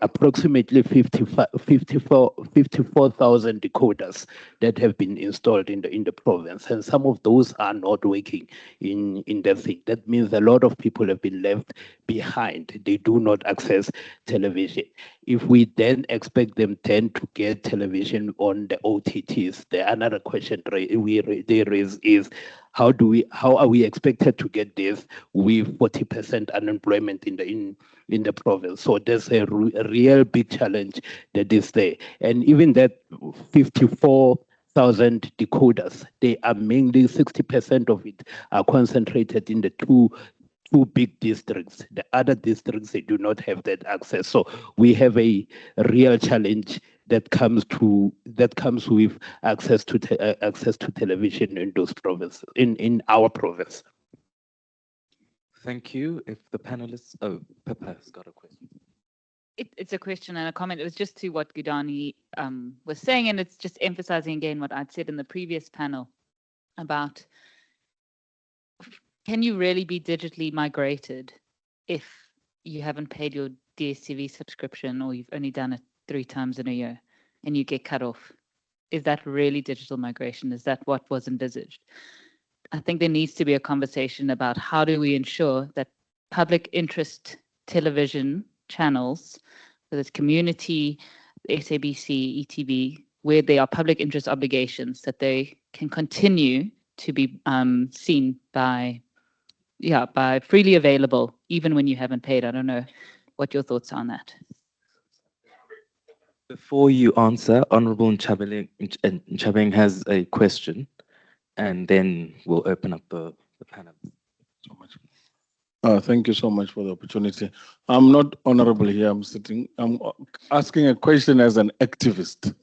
approximately 54,000 decoders that have been installed in the province, and some of those are not working in the thing. That means a lot of people have been left behind. They do not access television. If we then expect them then to get television on the OTTs, the another question they raise is, how are we expected to get this with 40% unemployment in the province? So there's a real big challenge that is there. And even that 54,000 decoders, they are mainly 60% of it are concentrated in the two big districts. The other districts, they do not have that access. So we have a real challenge that comes with access to television in those provinces, in our province. Thank you. If the panelists, Pippa's got a question. It's a question and a comment. It was just to what Gudani was saying, and it's just emphasizing again what I'd said in the previous panel about, can you really be digitally migrated if you haven't paid your DSTV subscription, or you've only done it 3 times in a year and you get cut off? Is that really digital migration? Is that what was envisaged? I think there needs to be a conversation about how do we ensure that public interest television channels, whether it's community, SABC, ETV, where there are public interest obligations, that they can continue to be seen by freely available, even when you haven't paid. I don't know what your thoughts are on that. Before you answer, Honorable Nchabeng has a question, and then we'll open up the panel. So much. Thank you so much for the opportunity. I'm not honorable here. I'm asking a question as an activist.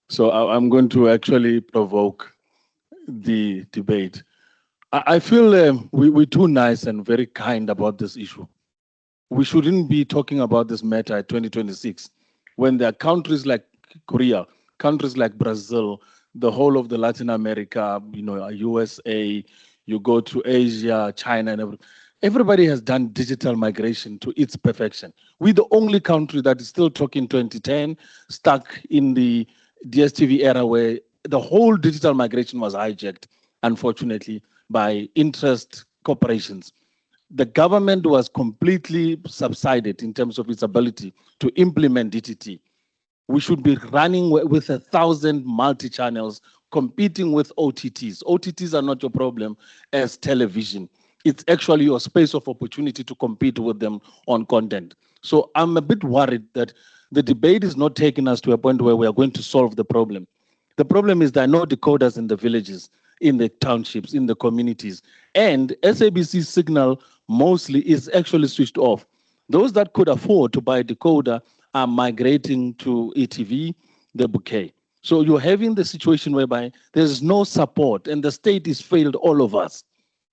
So I'm going to actually provoke the debate. I feel we're too nice and very kind about this issue. We shouldn't be talking about this matter at 2026, when there are countries like Korea, countries like Brazil, the whole of the Latin America, USA, you go to Asia, China, and everybody has done digital migration to its perfection. We're the only country that is still talking 2010, stuck in the DSTV era where the whole digital migration was hijacked, unfortunately, by interest corporations. The government was completely subsided in terms of its ability to implement DTT. We should be running with 1,000 multi-channels, competing with OTTs. OTTs are not your problem as television. It's actually your space of opportunity to compete with them on content. So I'm a bit worried that the debate is not taking us to a point where we are going to solve the problem. The problem is there are no decoders in the villages, in the townships, in the communities. And SABC signal mostly is actually switched off. Those that could afford to buy a decoder are migrating to ETV, the bouquet. So you're having the situation whereby there's no support and the state is failed all of us.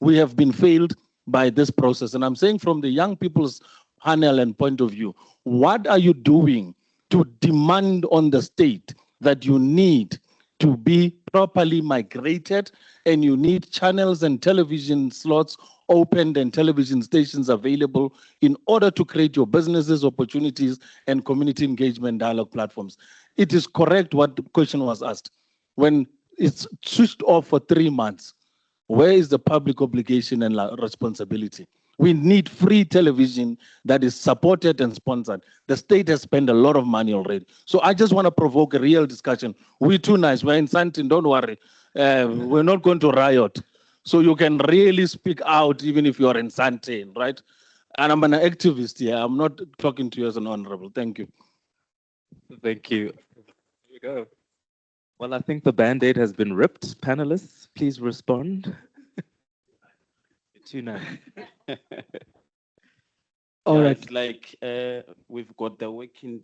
We have been failed by this process. And I'm saying from the young people's panel and point of view, what are you doing to demand on the state that you need to be properly migrated, and you need channels and television slots opened and television stations available in order to create your businesses, opportunities, and community engagement dialogue platforms? It is correct what the question was asked. When it's switched off for 3 months. Where is the public obligation and responsibility? We need free television that is supported and sponsored. The state has spent a lot of money already. So I just want to provoke a real discussion. We're too nice. We're in Santin, don't worry. We're not going to riot. So you can really speak out even if you're in Santin, right? And I'm an activist here. I'm not talking to you as an honorable. Thank you. Thank you. Here we go. Well, I think the Band-Aid has been ripped. Panelists, please respond. Too nice. All right. It's like we've got the working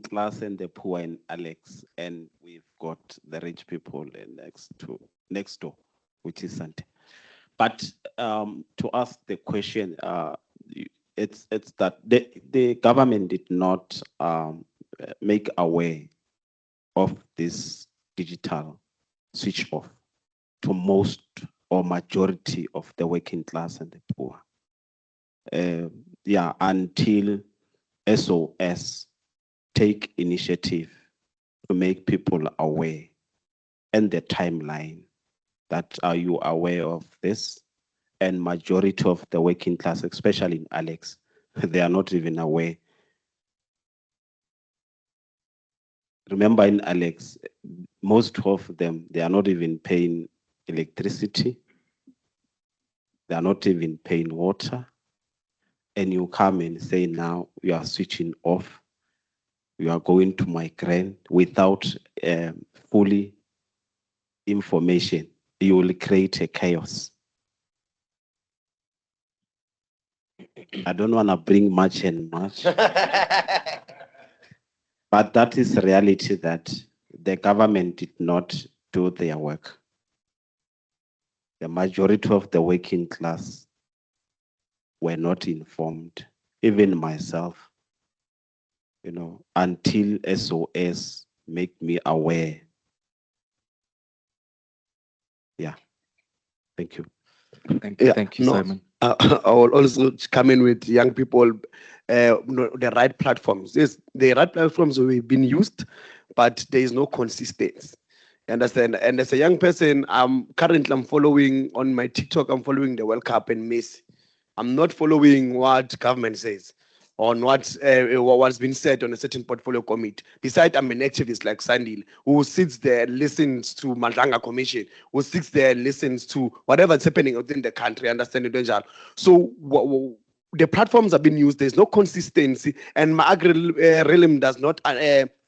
class and the poor in Alex, and we've got the rich people next door, which is Sante. But to ask the question, it's that the government did not make aware of this digital switch off to most or majority of the working class and the poor. Until SOS take initiative to make people aware and the timeline that are you aware of this? And majority of the working class, especially in Alex, they are not even aware. Remember in Alex, most of them, they are not even paying electricity. They are not even paying water. And you come and say, now you are switching off. You are going to migrate without fully information. You will create a chaos. I don't want to bring much and much. But that is reality that the government did not do their work. The majority of the working class were not informed, even myself, until SOS make me aware. Yeah, thank you. Thank you, Simon. I will also come in with young people, the right platforms. Yes, the right platforms have been used, but there is no consistency. You understand? And as a young person, I'm following on my TikTok, I'm following the World Cup and Messi. I'm not following what government says on what's been said on a certain portfolio committee. Besides, I'm an activist like Sandile, who sits there and listens to Mandlanga Commission, who sits there and listens to whatever's happening within the country, understand it? So the platforms have been used, there's no consistency, and my realm does not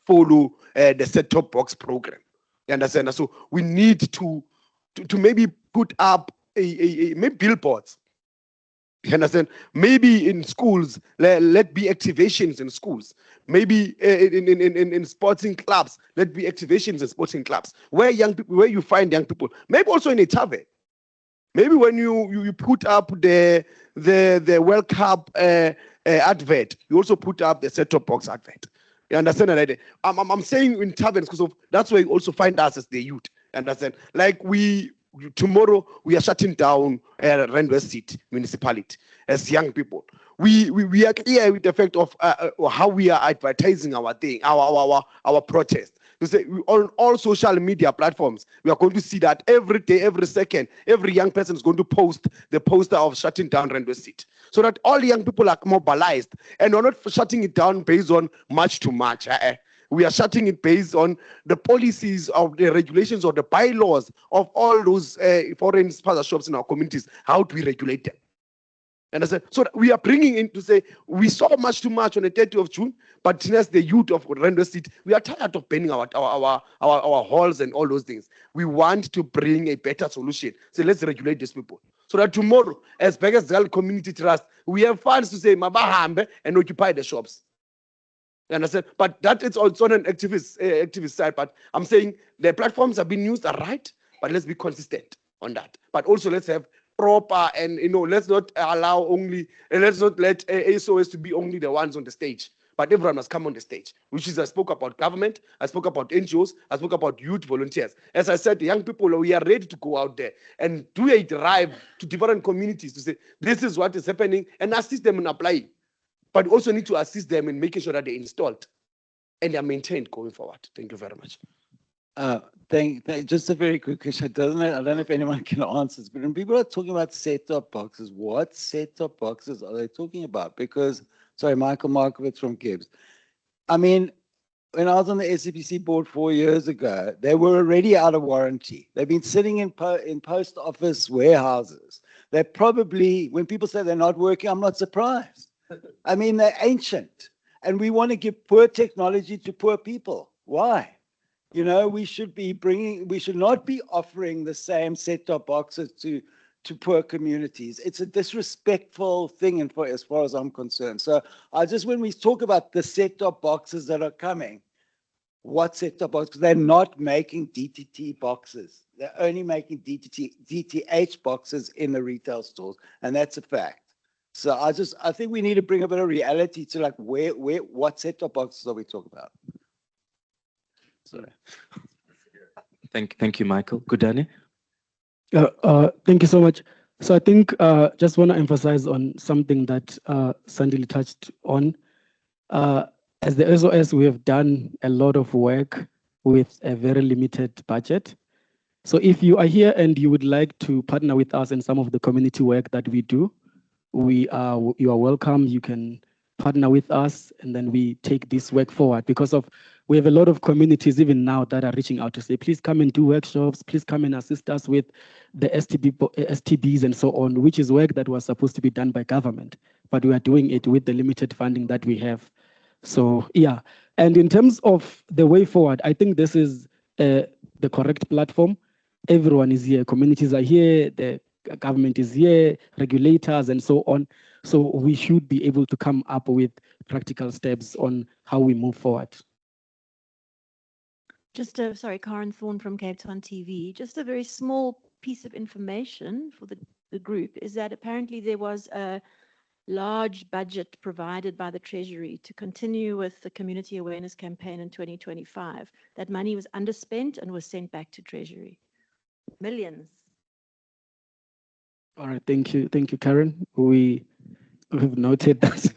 follow the set-top box program. You understand? So we need to maybe put up maybe billboards. You understand? Maybe in schools, let be activations in schools. Maybe in sporting clubs, let be activations in sporting clubs where young people, where you find young people. Maybe also in a tavern. Maybe when you put up the World Cup advert, you also put up the set-top box advert. You understand that idea? I'm saying in taverns because that's where you also find us as the youth. You understand? Like tomorrow we are shutting down Randwest City municipality as young people. We are clear with the fact of how we are advertising our thing, our protest. You say on all social media platforms, we are going to see that every day, every second, every young person is going to post the poster of shutting down Randwest City, so that all young people are mobilized, and we're not shutting it down based on much to much. We are shutting it based on the policies of the regulations or the bylaws of all those foreign spaza shops in our communities. How do we regulate them? And I said, so we are bringing in to say, we saw much too much on the 30th of June, but as the youth of Randwest City, we are tired of burning our halls and all those things. We want to bring a better solution. So let's regulate these people. So that tomorrow, as Begazal Community Trust, we have funds to say, Mabahambe, and occupy the shops. You understand? But that is also an activist side. But I'm saying the platforms have been used, are right, but let's be consistent on that. But also let's have proper and let's not allow only, and let's not let SOS to be only the ones on the stage. But everyone must come on the stage, which is I spoke about government, I spoke about NGOs, I spoke about youth volunteers. As I said, the young people, we are ready to go out there and do a drive to different communities to say, this is what is happening, and assist them in applying. But we also need to assist them in making sure that they're installed and they're maintained going forward. Thank you very much. Just a very quick question. I don't know if anyone can answer this, but when people are talking about set-top boxes, what set-top boxes are they talking about? Because, sorry, Michael Markovitz from Gibbs. I mean, when I was on the SABC board 4 years ago, they were already out of warranty. They've been sitting in post office warehouses. They're probably, when people say they're not working, I'm not surprised. I mean, they're ancient. And we want to give poor technology to poor people. Why? You know, we should not be offering the same set-top boxes to poor communities. It's a disrespectful thing as far as I'm concerned. So when we talk about the set-top boxes that are coming, what set-top boxes? They're not making DTT boxes. They're only making DTH boxes in the retail stores, and that's a fact. So I think we need to bring a bit of reality to like what set-top boxes are we talking about? Sorry. Thank you, Michael. Gudani? Thank you so much. So I think just want to emphasize on something that Sandile touched on. As the SOS, we have done a lot of work with a very limited budget. So if you are here and you would like to partner with us in some of the community work that we do, you are welcome. You can partner with us, and then we take this work forward we have a lot of communities even now that are reaching out to say, please come and do workshops, please come and assist us with the STBs and so on, which is work that was supposed to be done by government, but we are doing it with the limited funding that we have. So yeah, and in terms of the way forward, I think this is the correct platform. Everyone is here, communities are here, the government is here, regulators and so on. So we should be able to come up with practical steps on how we move forward. Just sorry, Karen Thorne from Cape Town TV. Just a very small piece of information for the group is that apparently there was a large budget provided by the Treasury to continue with the community awareness campaign in 2025. That money was underspent and was sent back to Treasury. Millions. All right, thank you, Karen. We've noted that.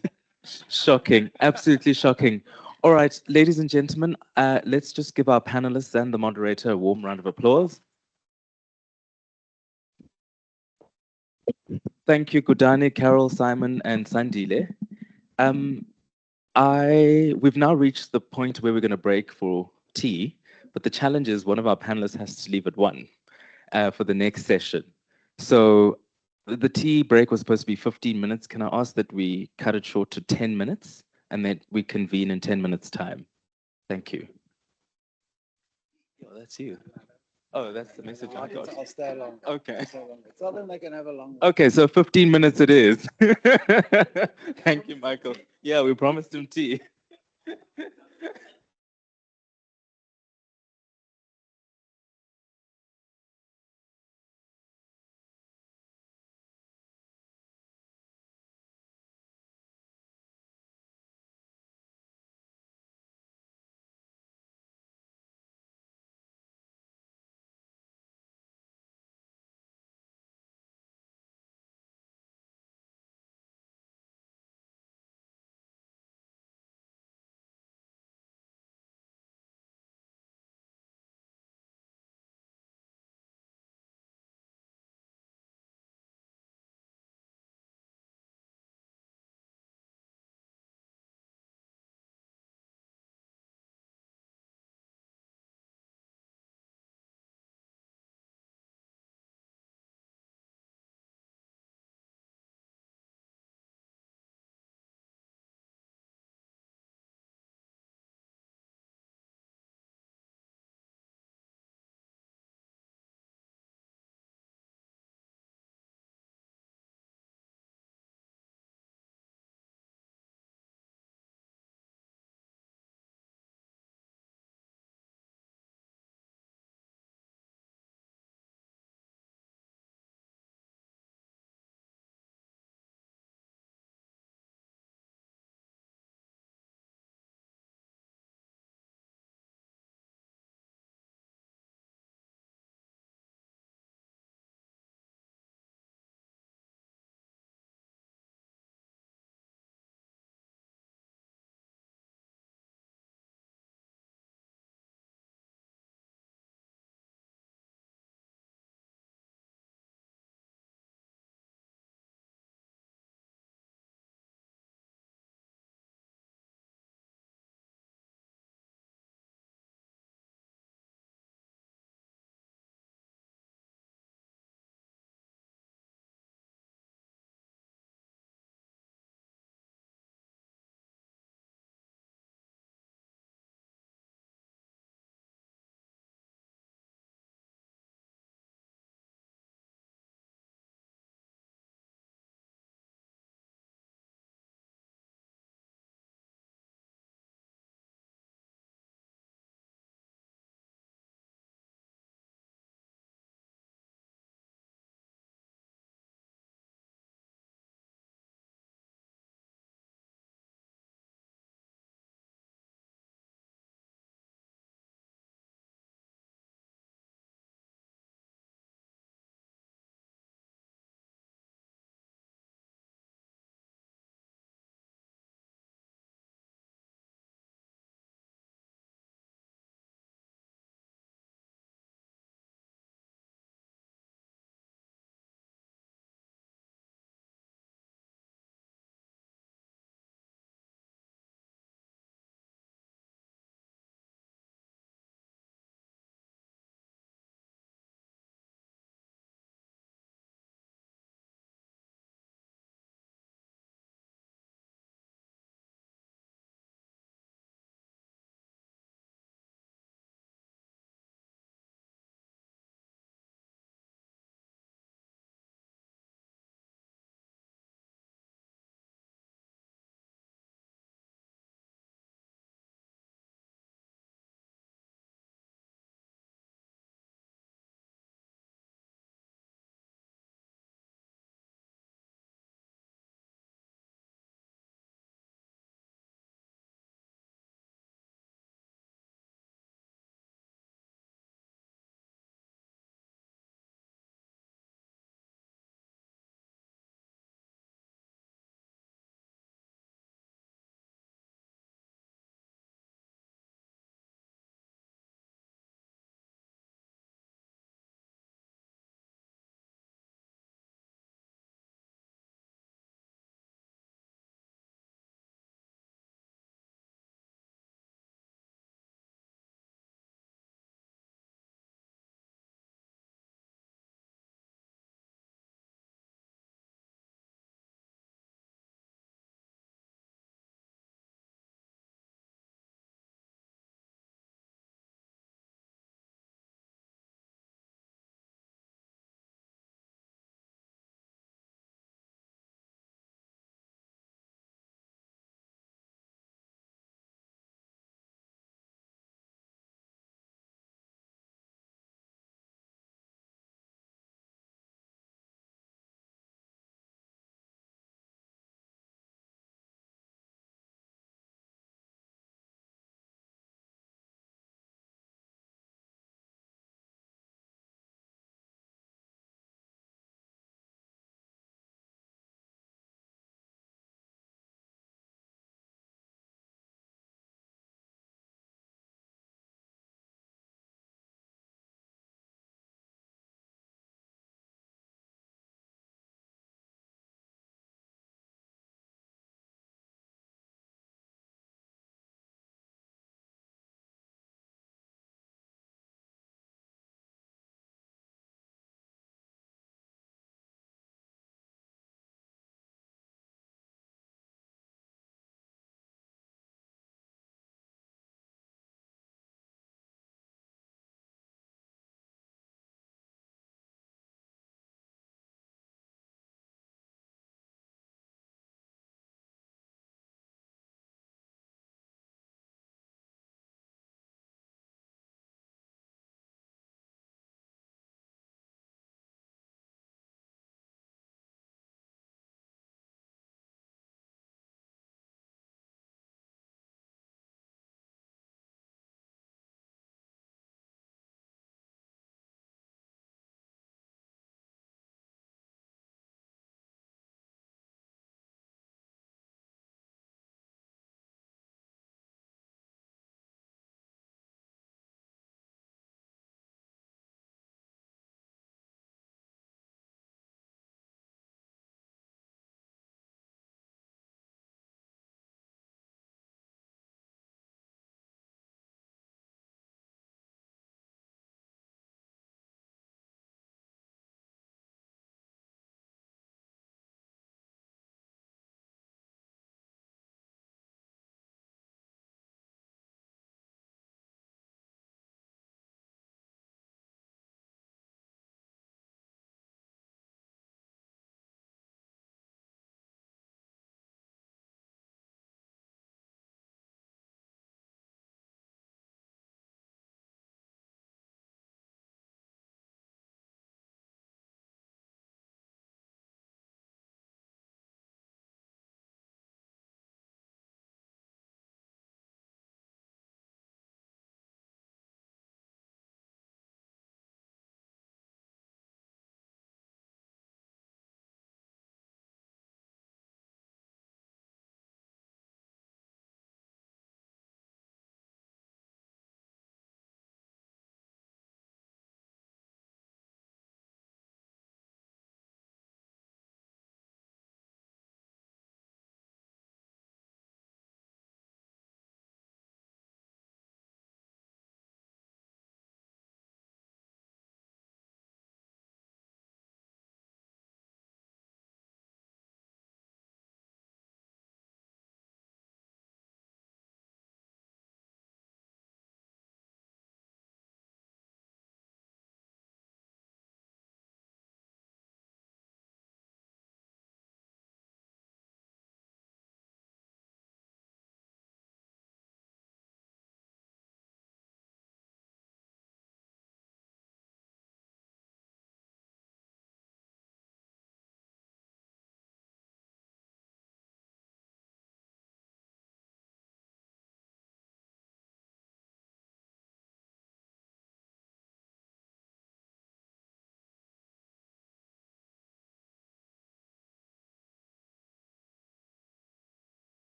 Shocking, absolutely shocking. All right, ladies and gentlemen, let's just give our panelists and the moderator a warm round of applause. Thank you, Gudani, Carol, Simon, and Sandile. We've now reached the point where we're going to break for tea, but the challenge is one of our panelists has to leave at 1 for the next session. So the tea break was supposed to be 15 minutes. Can I ask that we cut it short to 10 minutes? And then we convene in 10 minutes time. Thank you. Oh, that's you. Oh, that's the message I got. I'll stay along. Okay. Tell them they can have a long. Okay, so 15 minutes it is. Thank you, Michael. Yeah, we promised him tea.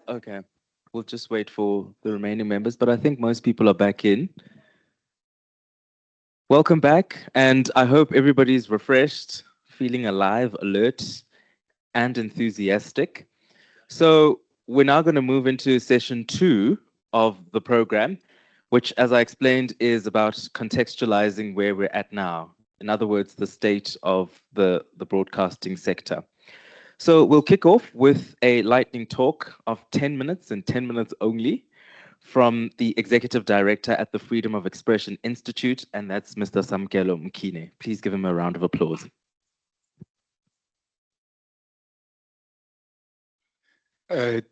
Okay, we'll just wait for the remaining members, but I think most people are back in. Welcome back, and I hope everybody's refreshed, feeling alive, alert, and enthusiastic. So we're now going to move into session 2 of the program, which, as I explained, is about contextualizing where we're at now. In other words, the state of the broadcasting sector. So we'll kick off with a lightning talk of 10 minutes and 10 minutes only from the Executive Director at the Freedom of Expression Institute, and that's Mr. Samkelo Mkine. Please give him a round of applause.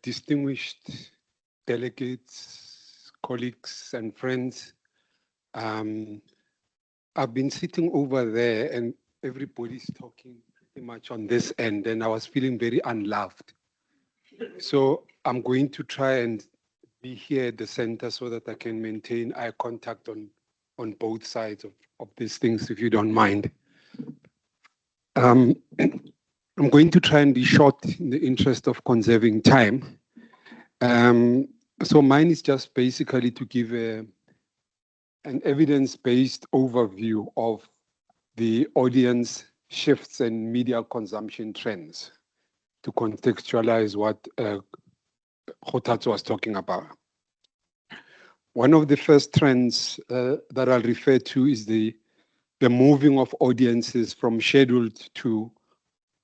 Distinguished delegates, colleagues, and friends, I've been sitting over there and everybody's talking pretty much on this end, and I was feeling very unloved. So I'm going to try and be here at the center so that I can maintain eye contact on both sides of these things, if you don't mind. I'm going to try and be short in the interest of conserving time. So mine is just basically to give an evidence-based overview of the audience shifts and media consumption trends to contextualize what Kgothatso was talking about. One of the first trends that I'll refer to is the moving of audiences from scheduled to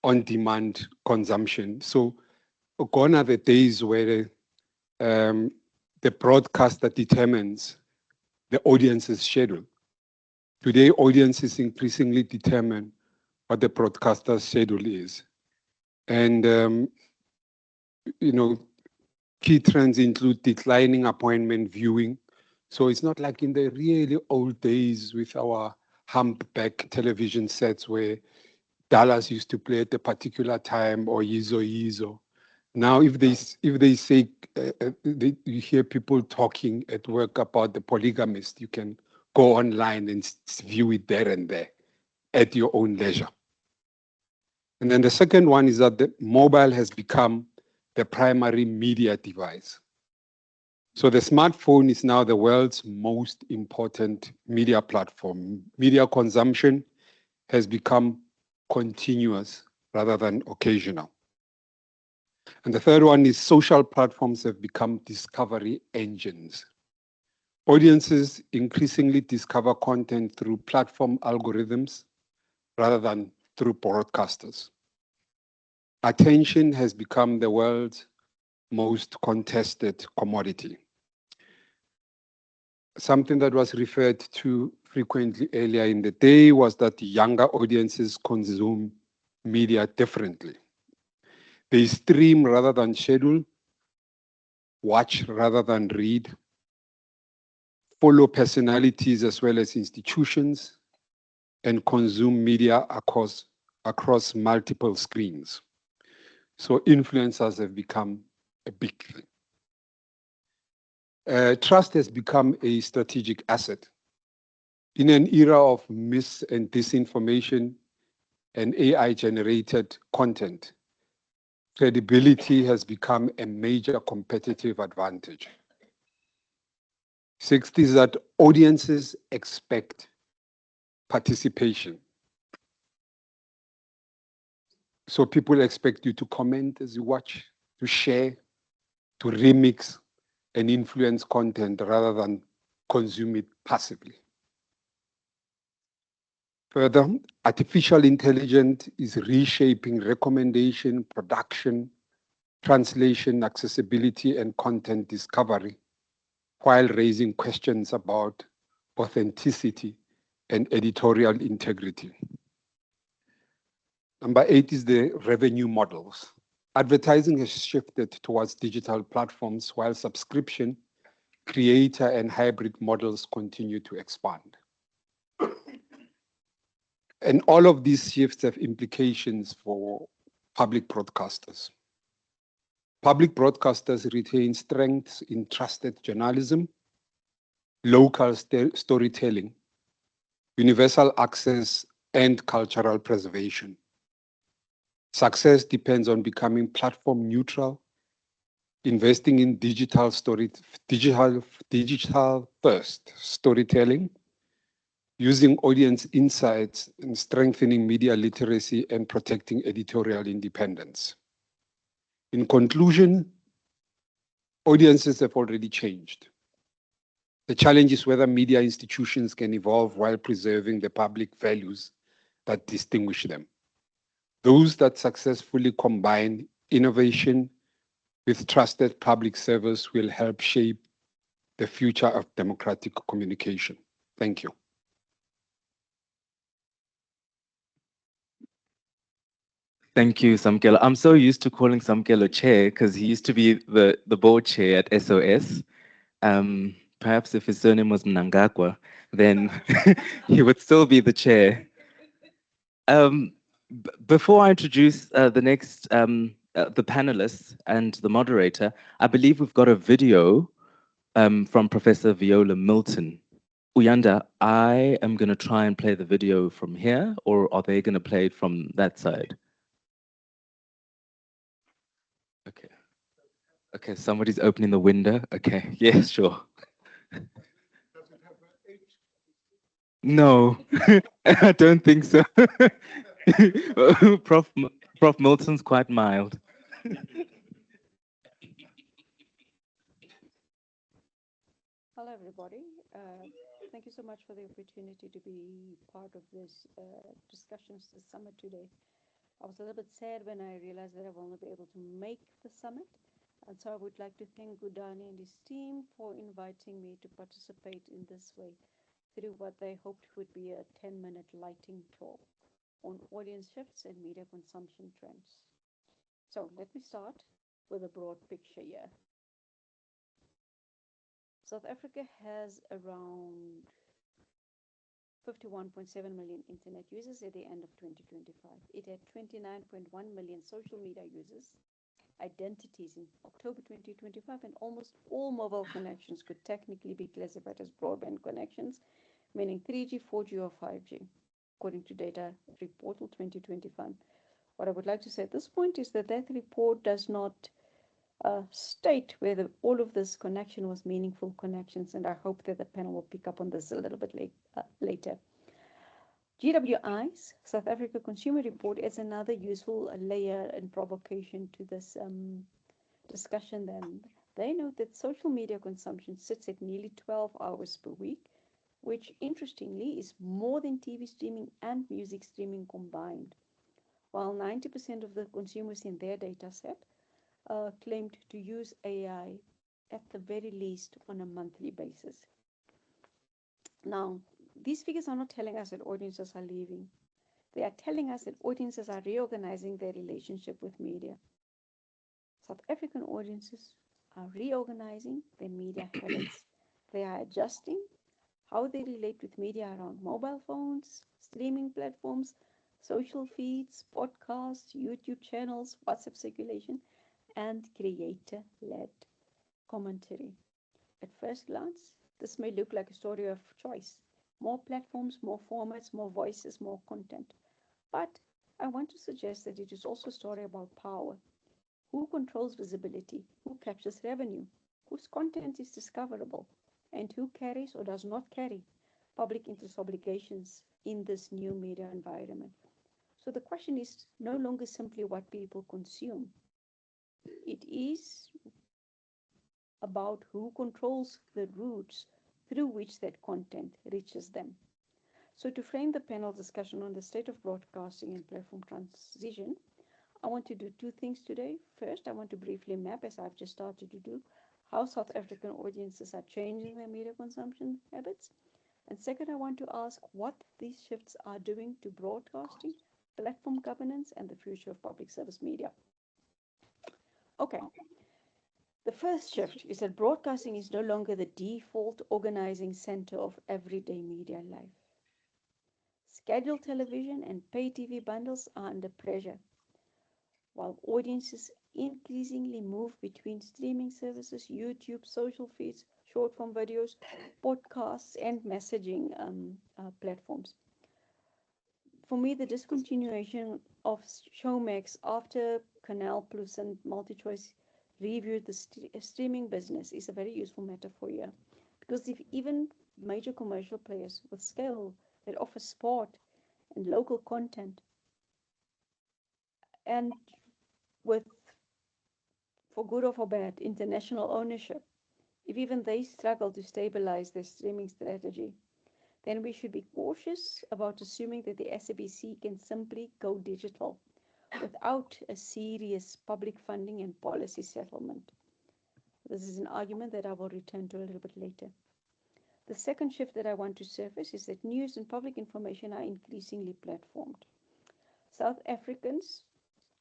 on-demand consumption. So gone are the days where the broadcaster determines the audience's schedule. Today, audiences increasingly determine what the broadcaster's schedule is. And, you know, key trends include declining appointment viewing. So it's not like in the really old days with our humpback television sets where Dallas used to play at a particular time or Yizo Yizo. Now, if they say, you hear people talking at work about the polygamist, you can go online and view it there and there at your own leisure. And then the second one is that the mobile has become the primary media device. So the smartphone is now the world's most important media platform. Media consumption has become continuous rather than occasional. And the third one is social platforms have become discovery engines. Audiences increasingly discover content through platform algorithms rather than through broadcasters. Attention has become the world's most contested commodity. Something that was referred to frequently earlier in the day was that younger audiences consume media differently. They stream rather than schedule, watch rather than read, follow personalities as well as institutions, and consume media across multiple screens. So influencers have become a big thing. Trust has become a strategic asset. In an era of mis and disinformation and AI-generated content, credibility has become a major competitive advantage. Sixth is that audiences expect participation. So people expect you to comment as you watch, to share, to remix and influence content rather than consume it passively. Further, artificial intelligence is reshaping recommendation, production, translation, accessibility, and content discovery, while raising questions about authenticity and editorial integrity. Number 8 is the revenue models. Advertising has shifted towards digital platforms while subscription, creator, and hybrid models continue to expand. And all of these shifts have implications for public broadcasters. Public broadcasters retain strengths in trusted journalism, local storytelling, universal access and cultural preservation. Success depends on becoming platform neutral, investing in digital first storytelling, using audience insights and strengthening media literacy and protecting editorial independence. In conclusion, audiences have already changed. The challenge is whether media institutions can evolve while preserving the public values that distinguish them. Those that successfully combine innovation with trusted public service will help shape the future of democratic communication. Thank you. Thank you, Samkelo. I'm so used to calling Samkelo chair because he used to be the board chair at SOS. Perhaps if his surname was Mnangagwa, then he would still be the chair. Before I introduce the next, the panelists and the moderator, I believe we've got a video from Professor Viola Milton. Uyanda, I am going to try and play the video from here, or are they going to play it from that side? Okay. Okay, somebody's opening the window. Okay, yeah, sure. No, I don't think so. Prof Milton's quite mild. Hello, everybody. Thank you so much for the opportunity to be part of this discussions this summit today. I was a little bit sad when I realized that I will not be able to make the summit. And so I would like to thank Gudani and his team for inviting me to participate in this way through what they hoped would be a 10-minute lighting talk on audience shifts and media consumption trends. So let me start with a broad picture here. South Africa has around 51.7 million internet users at the end of 2025. It had 29.1 million social media users, identities in October 2025, and almost all mobile connections could technically be classified as broadband connections, meaning 3G, 4G, or 5G, according to data report 2025. What I would like to say at this point is that that report does not state whether all of this connection was meaningful connections, and I hope that the panel will pick up on this a little bit later. GWI's South Africa Consumer Report is another useful layer and provocation to this discussion. Then they note that social media consumption sits at nearly 12 hours per week, which interestingly is more than TV streaming and music streaming combined, while 90% of the consumers in their data set claimed to use AI at the very least on a monthly basis. Now, these figures are not telling us that audiences are leaving. They are telling us that audiences are reorganizing their relationship with media. South African audiences are reorganizing their media habits. They are adjusting how they relate with media around mobile phones, streaming platforms, social feeds, podcasts, YouTube channels, WhatsApp circulation, and creator-led commentary. At first glance, this may look like a story of choice. More platforms, more formats, more voices, more content. But I want to suggest that it is also a story about power. Who controls visibility? Who captures revenue? Whose content is discoverable? And who carries or does not carry public interest obligations in this new media environment? So the question is no longer simply what people consume. It is about who controls the routes through which that content reaches them. So to frame the panel discussion on the state of broadcasting and platform transition, I want to do two things today. First, I want to briefly map, as I've just started to do, how South African audiences are changing their media consumption habits. And second, I want to ask what these shifts are doing to broadcasting, platform governance, and the future of public service media. Okay. The first shift is that broadcasting is no longer the default organizing center of everyday media life. Scheduled television and pay TV bundles are under pressure, while audiences increasingly move between streaming services, YouTube, social feeds, short-form videos, podcasts, and messaging platforms. For me, the discontinuation of Showmax after Canal Plus and MultiChoice reviewed the streaming business is a very useful metaphor here. Because if even major commercial players with scale that offer sport and local content and with, for good or for bad, international ownership, if even they struggle to stabilize their streaming strategy, then we should be cautious about assuming that the SABC can simply go digital without a serious public funding and policy settlement. This is an argument that I will return to a little bit later. The second shift that I want to surface is that news and public information are increasingly platformed. South Africans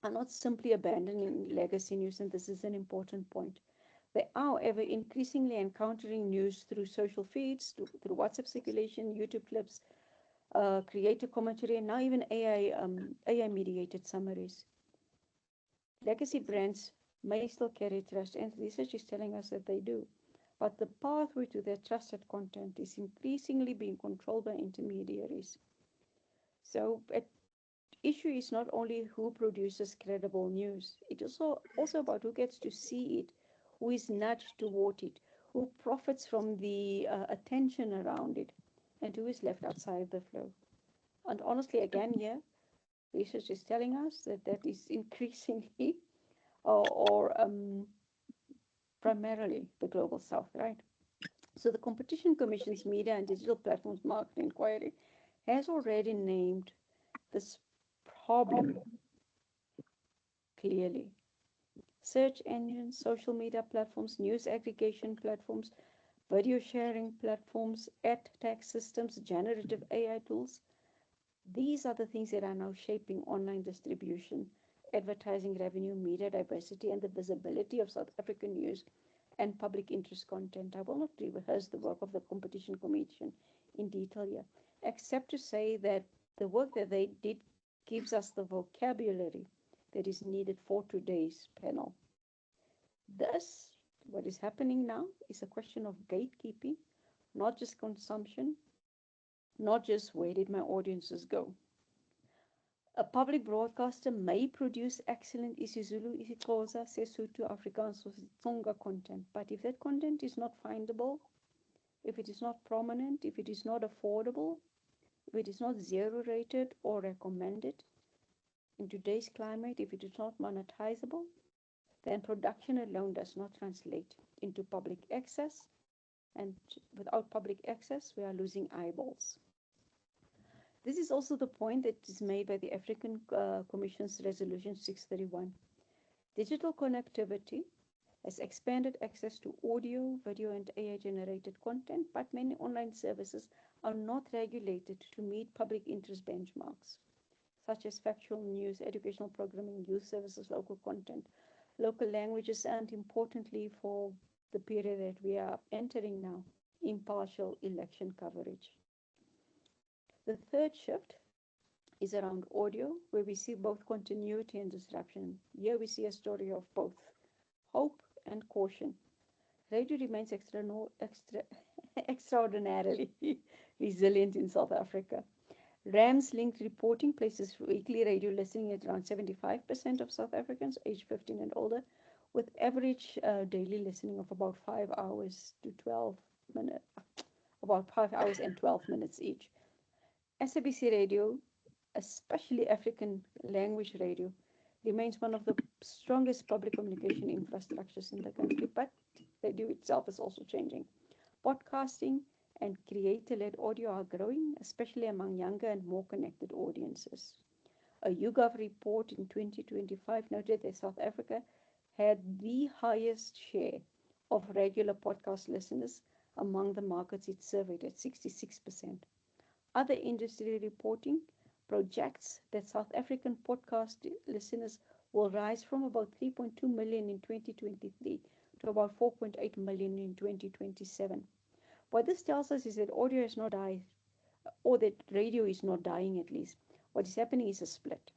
are not simply abandoning legacy news, and this is an important point. They are, however, increasingly encountering news through social feeds, through WhatsApp circulation, YouTube clips, creator commentary, and now even AI-mediated summaries. Legacy brands may still carry trust, and research is telling us that they do. But the pathway to their trusted content is increasingly being controlled by intermediaries. So an issue is not only who produces credible news, it is also about who gets to see it, who is nudged toward it, who profits from the attention around it, and who is left outside the flow. And honestly, again, here, research is telling us that that is increasingly or primarily the Global South, right? So the Competition Commission's Media and Digital Platforms Market Inquiry has already named this problem clearly. Search engines, social media platforms, news aggregation platforms, video sharing platforms, ad tech systems, generative AI tools. These are the things that are now shaping online distribution, advertising revenue, media diversity, and the visibility of South African news and public interest content. I will not rehearse the work of the Competition Commission in detail here, except to say that the work that they did gives us the vocabulary that is needed for today's panel. Thus, what is happening now is a question of gatekeeping, not just consumption, not just where did my audiences go. A public broadcaster may produce excellent isiZulu, isiXhosa, Sesotho, Afrikaans, or Tsonga content, but if that content is not findable, if it is not prominent, if it is not affordable, if it is not zero rated or recommended, in today's climate, if it is not monetizable, then production alone does not translate into public access. And without public access, we are losing eyeballs. This is also the point that is made by the African Commission's Resolution 631. Digital connectivity has expanded access to audio, video, and AI-generated content, but many online services are not regulated to meet public interest benchmarks, such as factual news, educational programming, youth services, local content, local languages, and importantly for the period that we are entering now, impartial election coverage. The third shift is around audio, where we see both continuity and disruption. Here we see a story of both hope and caution. Radio remains extraordinarily resilient in South Africa. RAMS linked reporting places weekly radio listening at around 75% of South Africans aged 15 and older, with average daily listening of about 5 hours to 12 minutes, about 5 hours and 12 minutes each. SABC radio, especially African language radio, remains one of the strongest public communication infrastructures in the country, but radio itself is also changing. Podcasting and creator-led audio are growing, especially among younger and more connected audiences. A YouGov report in 2025 noted that South Africa had the highest share of regular podcast listeners among the markets it surveyed at 66%. Other industry reporting projects that South African podcast listeners will rise from about 3.2 million in 2023 to about 4.8 million in 2027. What this tells us is that audio has not died, or that radio is not dying at least. What is happening is a split.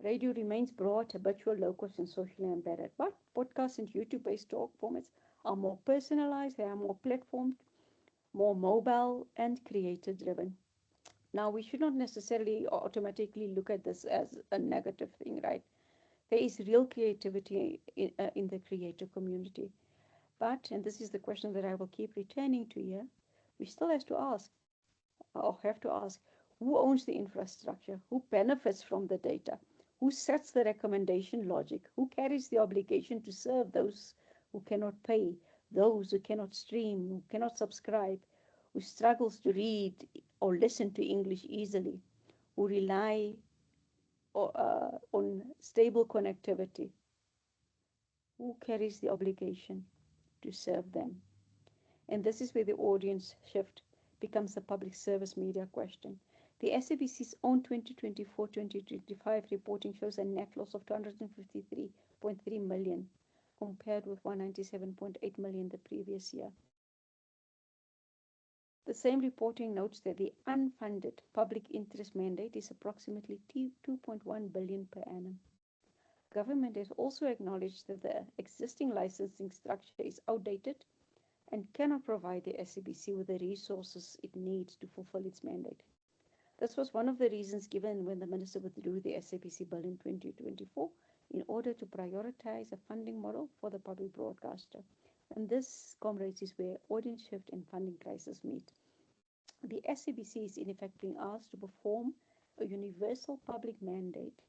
Radio remains broad, habitual, low-cost, and socially embedded, but podcasts and YouTube-based talk formats are more personalized, they are more platformed, more mobile, and creator-driven. Now, we should not necessarily automatically look at this as a negative thing, right? There is real creativity in the creator community. But, and this is the question that I will keep returning to here, we still have to ask, who owns the infrastructure? Who benefits from the data? Who sets the recommendation logic? Who carries the obligation to serve those who cannot pay, those who cannot stream, who cannot subscribe, who struggles to read or listen to English easily, who rely on stable connectivity? Who carries the obligation to serve them? And this is where the audience shift becomes a public service media question. The SABC's own 2024-2025 reporting shows a net loss of 253.3 million compared with 197.8 million the previous year. The same reporting notes that the unfunded public interest mandate is approximately 2.1 billion per annum. Government has also acknowledged that the existing licensing structure is outdated and cannot provide the SABC with the resources it needs to fulfill its mandate. This was one of the reasons given when the Minister withdrew the SABC bill in 2024 in order to prioritize a funding model for the public broadcaster. And this, comrades, is where audience shift and funding crisis meet. The SABC is in effect being asked to perform a universal public mandate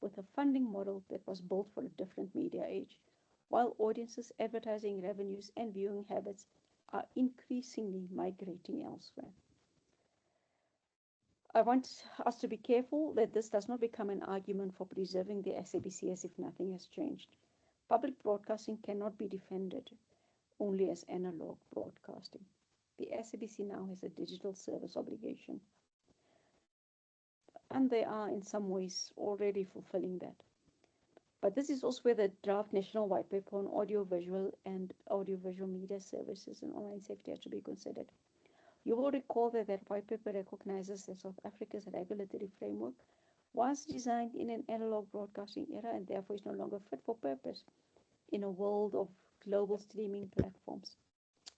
with a funding model that was built for a different media age, while audiences, advertising revenues, and viewing habits are increasingly migrating elsewhere. I want us to be careful that this does not become an argument for preserving the SABC as if nothing has changed. Public broadcasting cannot be defended only as analog broadcasting. The SABC now has a digital service obligation, and they are in some ways already fulfilling that. But this is also where the draft national white paper on audiovisual and audiovisual media services and online safety has to be considered. You will recall that that white paper recognizes that South Africa's regulatory framework was designed in an analog broadcasting era and therefore is no longer fit for purpose in a world of global streaming platforms,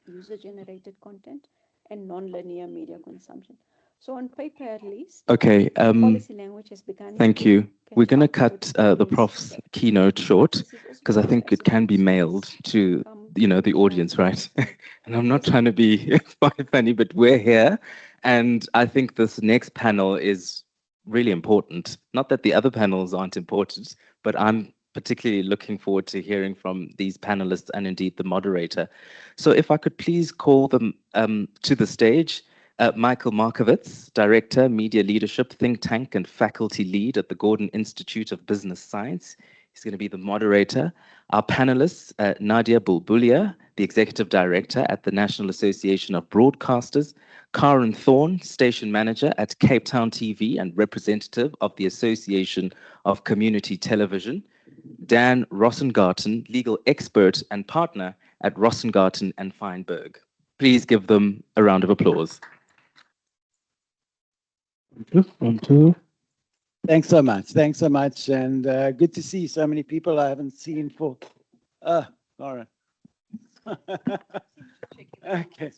user-generated content, and non-linear media consumption. So on paper, at least, Okay. policy language has begun. Thank you. We're going to cut the Prof's keynote short because I think it can be mailed to the audience, right? And I'm not trying to be funny, but we're here, and I think this next panel is really important. Not that the other panels aren't important, but I'm particularly looking forward to hearing from these panelists and indeed the moderator. So if I could please call them to the stage. Michael Markowitz, Director, Media Leadership, Think Tank and Faculty Lead at the Gordon Institute of Business Science. He's going to be the moderator. Our panelists, Nadia Bulbulia, the Executive Director at the National Association of Broadcasters, Karen Thorne, Station Manager at Cape Town TV and representative of the Association of Community Television, Dan Rossengarten, Legal Expert and Partner at Rossengarten and Feinberg. Please give them a round of applause. Thanks so much. Thanks so much. And good to see so many people I haven't seen for. Lauren. Okay.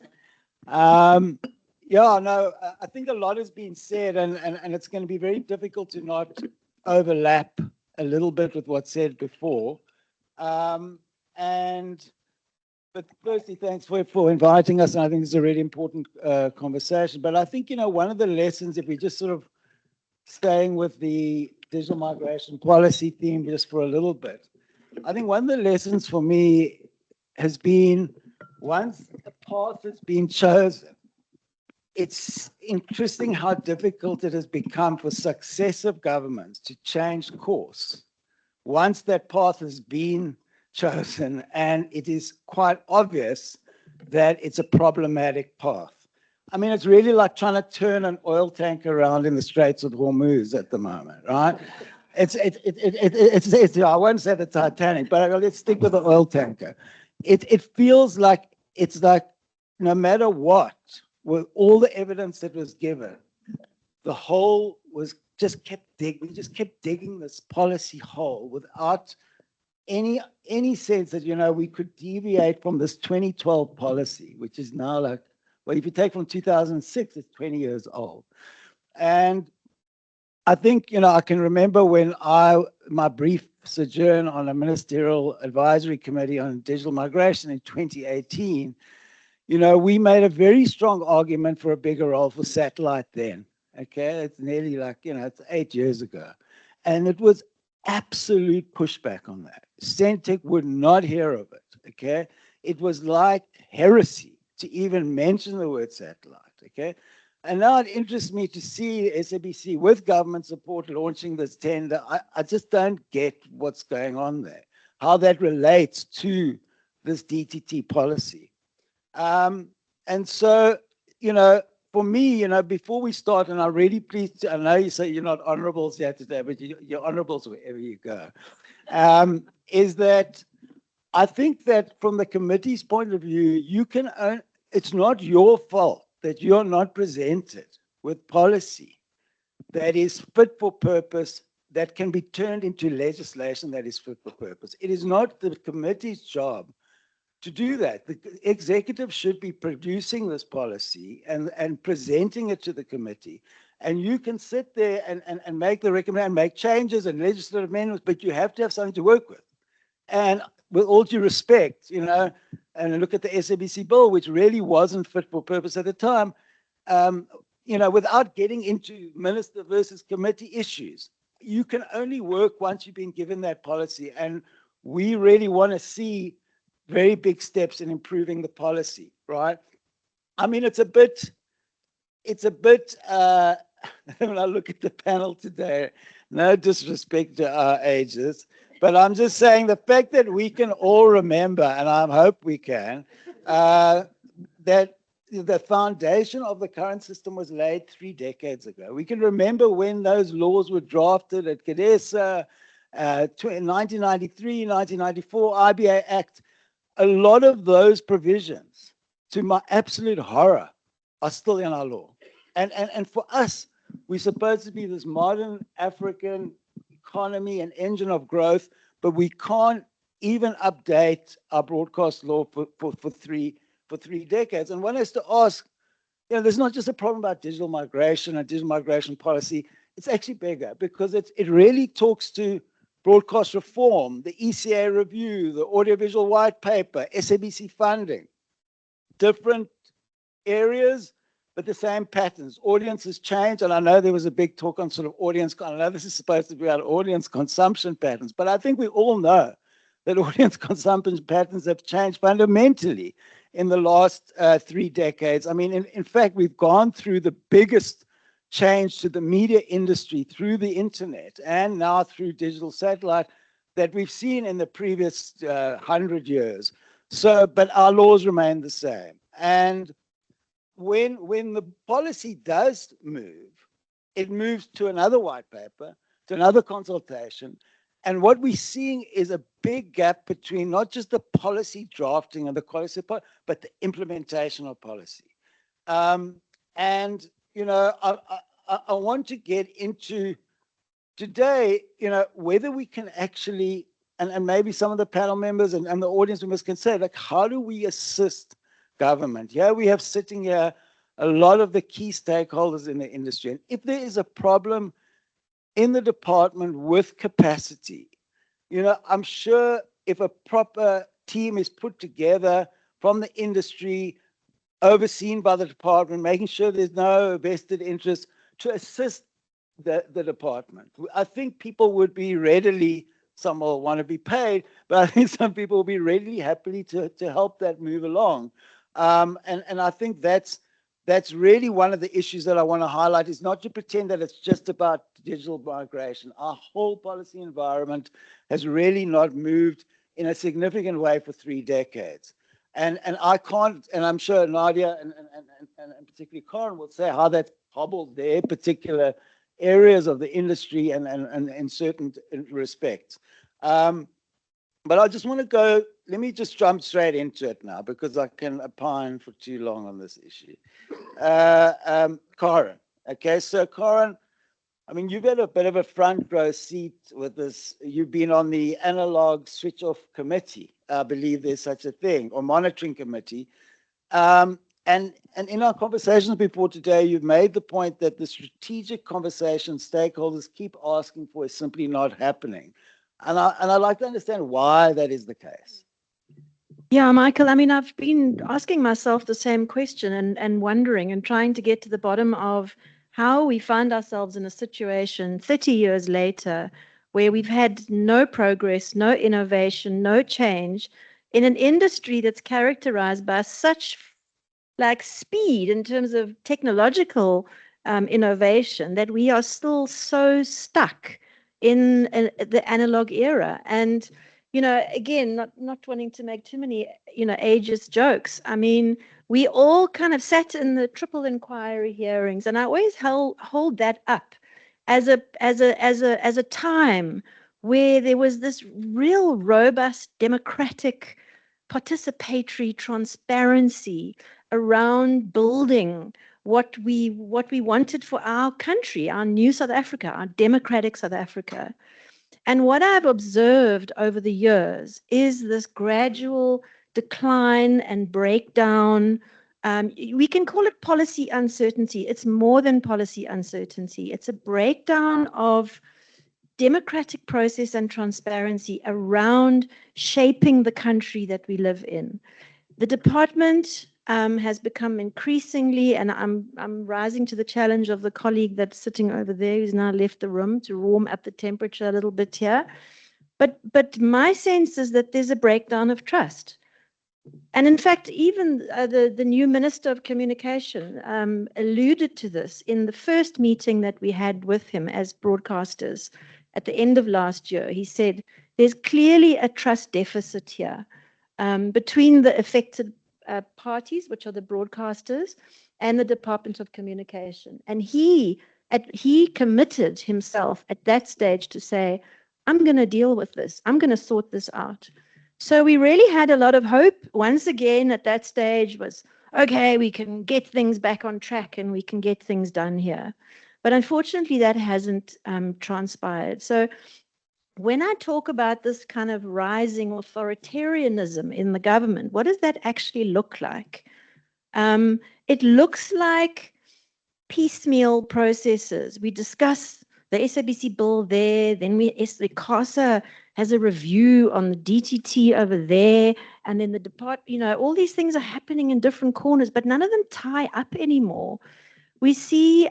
Yeah, no, I think a lot has been said, and it's going to be very difficult to not overlap a little bit with what's said before. But firstly, thanks for inviting us, and I think it's a really important conversation. But I think, one of the lessons, if we just sort of staying with the digital migration policy theme just for a little bit, I think one of the lessons for me has been once a path has been chosen, it's interesting how difficult it has become for successive governments to change course once that path has been chosen, and it is quite obvious that it's a problematic path. I mean, it's really like trying to turn an oil tanker around in the Straits of Hormuz at the moment, right? It's I won't say the Titanic, but let's stick with the oil tanker. It feels like it's like no matter what, with all the evidence that was given, the hole was just kept digging. We just kept digging this policy hole without any sense that, we could deviate from this 2012 policy, which is now like, well, if you take from 2006, it's 20 years old. And I think, I can remember when my brief sojourn on a ministerial advisory committee on digital migration in 2018, we made a very strong argument for a bigger role for satellite then. Okay, it's nearly like, it's 8 years ago. And it was absolute pushback on that. Centec would not hear of it. Okay, it was like heresy to even mention the word satellite. Okay, and now it interests me to see SABC with government support launching this tender. I just don't get what's going on there, how that relates to this DTT policy. And so, for me, before we start, and I'm really pleased, I know you say you're not honorables here today, but you're honorables wherever you go, is that I think that from the committee's point of view, it's not your fault that you're not presented with policy that is fit for purpose, that can be turned into legislation that is fit for purpose. It is not the committee's job to do that. The executive should be producing this policy and presenting it to the committee. And you can sit there and make the recommendation, make changes and legislative amendments, but you have to have something to work with. And with all due respect, and look at the SABC bill, which really wasn't fit for purpose at the time, without getting into minister versus committee issues, you can only work once you've been given that policy. And we really want to see very big steps in improving the policy, right? I mean, it's a bit, when I look at the panel today, no disrespect to our ages, but I'm just saying the fact that we can all remember, and I hope we can, that the foundation of the current system was laid 3 decades ago. We can remember when those laws were drafted at CODESA, 1993, 1994, IBA Act. A lot of those provisions, to my absolute horror, are still in our law. And for us, we're supposed to be this modern African economy and engine of growth, but we can't even update our broadcast law for three decades. And one has to ask, there's not just a problem about digital migration and digital migration policy. It's actually bigger because it really talks to broadcast reform, the ECA review, the audiovisual white paper, SABC funding, different areas, but the same patterns. Audiences change, and I know there was a big talk on sort of audience, I know this is supposed to be about audience consumption patterns, but I think we all know that audience consumption patterns have changed fundamentally in the last 3 decades. I mean, in fact, we've gone through the biggest change to the media industry through the internet and now through digital satellite that we've seen in the previous 100 years. So, but our laws remain the same. And when the policy does move, it moves to another white paper, to another consultation. And what we're seeing is a big gap between not just the policy drafting and the policy, but the implementation of policy. I want to get into today, whether we can actually, and maybe some of the panel members and the audience members can say, like, how do we assist government? Yeah, we have sitting here a lot of the key stakeholders in the industry. And if there is a problem in the department with capacity, I'm sure if a proper team is put together from the industry, overseen by the department, making sure there's no vested interest to assist the department. I think people would be readily, some will want to be paid, but I think some people will be readily happy to help that move along. And I think that's really one of the issues that I want to highlight, is not to pretend that it's just about digital migration. Our whole policy environment has really not moved in a significant way for 3 decades. And I can't, and I'm sure Nadia and particularly Karen will say how that hobbled their particular areas of the industry and in certain respects. But I just want to go, let me just jump straight into it now, because I can opine for too long on this issue. Karen, okay, so Karen, I mean, you've had a bit of a front row seat with this. You've been on the analog switch off committee. I believe there's such a thing, or monitoring committee. And in our conversations before today, you've made the point that the strategic conversation stakeholders keep asking for is simply not happening. And I'd like to understand why that is the case. Yeah, Michael, I mean, I've been asking myself the same question and wondering and trying to get to the bottom of how we find ourselves in a situation 30 years later where we've had no progress, no innovation, no change in an industry that's characterized by such like speed in terms of technological innovation that we are still so stuck in the analog era. And you know, again, not wanting to make too many, you know, ageist jokes. I mean, we all kind of sat in the triple inquiry hearings, and I always hold that up as a time where there was this real robust democratic participatory transparency around building what we wanted for our country, our new South Africa, our democratic South Africa. And what I've observed over the years is this gradual decline and breakdown. We can call it policy uncertainty. It's more than policy uncertainty. It's a breakdown of democratic process and transparency around shaping the country that we live in. The department has become increasingly, and I'm rising to the challenge of the colleague that's sitting over there who's now left the room to warm up the temperature a little bit here. But my sense is that there's a breakdown of trust. And in fact, even the new Minister of Communication alluded to this in the first meeting that we had with him as broadcasters at the end of last year. He said, there's clearly a trust deficit here between the affected parties, which are the broadcasters, and the Department of Communication. And he committed himself at that stage to say, I'm going to deal with this. I'm going to sort this out. So we really had a lot of hope. Once again, at that stage was, okay, we can get things back on track and we can get things done here. But unfortunately, that hasn't transpired. So when I talk about this kind of rising authoritarianism in the government, what does that actually look like? It looks like piecemeal processes. We discuss the SABC bill there, then the ICASA has a review on the DTT over there, and then the department, you know, all these things are happening in different corners, but none of them tie up anymore. We see,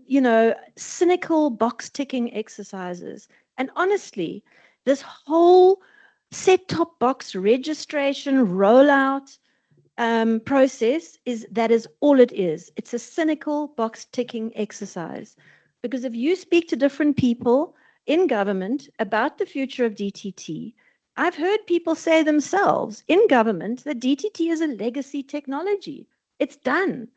you know, cynical box-ticking exercises. And honestly, this whole set-top box registration rollout process that is all it is. It's a cynical box-ticking exercise. Because if you speak to different people in government about the future of DTT, I've heard people say themselves in government that DTT is a legacy technology. It's done.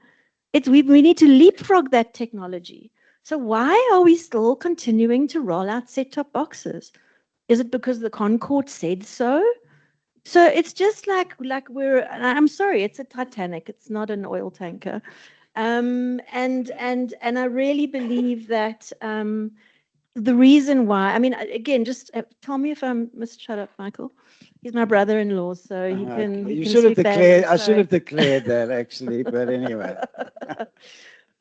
We need to leapfrog that technology. So why are we still continuing to roll out set-top boxes? Is it because the Concord said so? So it's just like I'm sorry, it's a Titanic. It's not an oil tanker. And I really believe that the reason why, I mean, again, just tell me if I'm shut up, Michael. He's my brother-in-law, so he can. You he can should have speak declared. badly, I should sorry. have declared that actually, but anyway.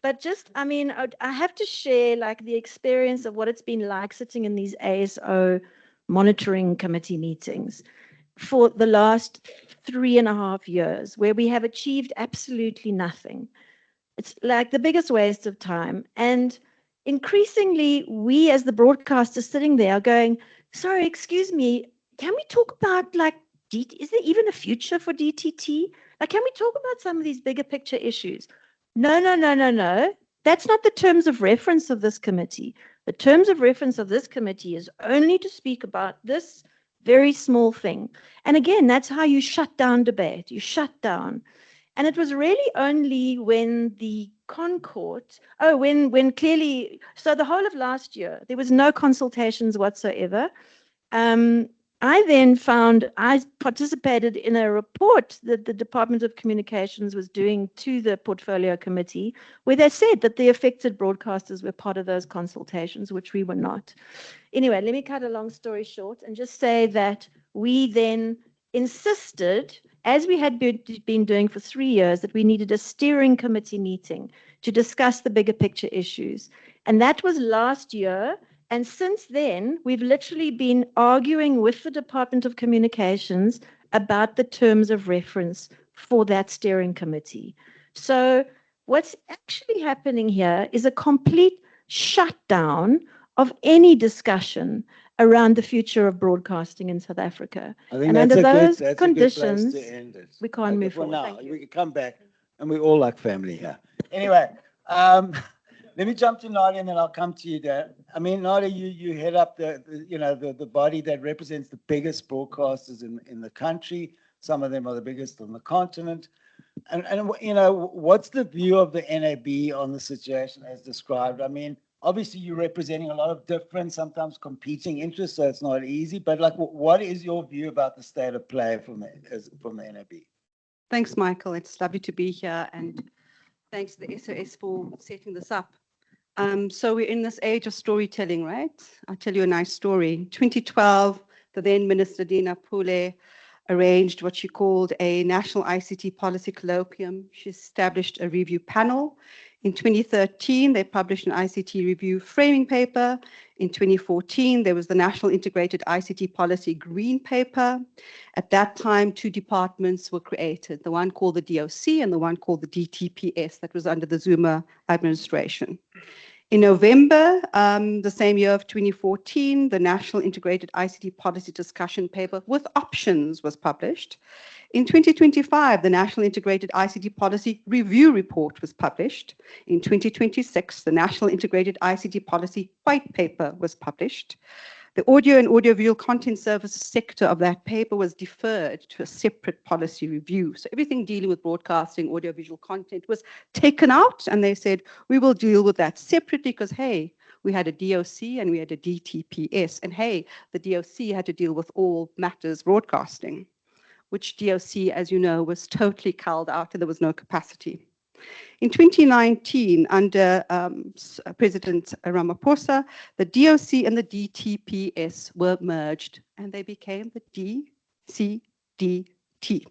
But just, I mean, I have to share like the experience of what it's been like sitting in these ASO monitoring committee meetings for the last 3.5 years, where we have achieved absolutely nothing. It's like the biggest waste of time. And increasingly, we as the broadcasters sitting there are going, sorry, excuse me, can we talk about like, is there even a future for DTT? Like, can we talk about some of these bigger picture issues? No. That's not the terms of reference of this committee. The terms of reference of this committee is only to speak about this very small thing. And again, that's how you shut down debate. You shut down. And it was really only when the Concord, when clearly, so the whole of last year, there was no consultations whatsoever. I then I participated in a report that the Department of Communications was doing to the Portfolio Committee, where they said that the affected broadcasters were part of those consultations, which we were not. Anyway, let me cut a long story short and just say that we then insisted as we had been doing for 3 years, that we needed a steering committee meeting to discuss the bigger picture issues. And that was last year. And since then, we've literally been arguing with the Department of Communications about the terms of reference for that steering committee. So what's actually happening here is a complete shutdown of any discussion around the future of broadcasting in South Africa. I think And that's under a good, those that's conditions, a good place to end it. we can't move For forward. now, Thank you. we can come back, and we all like family here. Anyway, let me jump to Nadia, and then I'll come to you, Dan. I mean, Nadia, you head up the body that represents the biggest broadcasters in the country. Some of them are the biggest on the continent. And what's the view of the NAB on the situation as described? I mean, obviously you're representing a lot of different, sometimes competing interests, so it's not easy. But like, what is your view about the state of play from the NAB? Thanks, Michael. It's lovely to be here, and thanks to the SOS for setting this up. So we're in this age of storytelling, right? I'll tell you a nice story. In 2012, the then Minister Dina Pule arranged what she called a National ICT Policy Colloquium. She established a review panel. In 2013, they published an ICT review framing paper. In 2014, there was the National Integrated ICT Policy Green Paper. At that time, 2 departments were created, the one called the DOC and the one called the DTPS, that was under the Zuma administration. In November, the same year of 2014, the National Integrated ICT Policy Discussion Paper with Options was published. In 2025, the National Integrated ICT Policy Review Report was published. In 2026, the National Integrated ICT Policy White Paper was published. The audio and audiovisual content services sector of that paper was deferred to a separate policy review. So everything dealing with broadcasting, audiovisual content was taken out, and they said, we will deal with that separately because, hey, we had a DOC and we had a DTPS, and hey, the DOC had to deal with all matters broadcasting, which DOC, as you know, was totally culled out and there was no capacity. In 2019, under President Ramaphosa, the DOC and the DTPS were merged and they became the DCDT.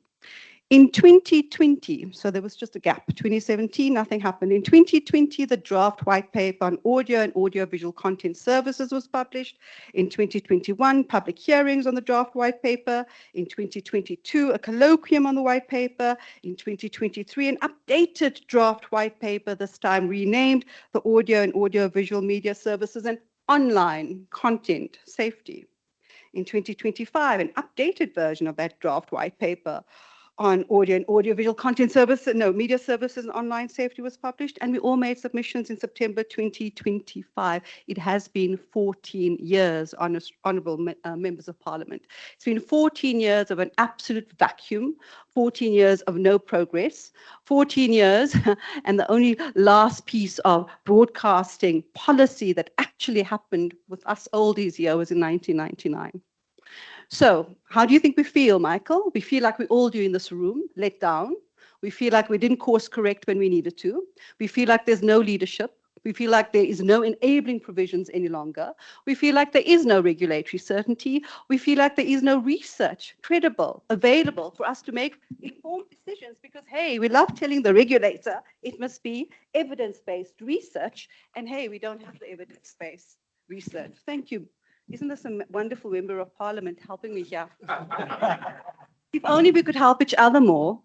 In 2020, so there was just a gap, 2017, nothing happened. In 2020, the draft white paper on audio and audiovisual content services was published. In 2021, public hearings on the draft white paper. In 2022, a colloquium on the white paper. In 2023, an updated draft white paper, this time renamed the Audio and Audiovisual Media Services and Online Content Safety. In 2025, an updated version of that draft white paper on audio and audiovisual content services, media services and online safety was published, and we all made submissions in September 2025. It has been 14 years, honorable members of parliament. It's been 14 years of an absolute vacuum, 14 years of no progress, 14 years, and the only last piece of broadcasting policy that actually happened with us oldies here was in 1999. So how do you think we feel, Michael? We feel like we all do in this room, let down. We feel like we didn't course correct when we needed to. We feel like there's no leadership. We feel like there is no enabling provisions any longer. We feel like there is no regulatory certainty. We feel like there is no research, credible, available for us to make informed decisions because, hey, we love telling the regulator it must be evidence-based research. And hey, we don't have the evidence-based research. Thank you. Isn't this a wonderful member of parliament helping me here? If only we could help each other more.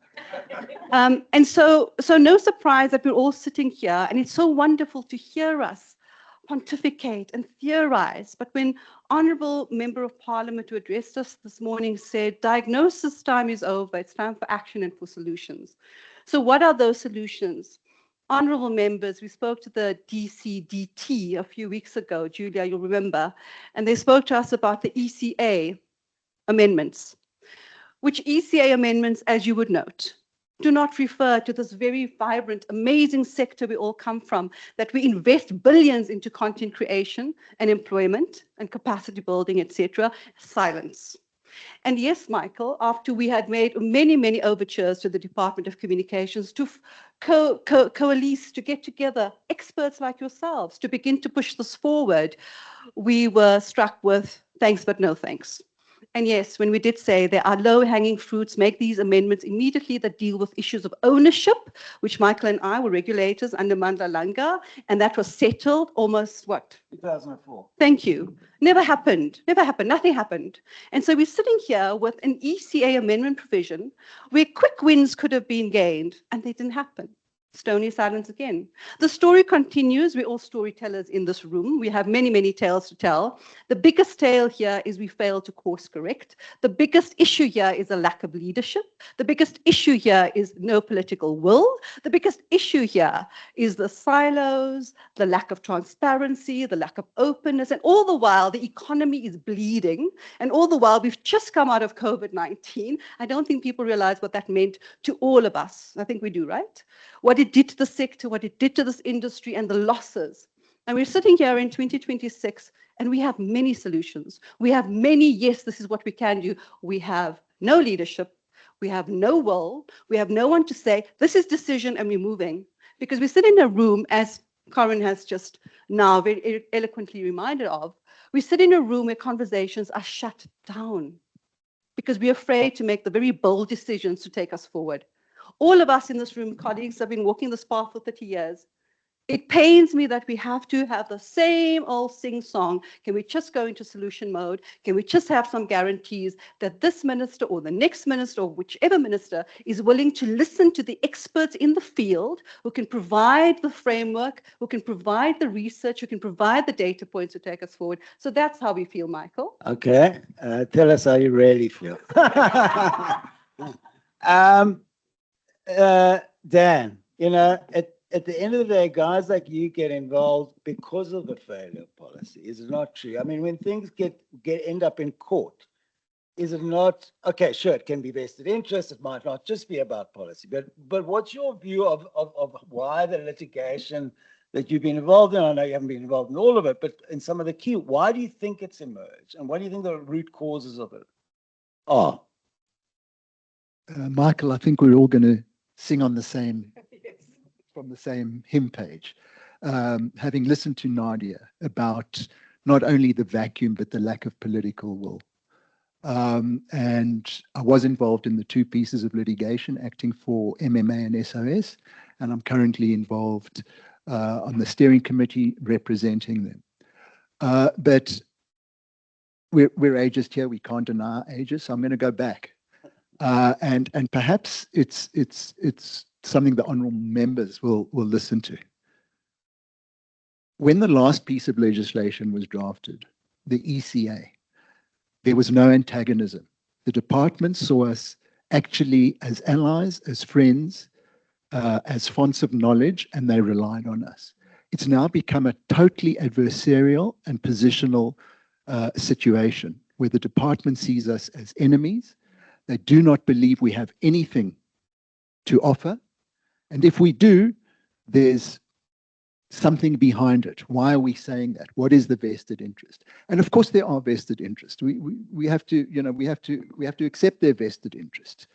And so no surprise that we're all sitting here, and it's so wonderful to hear us pontificate and theorize. But when honorable member of parliament who addressed us this morning said, diagnosis time is over, it's time for action and for solutions. So what are those solutions? Honorable members, we spoke to the DCDT a few weeks ago, Julia, you'll remember, and they spoke to us about the ECA amendments, which ECA amendments, as you would note, do not refer to this very vibrant, amazing sector we all come from, that we invest billions into content creation and employment and capacity building, etc. Silence. And yes, Michael, after we had made many, many overtures to the Department of Communications to coalesce, to get together experts like yourselves, to begin to push this forward, we were struck with thanks but no thanks. And yes, when we did say there are low-hanging fruits, make these amendments immediately that deal with issues of ownership, which Michael and I were regulators under Mandla Langa, and that was settled almost, what? 2004. Thank you. Never happened. Never happened. Nothing happened. And so we're sitting here with an ECA amendment provision where quick wins could have been gained, and they didn't happen. Stony silence again. The story continues. We're all storytellers in this room. We have many, many tales to tell. The biggest tale here is we failed to course correct. The biggest issue here is a lack of leadership. The biggest issue here is no political will. The biggest issue here is the silos, the lack of transparency, the lack of openness, and all the while the economy is bleeding, and all the while we've just come out of COVID-19. I don't think people realize what that meant to all of us. I think we do, right? What it did to the sector, what it did to this industry, and the losses. And we're sitting here in 2026, and we have many solutions. We have many, yes, this is what we can do. We have no leadership. We have no will. We have no one to say, this is decision, and we're moving. Because we sit in a room, as Corin has just now very eloquently reminded of, we sit in a room where conversations are shut down because we're afraid to make the very bold decisions to take us forward. All of us in this room, colleagues, have been walking this path for 30 years. It pains me that we have to have the same old sing-song. Can we just go into solution mode? Can we just have some guarantees that this minister or the next minister or whichever minister is willing to listen to the experts in the field who can provide the framework, who can provide the research, who can provide the data points to take us forward? So that's how we feel, Michael. Okay, tell us how you really feel. Dan, you know, at the end of the day, guys like you get involved because of the failure of policy. Is it not true? I mean, when things end up in court, is it not, okay, sure, it can be vested interest, it might not just be about policy, but what's your view of why the litigation that you've been involved in? I know you haven't been involved in all of it, but in some of the key, why do you think it's emerged? And what do you think the root causes of it are? Michael, I think we're all going to sing on the same, from the same hymn page. Having listened to Nadia about not only the vacuum, but the lack of political will. And I was involved in the two pieces of litigation, acting for MMA and SOS, and I'm currently involved on the steering committee representing them. But we're ageist here, we can't deny ageist, so I'm going to go back. And perhaps it's something the honourable members will listen to. When the last piece of legislation was drafted, the ECA, there was no antagonism. The department saw us actually as allies, as friends, as fonts of knowledge, and they relied on us. It's now become a totally adversarial and positional situation where the department sees us as enemies. They do not believe we have anything to offer. And if we do, there's something behind it. Why are we saying that? What is the vested interest? And of course, there are vested interests. We have to, you know, we have to accept their vested interests.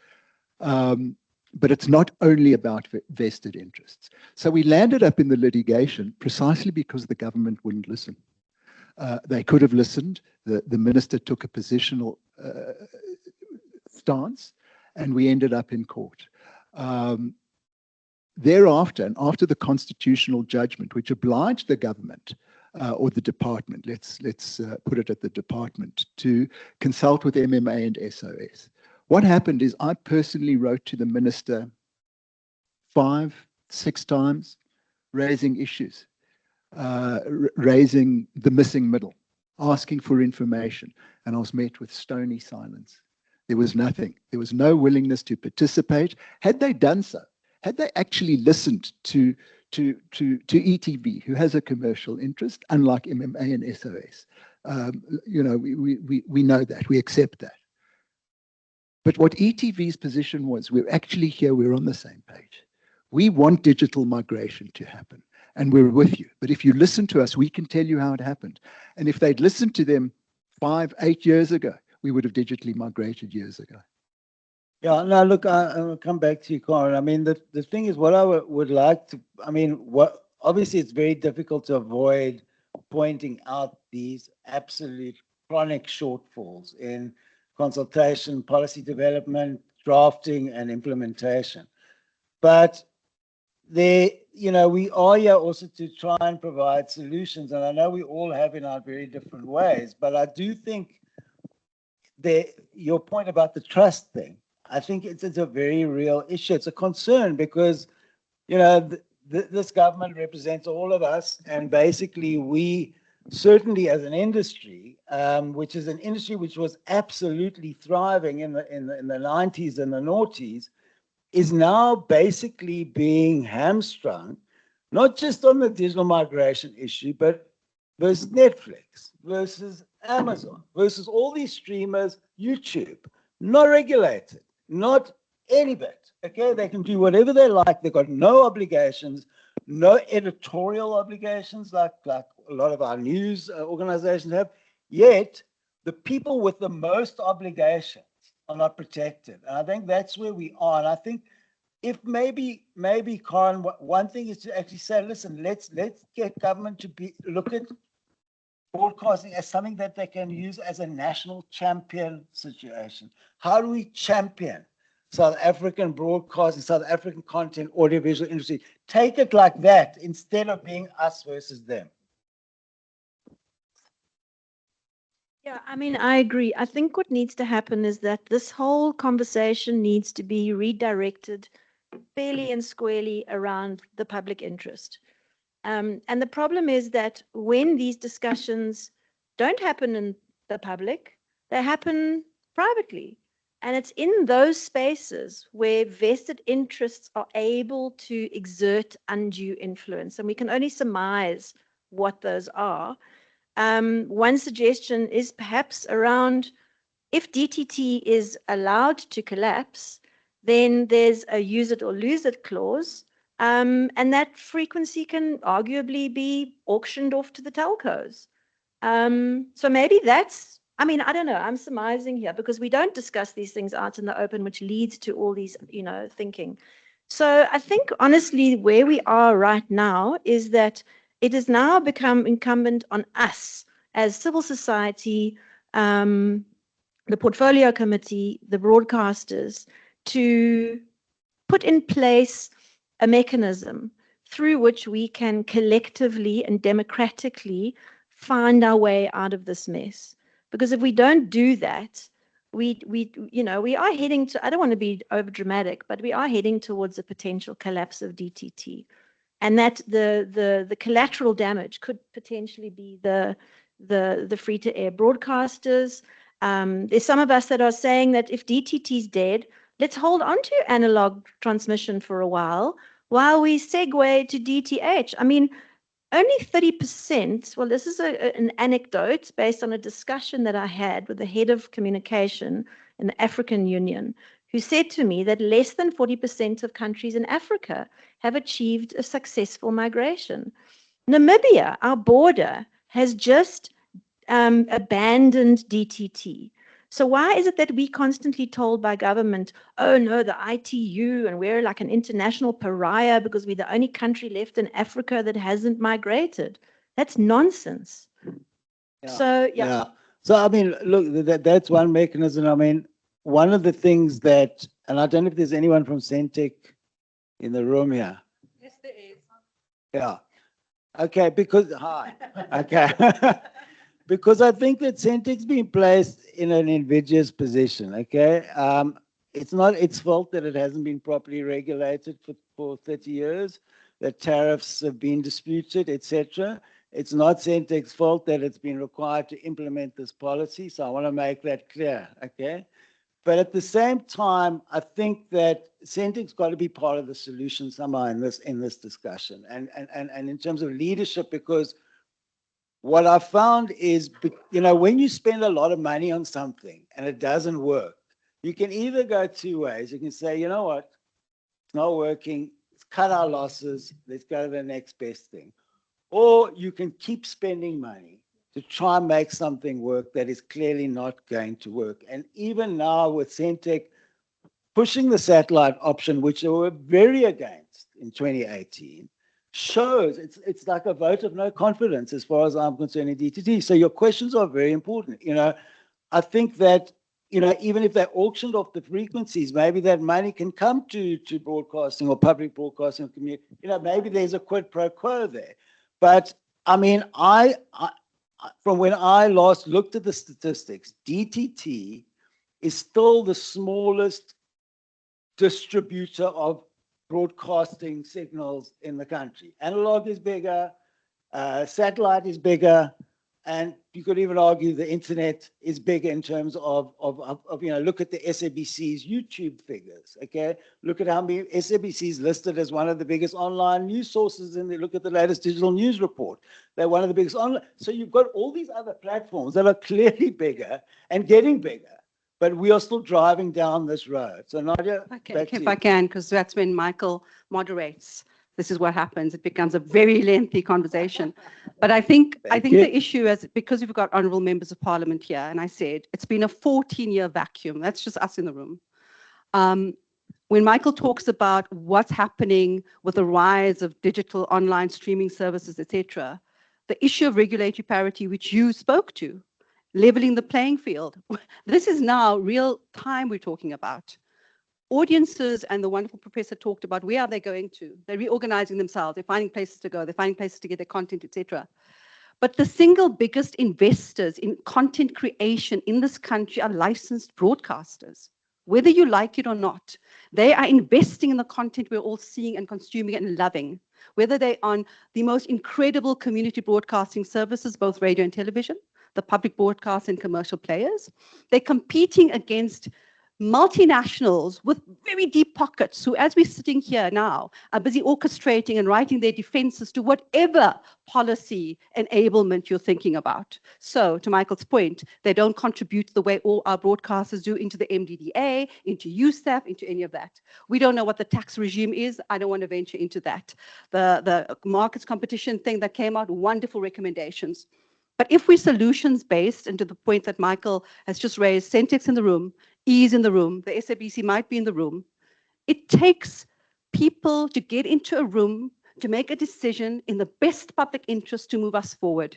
But it's not only about vested interests. So we landed up in the litigation precisely because the government wouldn't listen. They could have listened. The minister took a positional stance, and we ended up in court. Thereafter, and after the constitutional judgment, which obliged the government or the department, let's put it at the department, to consult with MMA and SOS. What happened is I personally wrote to the minister 5, 6 times, raising issues, raising the missing middle, asking for information, and I was met with stony silence. There was nothing. There was no willingness to participate. Had they done so, had they actually listened to ETV, who has a commercial interest, unlike MMA and SOS, you know, we know that, we accept that. But what ETV's position was, we're actually here, we're on the same page. We want digital migration to happen, and we're with you. But if you listen to us, we can tell you how it happened. And if they'd listened to them 5, 8 years ago, we would have digitally migrated years ago. Yeah, now look, I'll come back to you, Corin. I mean, the thing is, what I would like to, I mean, obviously it's very difficult to avoid pointing out these absolute chronic shortfalls in consultation, policy development, drafting, and implementation. But we are here also to try and provide solutions, and I know we all have in our very different ways, but I do think your point about the trust thing, I think it's a very real issue. It's a concern because, this government represents all of us, and basically we certainly as an industry, which is an industry which was absolutely thriving in the 90s and the noughties, is now basically being hamstrung, not just on the digital migration issue, but versus Netflix, versus Amazon, versus all these streamers, YouTube, not regulated, not any bit. Okay, they can do whatever they like. They've got no obligations, no editorial obligations like a lot of our news organizations have. Yet the people with the most obligations are not protected. And I think that's where we are. And I think if maybe, Karen, one thing is to actually say, listen, let's get government to look at broadcasting as something that they can use as a national champion situation. How do we champion South African broadcasting, South African content, audiovisual industry? Take it like that instead of being us versus them. Yeah, I mean, I agree. I think what needs to happen is that this whole conversation needs to be redirected fairly and squarely around the public interest. And the problem is that when these discussions don't happen in the public, they happen privately. And it's in those spaces where vested interests are able to exert undue influence. And we can only surmise what those are. One suggestion is perhaps around if DTT is allowed to collapse, then there's a use it or lose it clause. And that frequency can arguably be auctioned off to the telcos. So maybe that's, I mean, I don't know, I'm surmising here because we don't discuss these things out in the open, which leads to all these, thinking. So I think honestly, where we are right now is that it has now become incumbent on us as civil society, the portfolio committee, the broadcasters, to put in place a mechanism through which we can collectively and democratically find our way out of this mess. Because if we don't do that, we are heading to, I don't want to be over dramatic, but we are heading towards a potential collapse of DTT. And that the collateral damage could potentially be the free-to-air broadcasters. There's some of us that are saying that if DTT is dead, let's hold on to analog transmission for a while we segue to DTH. I mean, only 30%, well, this is an anecdote based on a discussion that I had with the head of communication in the African Union, who said to me that less than 40% of countries in Africa have achieved a successful migration. Namibia, our border, has just abandoned DTT. So why is it that we constantly told by government, oh no, the ITU, and we're like an international pariah because we're the only country left in Africa that hasn't migrated? That's nonsense. Yeah. So, yeah. So, I mean, look, that's one mechanism. I mean, one of the things that, and I don't know if there's anyone from Centec in the room here. Yes, there is. Yeah. Okay, because, hi. Okay. Because I think that Centec's been placed in an invidious position, okay? It's not its fault that it hasn't been properly regulated for 30 years, that tariffs have been disputed, etc. It's not Centec's fault that it's been required to implement this policy, so I want to make that clear, okay? But at the same time, I think that Centec's got to be part of the solution somehow in this discussion, and in terms of leadership, because what I found is, when you spend a lot of money on something and it doesn't work, you can either go two ways. You can say, you know what, it's not working, let's cut our losses, let's go to the next best thing. Or you can keep spending money to try and make something work that is clearly not going to work. And even now with Centec pushing the satellite option, which they were very against in 2018, shows it's like a vote of no confidence as far as I'm concerned in DTT. So your questions are very important. I think that even if they auctioned off the frequencies, maybe that money can come to broadcasting or public broadcasting community. Maybe there's a quid pro quo there. But I mean, from when I last looked at the statistics, DTT is still the smallest distributor of broadcasting signals in the country. Analog is bigger, satellite is bigger, and you could even argue the internet is bigger in terms of look at the SABC's YouTube figures, okay? Look at how many SABC is listed as one of the biggest online news sources, and look at the latest digital news report. They're one of the biggest online. So you've got all these other platforms that are clearly bigger and getting bigger, but we are still driving down this road. So Nadia, if I can, because that's when Michael moderates. This is what happens. It becomes a very lengthy conversation. But I think the issue is, because we've got honourable members of parliament here, and I said it's been a 14-year vacuum. That's just us in the room. When Michael talks about what's happening with the rise of digital online streaming services, etc., the issue of regulatory parity, which you spoke to, leveling the playing field, this is now real time we're talking about. Audiences, and the wonderful professor talked about, where are they going to? They're reorganizing themselves. They're finding places to go. They're finding places to get their content, etc. But the single biggest investors in content creation in this country are licensed broadcasters. Whether you like it or not, they are investing in the content we're all seeing and consuming and loving. Whether they're on the most incredible community broadcasting services, both radio and television, the public broadcast and commercial players, they're competing against multinationals with very deep pockets who, as we're sitting here now, are busy orchestrating and writing their defenses to whatever policy enablement you're thinking about. So, to Michael's point, they don't contribute the way all our broadcasters do into the MDDA, into USAF, into any of that. We don't know what the tax regime is. I don't want to venture into that. The markets competition thing that came out, wonderful recommendations. But if we're solutions-based, and to the point that Michael has just raised, Centex in the room, is in the room, the SABC might be in the room, it takes people to get into a room to make a decision in the best public interest to move us forward.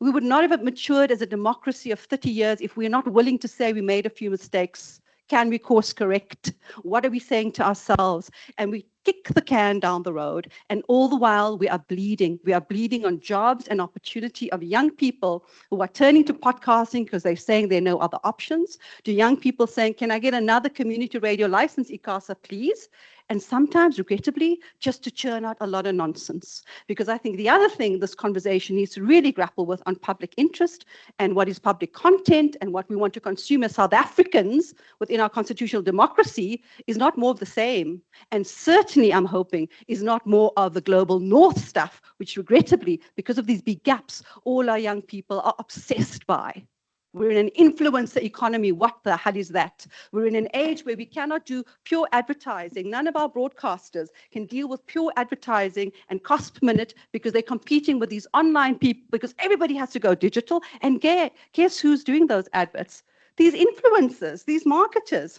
We would not have matured as a democracy of 30 years if we're not willing to say we made a few mistakes. Can we course correct? What are we saying to ourselves? And we kick the can down the road. And all the while we are bleeding. We are bleeding on jobs and opportunity of young people who are turning to podcasting because they're saying there are no other options. To young people saying, can I get another community radio license, ICASA, please? And sometimes, regrettably, just to churn out a lot of nonsense. Because I think the other thing this conversation needs to really grapple with on public interest and what is public content and what we want to consume as South Africans within our constitutional democracy is not more of the same. And certainly, I'm hoping, is not more of the global north stuff, which regrettably, because of these big gaps, all our young people are obsessed by. We're in an influencer economy. What the hell is that? We're in an age where we cannot do pure advertising. None of our broadcasters can deal with pure advertising and cost per minute because they're competing with these online people, because everybody has to go digital. And guess who's doing those adverts? These influencers, these marketers.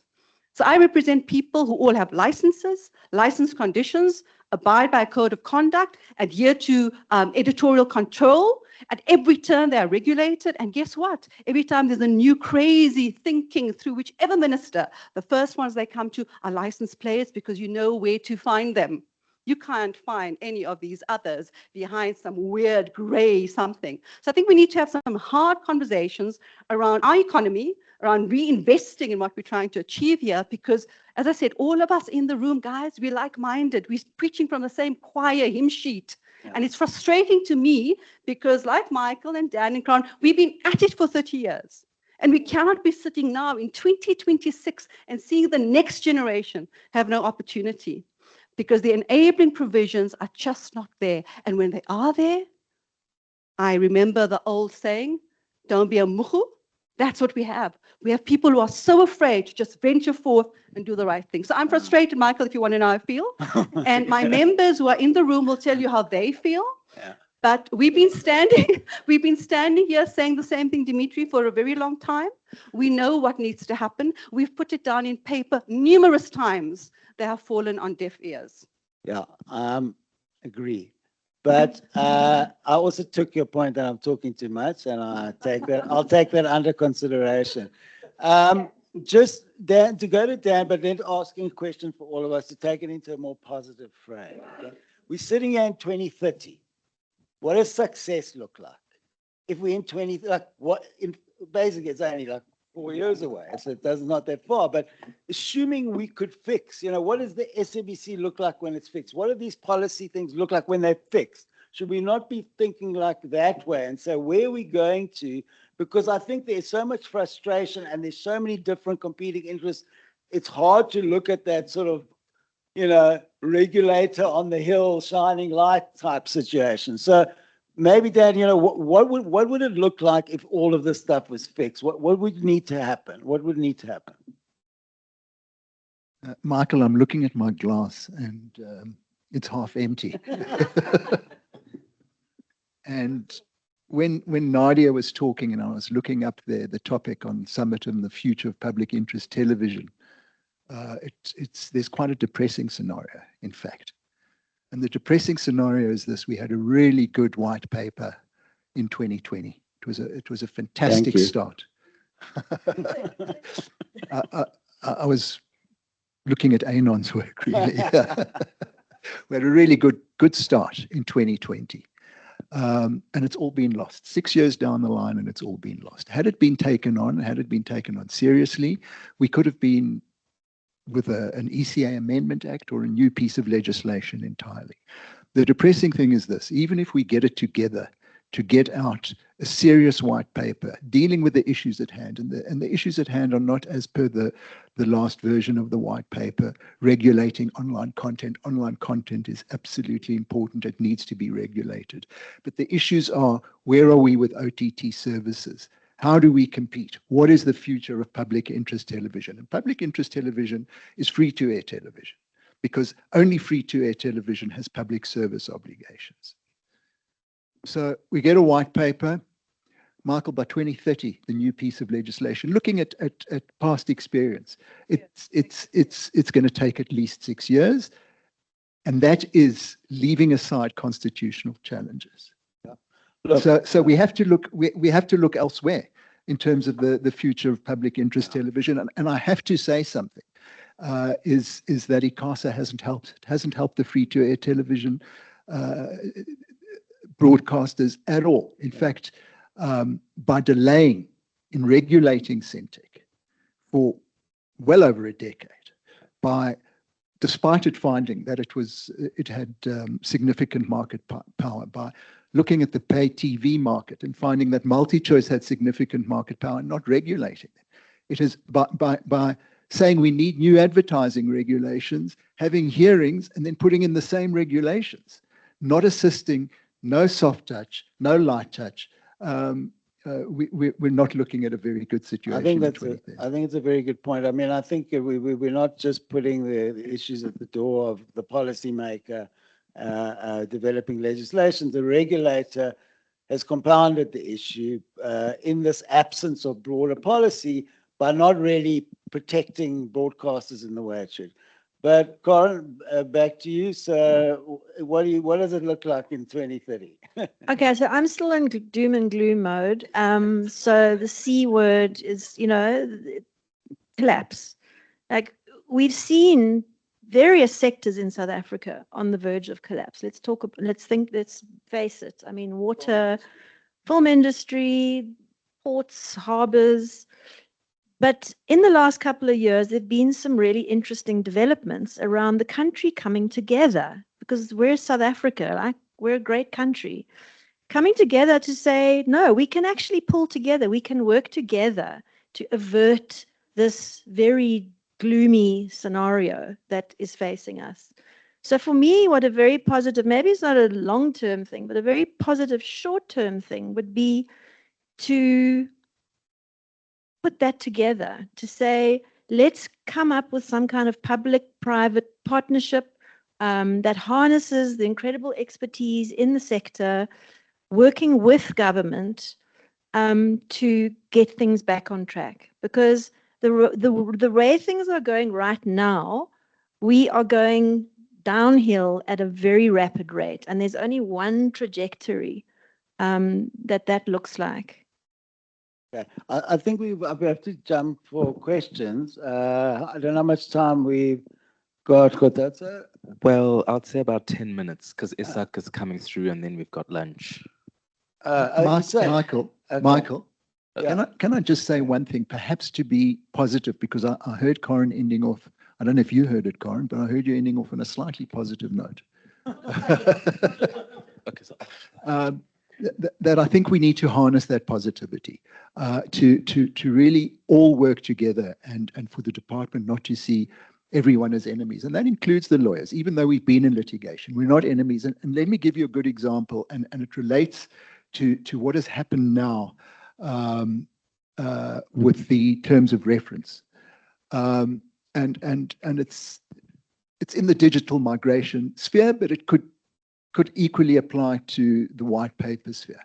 So I represent people who all have licenses, license conditions, abide by a code of conduct, adhere to editorial control. At every turn, they are regulated. And guess what? Every time there's a new crazy thinking through whichever minister, the first ones they come to are licensed players because you know where to find them. You can't find any of these others behind some weird gray something. So I think we need to have some hard conversations around our economy, around reinvesting in what we're trying to achieve here, because as I said, all of us in the room, guys, we're like-minded. We're preaching from the same choir hymn sheet. Yeah. And it's frustrating to me because like Michael and Dan and Crown, we've been at it for 30 years. And we cannot be sitting now in 2026 and seeing the next generation have no opportunity, because the enabling provisions are just not there. And when they are there, I remember the old saying, don't be a muhu. That's what we have. We have people who are so afraid to just venture forth and do the right thing. So I'm frustrated, Michael, if you want to know how I feel. And my members who are in the room will tell you how they feel. Yeah. But we've been standing here saying the same thing, Dimitri, for a very long time. We know what needs to happen. We've put it down in paper numerous times. They have fallen on deaf ears. Yeah, agree. But I also took your point that I'm talking too much, and I'll take that under consideration. just Dan, to go to Dan, but then asking a question for all of us to take it into a more positive frame. Okay? We're sitting here in 2030. What does success look like? If we're in 20, like what, in basically it's only like 4 years away, so it does not that far, but assuming we could fix, what does the SABC look like when it's fixed? What do these policy things look like when they're fixed? Should we not be thinking like that way and say, where are we going to? Because I think there's so much frustration and there's so many different competing interests. It's hard to look at that sort of, regulator on the hill, shining light type situation. So maybe, Dan, what would it look like if all of this stuff was fixed? What would need to happen? What would need to happen? Michael, I'm looking at my glass and it's half empty. And when Nadia was talking and I was looking up there, the topic on Summit and the future of public interest television, there's quite a depressing scenario, in fact. And the depressing scenario is this: we had a really good white paper in 2020. It was a fantastic start. I was looking at Anon's work, really. We had a really good start in 2020. And it's all been lost. 6 years down the line and it's all been lost. Had it been taken on seriously, we could have been with an ECA Amendment Act or a new piece of legislation entirely. The depressing thing is this: even if we get it together to get out a serious white paper dealing with the issues at hand, and the issues at hand are not, as per the last version of the white paper, regulating online content. Online content is absolutely important. It needs to be regulated. But the issues are, where are we with OTT services? How do we compete? What is the future of public interest television? And public interest television is free-to-air television, because only free-to-air television has public service obligations. So we get a white paper. Michael, by 2030, the new piece of legislation, looking at past experience, it's going to take at least 6 years, and that is leaving aside constitutional challenges. So we have to look. We have to look elsewhere in terms of the future of public interest television. And I have to say something: is that ICASA hasn't helped. It hasn't helped the free-to-air television broadcasters at all. In fact, by delaying in regulating Syntec for well over a decade, despite it finding that it had significant market power, by looking at the pay TV market and finding that MultiChoice had significant market power and not regulating it. It is by saying we need new advertising regulations, having hearings, and then putting in the same regulations, not assisting, no soft touch, no light touch. We're not looking at a very good situation. I think it's a very good point. I mean, I think we're not just putting the issues at the door of the policymaker developing legislation. The regulator has compounded the issue in this absence of broader policy by not really protecting broadcasters in the way it should. But Karen, back to you. So what does it look like in 2030? Okay, so I'm still in doom and gloom mode. So the C word is, collapse. Like, we've seen various sectors in South Africa on the verge of collapse. Let's face it. I mean, water, film industry, ports, harbors. But in the last couple of years, there have been some really interesting developments around the country coming together, because we're South Africa, we're a great country, coming together to say, no, we can actually pull together. We can work together to avert this very gloomy scenario that is facing us. So for me, what a very positive, maybe it's not a long-term thing, but a very positive short-term thing would be to put that together, to say, let's come up with some kind of public-private partnership that harnesses the incredible expertise in the sector, working with government to get things back on track. Because the way things are going right now, we are going downhill at a very rapid rate, and there's only one trajectory that looks like. Okay, I think we have to jump for questions. I don't know how much time we've got. Well, I'd say about 10 minutes because Isak is coming through and then we've got lunch. Michael, Michael, can I just say one thing, perhaps to be positive, because I heard Corin ending off, I don't know if you heard it, Corin, but I heard you ending off on a slightly positive note. That I think we need to harness that positivity to really all work together and for the department not to see everyone as enemies. And that includes the lawyers, even though we've been in litigation, we're not enemies. And let me give you a good example, and it relates to what has happened now with the terms of reference. And it's in the digital migration sphere, but it could equally apply to the white paper sphere.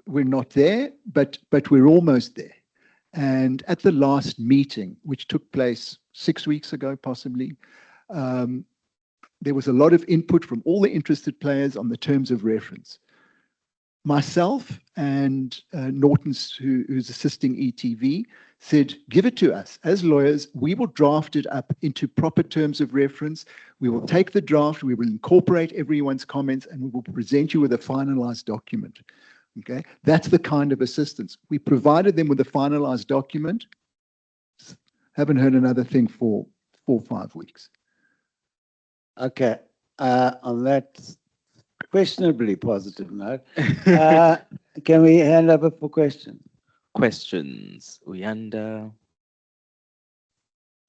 We're not there, but we're almost there. And at the last meeting, which took place 6 weeks ago, possibly, there was a lot of input from all the interested players on the terms of reference. Myself and Norton's, who's assisting ETV, said, give it to us. As lawyers, we will draft it up into proper terms of reference. We will take the draft, we will incorporate everyone's comments, and we will present you with a finalized document. Okay, that's the kind of assistance. We provided them with a finalized document. Haven't heard another thing for 4 or 5 weeks. Okay, on that questionably positive note, can we hand over for questions? Questions. Uyanda,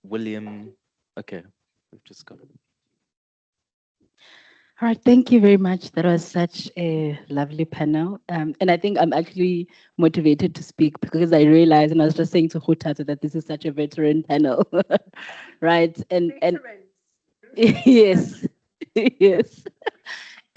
William. Okay, we've just got it. All right, thank you very much. That was such a lovely panel. And I think I'm actually motivated to speak because I realized, and I was just saying to Hutata that this is such a veteran panel, right? And yes, yes.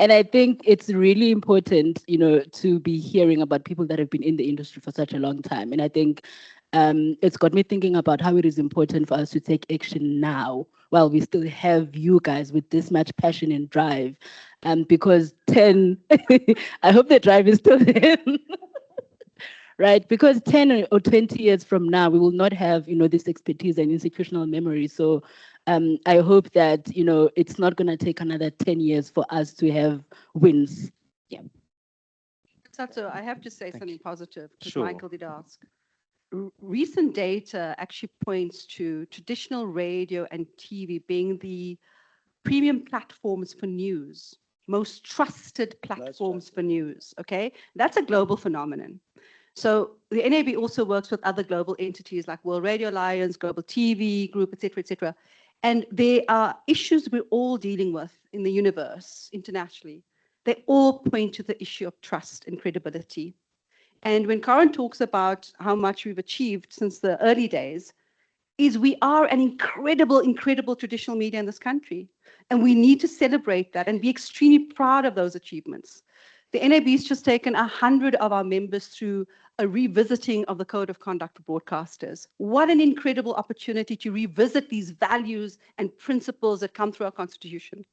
And I think it's really important, you know, to be hearing about people that have been in the industry for such a long time. And I think it's got me thinking about how it is important for us to take action now while we still have you guys with this much passion and drive. Because 10, I hope the drive is still there. Right, because 10 or 20 years from now, we will not have, you know, this expertise and institutional memory. So I hope that, you know, it's not going to take another 10 years for us to have wins. Yeah. Sato, I have to say something positive because Sure. Michael did ask. Recent data actually points to traditional radio and TV being the premium platforms for news, most trusted platforms for news, okay? That's a global phenomenon. So the NAB also works with other global entities like World Radio Alliance, Global TV Group, et cetera, et cetera. And there are issues we're all dealing with in the universe internationally. They all point to the issue of trust and credibility. And when Karen talks about how much we've achieved since the early days, is we are an incredible, incredible traditional media in this country. And we need to celebrate that and be extremely proud of those achievements. The NAB has just taken 100 of our members through a revisiting of the Code of Conduct for Broadcasters. What an incredible opportunity to revisit these values and principles that come through our Constitution.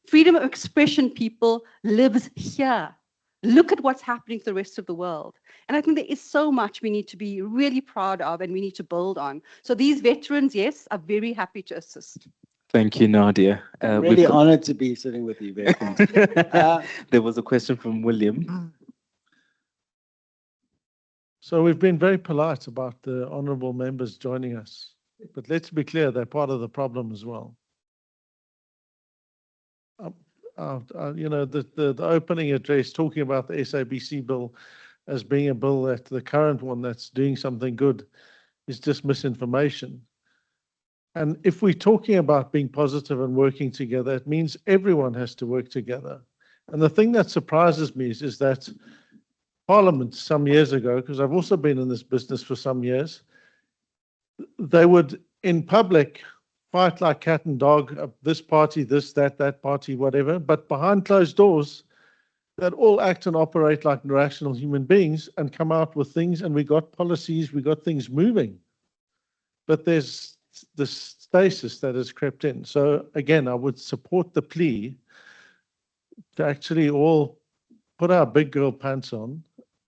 Freedom of expression, people, lives here. Look at what's happening to the rest of the world. And I think there is so much we need to be really proud of and we need to build on. So these veterans, yes, are very happy to assist. Thank you, Nadia. I'm really honored to be sitting with you, veterans. There was a question from William. So we've been very polite about the honourable members joining us, but let's be clear, they're part of the problem as well. You know, the opening address talking about the SABC bill as being a bill that the current one that's doing something good is just misinformation. And if we're talking about being positive and working together, it means everyone has to work together. And the thing that surprises me is that Parliament some years ago, because I've also been in this business for some years, they would, in public, fight like cat and dog, this party, this, that party, whatever, but behind closed doors, that all act and operate like rational human beings and come out with things, and we got policies, we got things moving. But there's the stasis that has crept in. So again, I would support the plea to actually all put our big girl pants on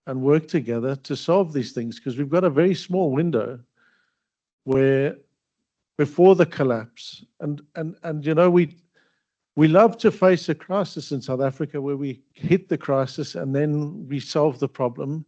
and work together to solve these things, because we've got a very small window where before the collapse, and you know, we love to face a crisis in South Africa where we hit the crisis and then we solve the problem.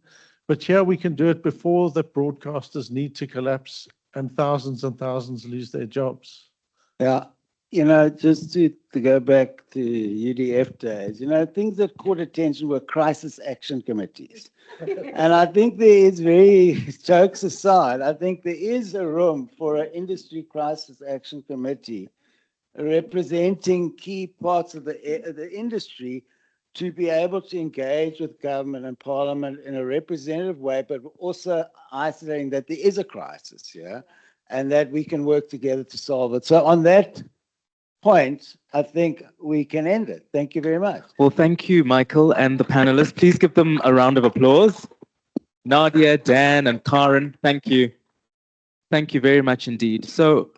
But here we can do it before the broadcasters need to collapse and thousands lose their jobs. Yeah, you know, just to go back to UDF days, you know, things that caught attention were crisis action committees. And I think there is, very jokes aside, I think there is a room for an industry crisis action committee representing key parts of the industry to be able to engage with government and parliament in a representative way, but also isolating that there is a crisis, yeah, and that we can work together to solve it. So on that point, I think we can end it. Thank you very much. Well, thank you, Michael, and the panelists. Please give them a round of applause. Nadia, Dan, and Karen, thank you. Thank you very much indeed. So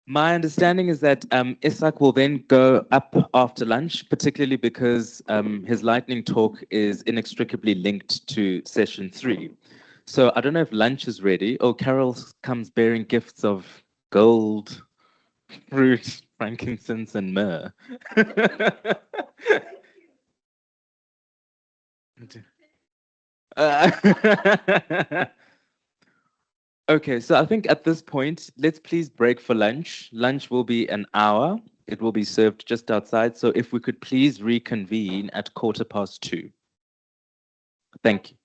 my understanding is that Isak will then go up after lunch, particularly because his lightning talk is inextricably linked to session 3. So I don't know if lunch is ready. Oh, Carol comes bearing gifts of gold, fruit, frankincense, and myrrh. Okay, so I think at this point, let's please break for lunch. Lunch will be an hour. It will be served just outside. So if we could please reconvene at 2:15. Thank you.